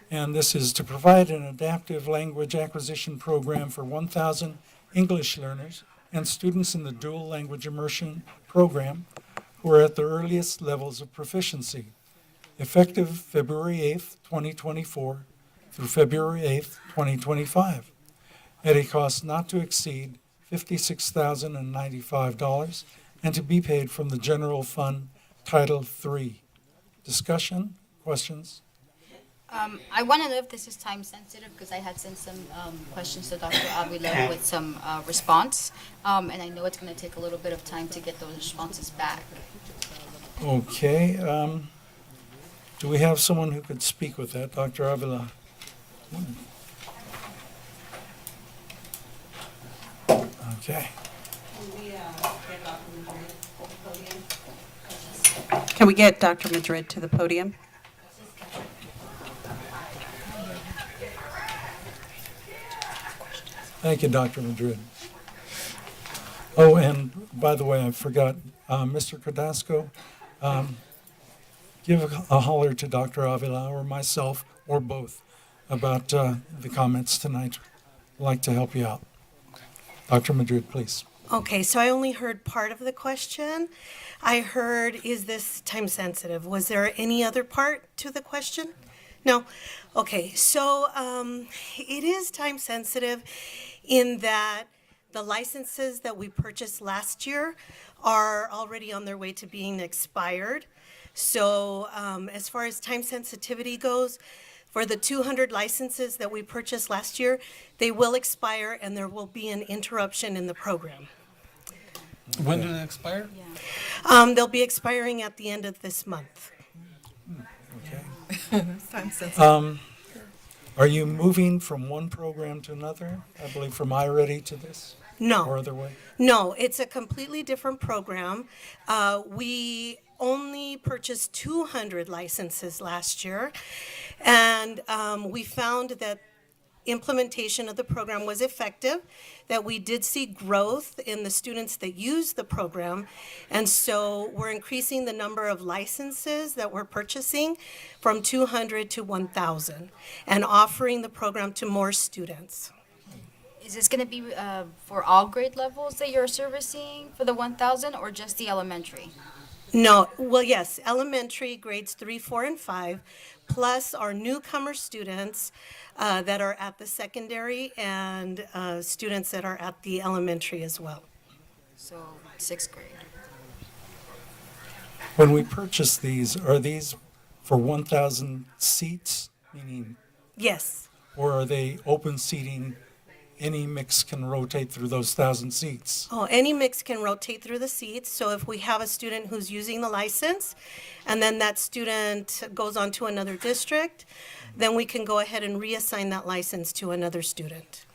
And this is to provide an adaptive language acquisition program for 1,000 English learners and students in the dual language immersion program who are at the earliest levels of proficiency, effective February 8th, 2024 through February 8th, 2025, at a cost not to exceed $56,095 and to be paid from the General Fund Title III. Discussion, questions? I want to know if this is time sensitive because I had sent some questions to Dr. Avila with some response, and I know it's going to take a little bit of time to get those responses back. Okay, do we have someone who could speak with that? Dr. Avila? Okay. Can we get Dr. Madrid to the podium? Thank you, Dr. Madrid. Oh, and by the way, I forgot, Mr. Cardasco, give a holler to Dr. Avila or myself or both about the comments tonight. I'd like to help you out. Dr. Madrid, please. Okay, so I only heard part of the question. I heard, is this time sensitive? Was there any other part to the question? No? Okay, so it is time sensitive in that the licenses that we purchased last year are already on their way to being expired. So as far as time sensitivity goes, for the 200 licenses that we purchased last year, they will expire and there will be an interruption in the program. When do they expire? They'll be expiring at the end of this month. Time sensitive. Are you moving from one program to another? I believe from iReady to this? No. Or other way? No, it's a completely different program. We only purchased 200 licenses last year, and we found that implementation of the program was effective, that we did see growth in the students that use the program, and so we're increasing the number of licenses that we're purchasing from 200 to 1,000 and offering the program to more students. Is this going to be for all grade levels that you're servicing for the 1,000 or just the elementary? No, well, yes, elementary grades 3, 4, and 5, plus our newcomer students that are at the secondary and students that are at the elementary as well. So 6th grade. When we purchase these, are these for 1,000 seats, meaning? Yes. Or are they open seating? Any mix can rotate through those 1,000 seats. Oh, any mix can rotate through the seats. So if we have a student who's using the license and then that student goes on to another district, then we can go ahead and reassign that license to another student.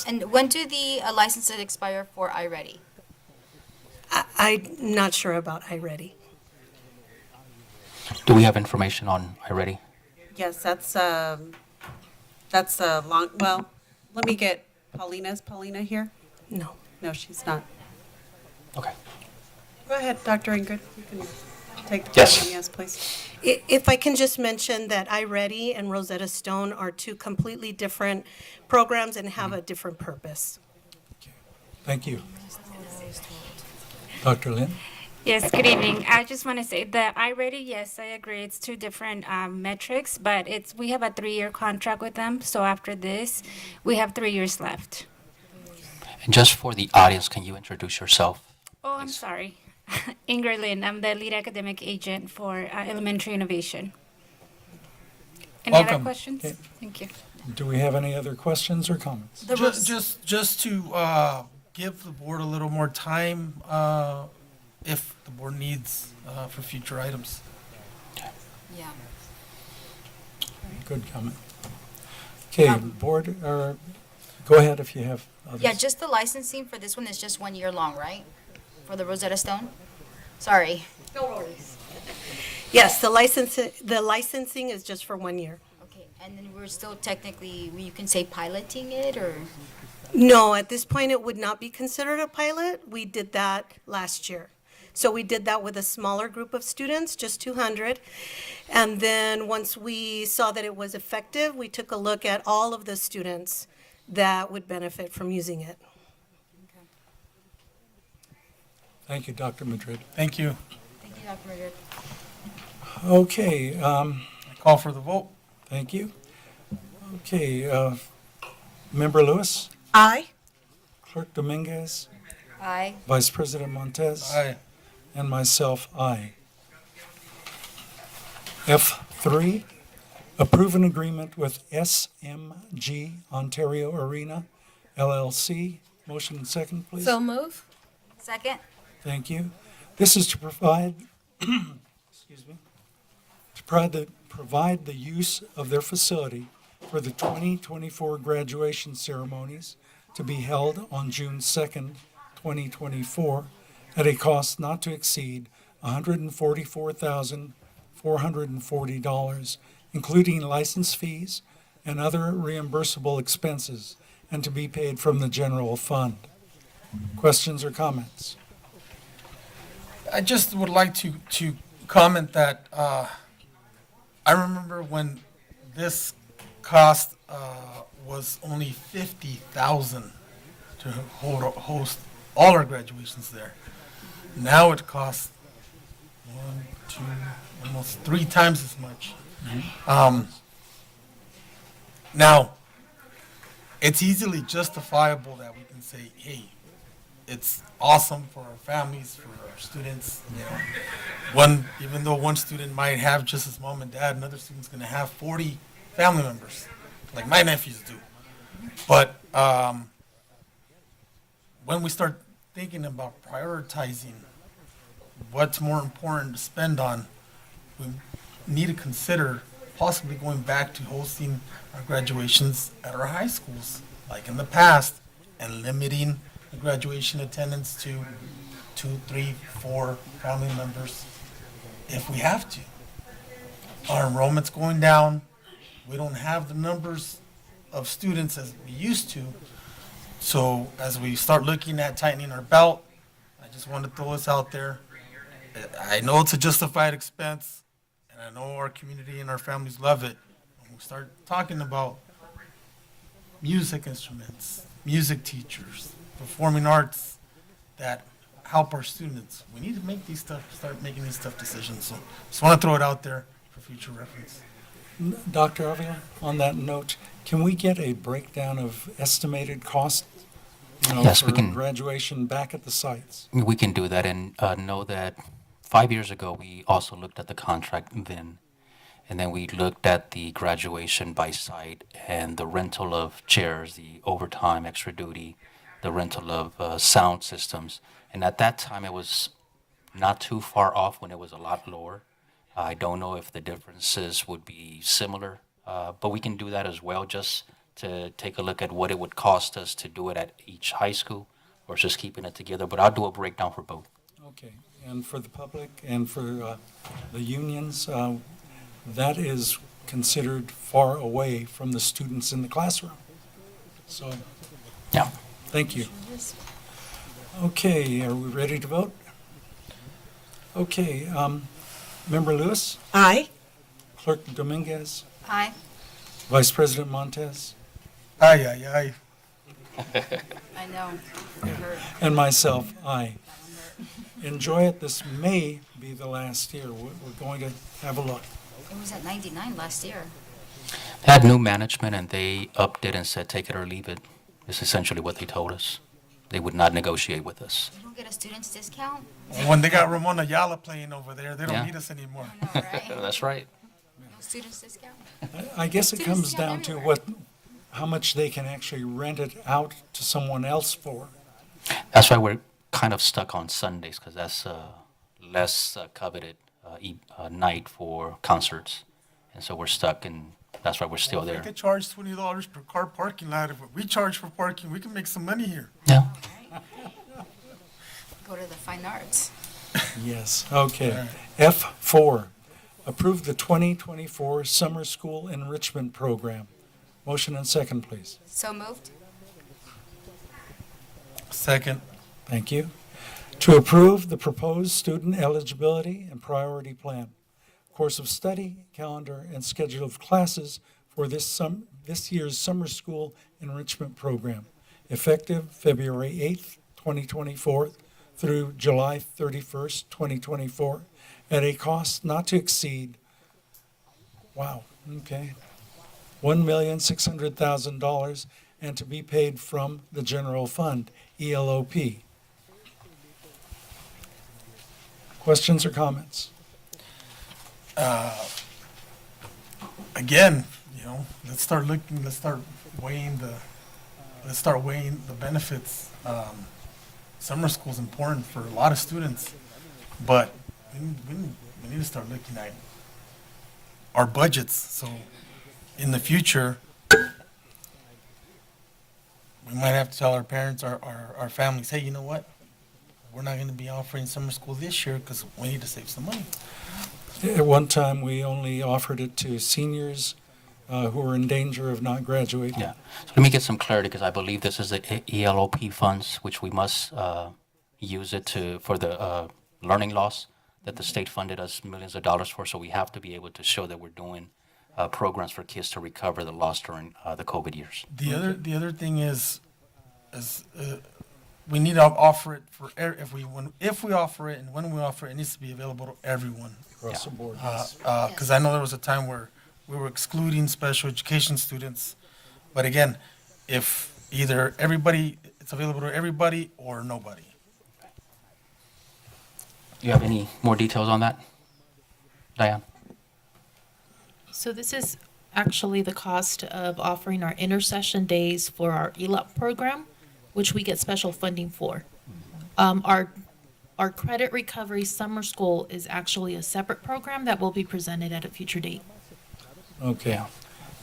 And when do the licenses expire for iReady? I'm not sure about iReady. Do we have information on iReady? Yes, that's a long, well, let me get Paulina. Is Paulina here? No. No, she's not. Okay. Go ahead, Dr. Ingrid. You can take the Yes. podium. Yes, please. If I can just mention that iReady and Rosetta Stone are two completely different programs and have a different purpose. Thank you. Dr. Lynn? Yes, good evening. I just want to say that iReady, yes, I agree. It's two different metrics, but we have a 3-year contract with them. So after this, we have 3 years left. And just for the audience, can you introduce yourself? Oh, I'm sorry. Ingrid Lin, I'm the lead academic agent for elementary innovation. Any other Welcome. questions? Okay. Thank you. Do we have any other questions or comments? Just to give the board a little more time, if the board needs, for future items. Yeah. Good comment. Okay, board, or go ahead if you have others. Yeah, just the licensing for this one is just 1 year long, right? For the Rosetta Stone? Sorry. No worries. Yes, the licensing is just for 1 year. Okay, and then we're still technically, you can say piloting it, or? No, at this point, it would not be considered a pilot. We did that last year. So we did that with a smaller group of students, just 200. And then once we saw that it was effective, we took a look at all of the students that would benefit from using it. Thank you, Dr. Madrid. Thank you. Thank you, Dr. Madrid. Okay, Call for the vote. thank you. Okay, Member Lewis, Aye. Clerk Dominguez, Aye. Vice President Montez. Aye. And myself, aye. F3, approve an agreement with SMG Ontario Arena LLC. Motion and second, please. So move. Second? Thank you. This is to provide, excuse me, to provide the use of their facility for the 2024 graduation ceremonies to be held on June 2nd, 2024, at a cost not to exceed $144,440, including license fees and other reimbursable expenses, and to be paid from the general fund. Questions or comments? I just would like to comment that I remember when this cost was only $50,000 to host all our graduations there. Now it costs 1, 2, almost 3 times as much. Now, it's easily justifiable that we can say, hey, it's awesome for our families, for our students. You know, even though one student might have just his mom and dad, another student's going to have 40 family members, like my nephews do. But when we start thinking about prioritizing what's more important to spend on, we need to consider possibly going back to hosting our graduations at our high schools, like in the past, and limiting the graduation attendance to 2, 3, 4 family members if we have to. Our enrollment's going down. We don't have the numbers of students as we used to. So as we start looking at tightening our belt, I just want to throw this out there. I know it's a justified expense, and I know our community and our families love it. When we start talking about music instruments, music teachers, performing arts that help our students, we need to make start making these tough decisions. So just want to throw it out there for future reference. Dr. Avila, on that note, can we get a breakdown of estimated cost, Yes, for we can. graduation back at the sites? We can do that, and know that 5 years ago, we also looked at the contract then, and then we looked at the graduation by site and the rental of chairs, the overtime, extra duty, the rental of sound systems. And at that time, it was not too far off when it was a lot lower. I don't know if the differences would be similar, but we can do that as well, just to take a look at what it would cost us to do it at each high school or just keeping it together. But I'll do a breakdown for both. Okay, and for the public and for the unions, that is considered far away from the students in the classroom. So, yeah. Thank you. Okay, are we ready to vote? Okay, Member Lewis? Aye. Clerk Dominguez? Aye. Vice President Montez? Aye, aye, aye. I know. It hurt. And myself, aye. Enjoy it. This may be the last year. We're going to have a look. It was at 99 last year. They had new management, and they upped it and said, take it or leave it. Is essentially what they told us. they would not negotiate with us. You don't get a student's discount? When they got Ramon Ayala playing over there, they don't Yeah. need us anymore. That's right. No student's discount? I guess it Students comes discount down to everywhere. how much they can actually rent it out to someone else for. That's why we're kind of stuck on Sundays, because that's a less coveted night for concerts. And so we're stuck, and that's why we're still If we there. could charge $20 per car parking lot, if we charge for parking, we can make some money here. Yeah. Go to the fine arts. Yes, okay. F4, approve the 2024 Summer School Enrichment Program. Motion and second, please. So moved? Second. Thank you. To approve the proposed student eligibility and priority plan, course of study, calendar, and schedule of classes for this year's Summer School Enrichment Program, effective February 8th, 2024 through July 31st, 2024, at a cost not to exceed, $1,600,000 and to be paid from the general fund, ELOP. Questions or comments? Again, let's start weighing the benefits. Summer school is important for a lot of students, but we need to start looking at our budgets. So in the future, we might have to tell our parents, our families, hey, you know what? We're not going to be offering summer school this year because we need to save some money. At one time, we only offered it to seniors who were in danger of not graduating. Yeah. So let me get some clarity, because I believe this is the ELOP funds, which we must use it for the learning loss that the state funded us millions of dollars for. So we have to be able to show that we're doing programs for kids to recover the loss during the COVID years. The other thing is we need to offer it for if we offer it and when we offer it, it needs to be available to everyone. Across the board. Because I know there was a time where we were excluding special education students, but again, if either it's available to everybody or nobody. Do you have any more details on that, Diane? So this is actually the cost of offering our intersession days for our ELOP program, which we get special funding for. Our credit recovery summer school is actually a separate program that will be presented at a future date. Okay.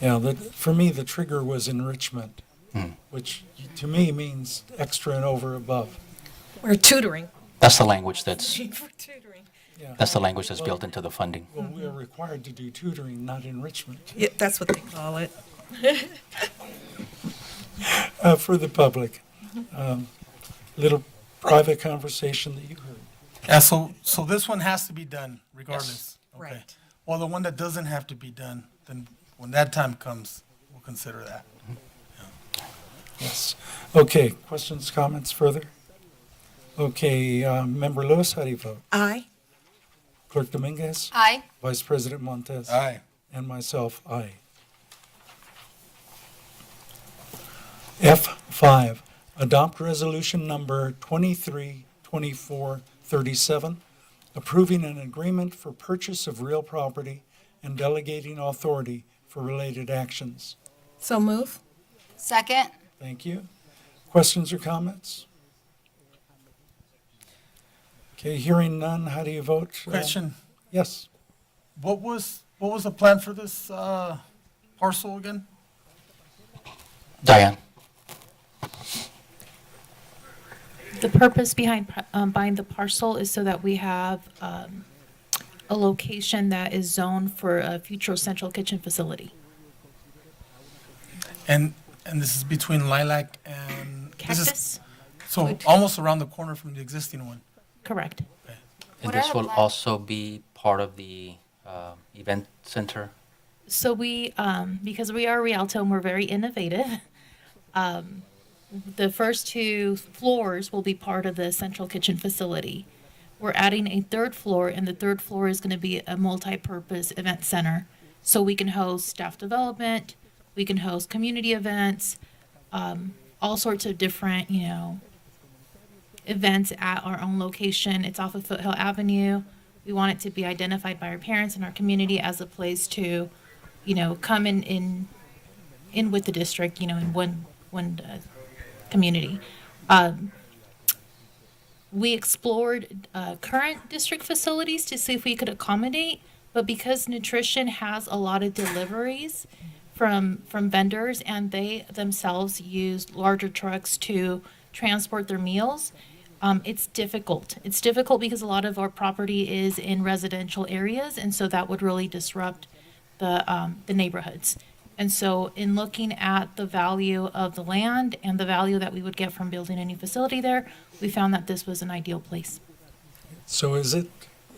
Yeah, for me, the trigger was enrichment, which to me means extra and over above. Or tutoring. That's the language that's For tutoring. Yeah. that's the language that's built into the funding. Well, we are required to do tutoring, not enrichment. Yeah, that's what they call it. For the public, little private conversation that you heard. Yeah, so this one has to be done regardless. Yes. Okay. Right. Well, the one that doesn't have to be done, then when that time comes, we'll consider that. Yes. Okay, questions, comments further? Okay, Member Lewis, how do you vote? Aye. Clerk Dominguez? Aye. Vice President Montez? Aye. And myself, aye. F5, adopt resolution number 232437, approving an agreement for purchase of real property and delegating authority for related actions. So move. Second? Thank you. Questions or comments? Okay, hearing none, how do you vote? Question, Yes. what was the plan for this parcel again? Diane? The purpose behind buying the parcel is so that we have a location that is zoned for a future central kitchen facility. And this is between Lilac and Cactus? So almost around the corner from the existing one. Correct. And What are this the will plans? also be part of the event center. So we, because we are Rialto and we're very innovative, the first 2 floors will be part of the central kitchen facility. We're adding a 3rd floor, and the 3rd floor is going to be a multi-purpose event center. So we can host staff development, we can host community events, all sorts of different, events at our own location. It's off of Foothill Avenue. We want it to be identified by our parents and our community as a place to, come in with the district, in one community. We explored current district facilities to see if we could accommodate, but because nutrition has a lot of deliveries from vendors and they themselves use larger trucks to transport their meals, it's difficult. It's difficult because a lot of our property is in residential areas, and so that would really disrupt the neighborhoods. And so in looking at the value of the land and the value that we would get from building a new facility there, we found that this was an ideal place. So is it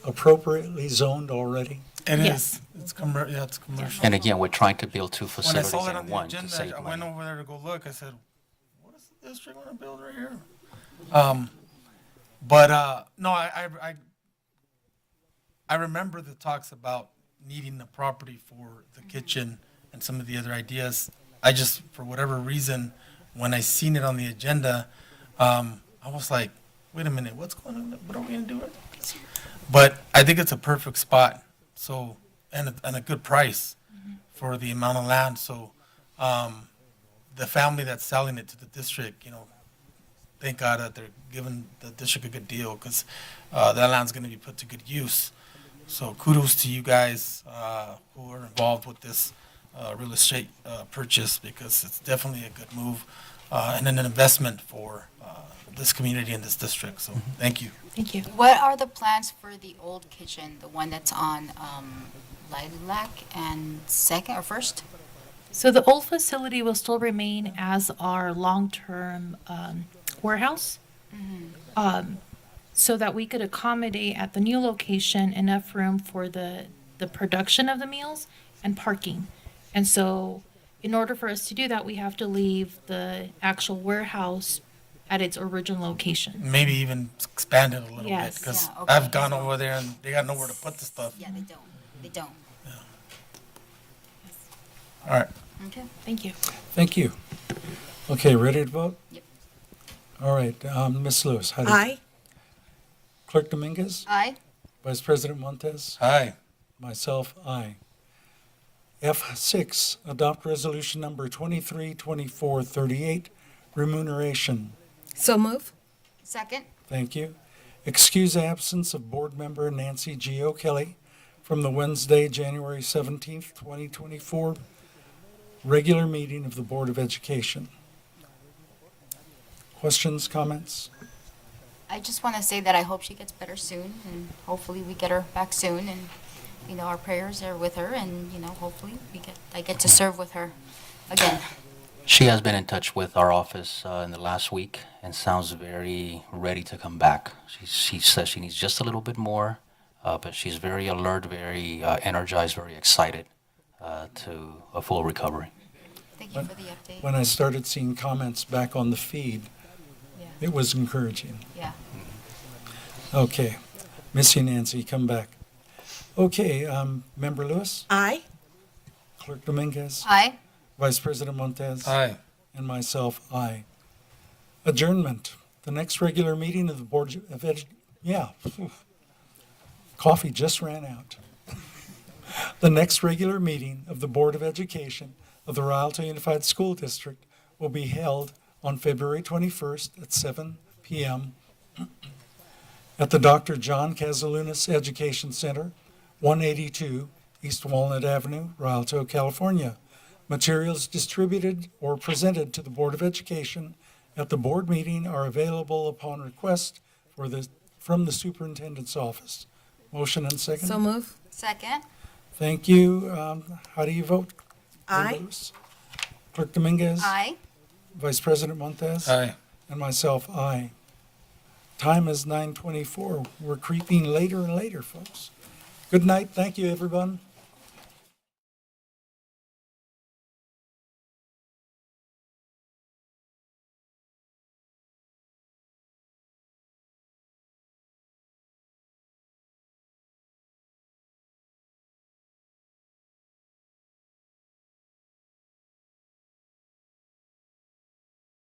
appropriately zoned already? It Yes. is. It's commercial. And again, we're trying to build two When I facilities saw that on in the one to agenda, save I went money. over there to go look. I said, "What is the district going to build right here?" No, I remember the talks about needing the property for the kitchen and some of the other ideas. I just, for whatever reason, when I seen it on the agenda, I was like, "Wait a minute, what's going on? What are we going to do with this?" But I think it's a perfect spot. So, and a good price for the amount of land. So, the family that's selling it to the district, thank God that they're giving the district a good deal because that land's going to be put to good use. So, kudos to you guys who are involved with this real estate purchase because it's definitely a good move and an investment for this community and this district. So, thank you. Thank you. What are the plans for the old kitchen, the one that's on Lilac and Second or First? So the old facility will still remain as our long-term warehouse, so that we could accommodate at the new location enough room for the production of the meals and parking. And so in order for us to do that, we have to leave the actual warehouse at its original location. Maybe even expand it a little bit Yes. because Yeah, okay. I've gone over there and they got nowhere to put the stuff. Yeah, they don't. They don't. All right. Okay. Thank you. Thank you. Okay, ready to vote? Yep. All right, Ms. Lewis, how do you? Aye. Clerk Dominguez? Aye. Vice President Montez? Aye. Myself, aye. F6, adopt resolution number 232438, remuneration. So move. Second. Thank you. Excuse absence of board member Nancy G. O'Kelly from the Wednesday, January 17th, 2024, regular meeting of the Board of Education. Questions, comments? I just want to say that I hope she gets better soon, and hopefully we get her back soon. And our prayers are with her, and hopefully I get to serve with her again. She has been in touch with our office in the last week and sounds very ready to come back. She says she needs just a little bit more, but she's very alert, very energized, very excited to a full recovery. Thank you for the update. When I started seeing comments back on the feed, Yeah. it was encouraging. Yeah. Okay. Miss you, Nancy, come back. Okay, Member Lewis? Aye. Clerk Dominguez? Aye. Vice President Montez? Aye. And myself, aye. Adjournment. The next regular meeting of the Board of Coffee just ran out. The next regular meeting of the Board of Education of the Rialto Unified School District will be held on February 21st at 7 p.m. at the Dr. John Casalunas Education Center, 182 East Walnut Avenue, Rialto, California. Materials distributed or presented to the Board of Education at the board meeting are available upon request from the superintendent's office. Motion and second? So move. Second. Thank you. How do you vote? Aye. Lewis? Clerk Dominguez? Aye. Vice President Montez? Aye. And myself, aye. Time is 9:24. We're creeping later and later, folks. Good night. Thank you, everyone.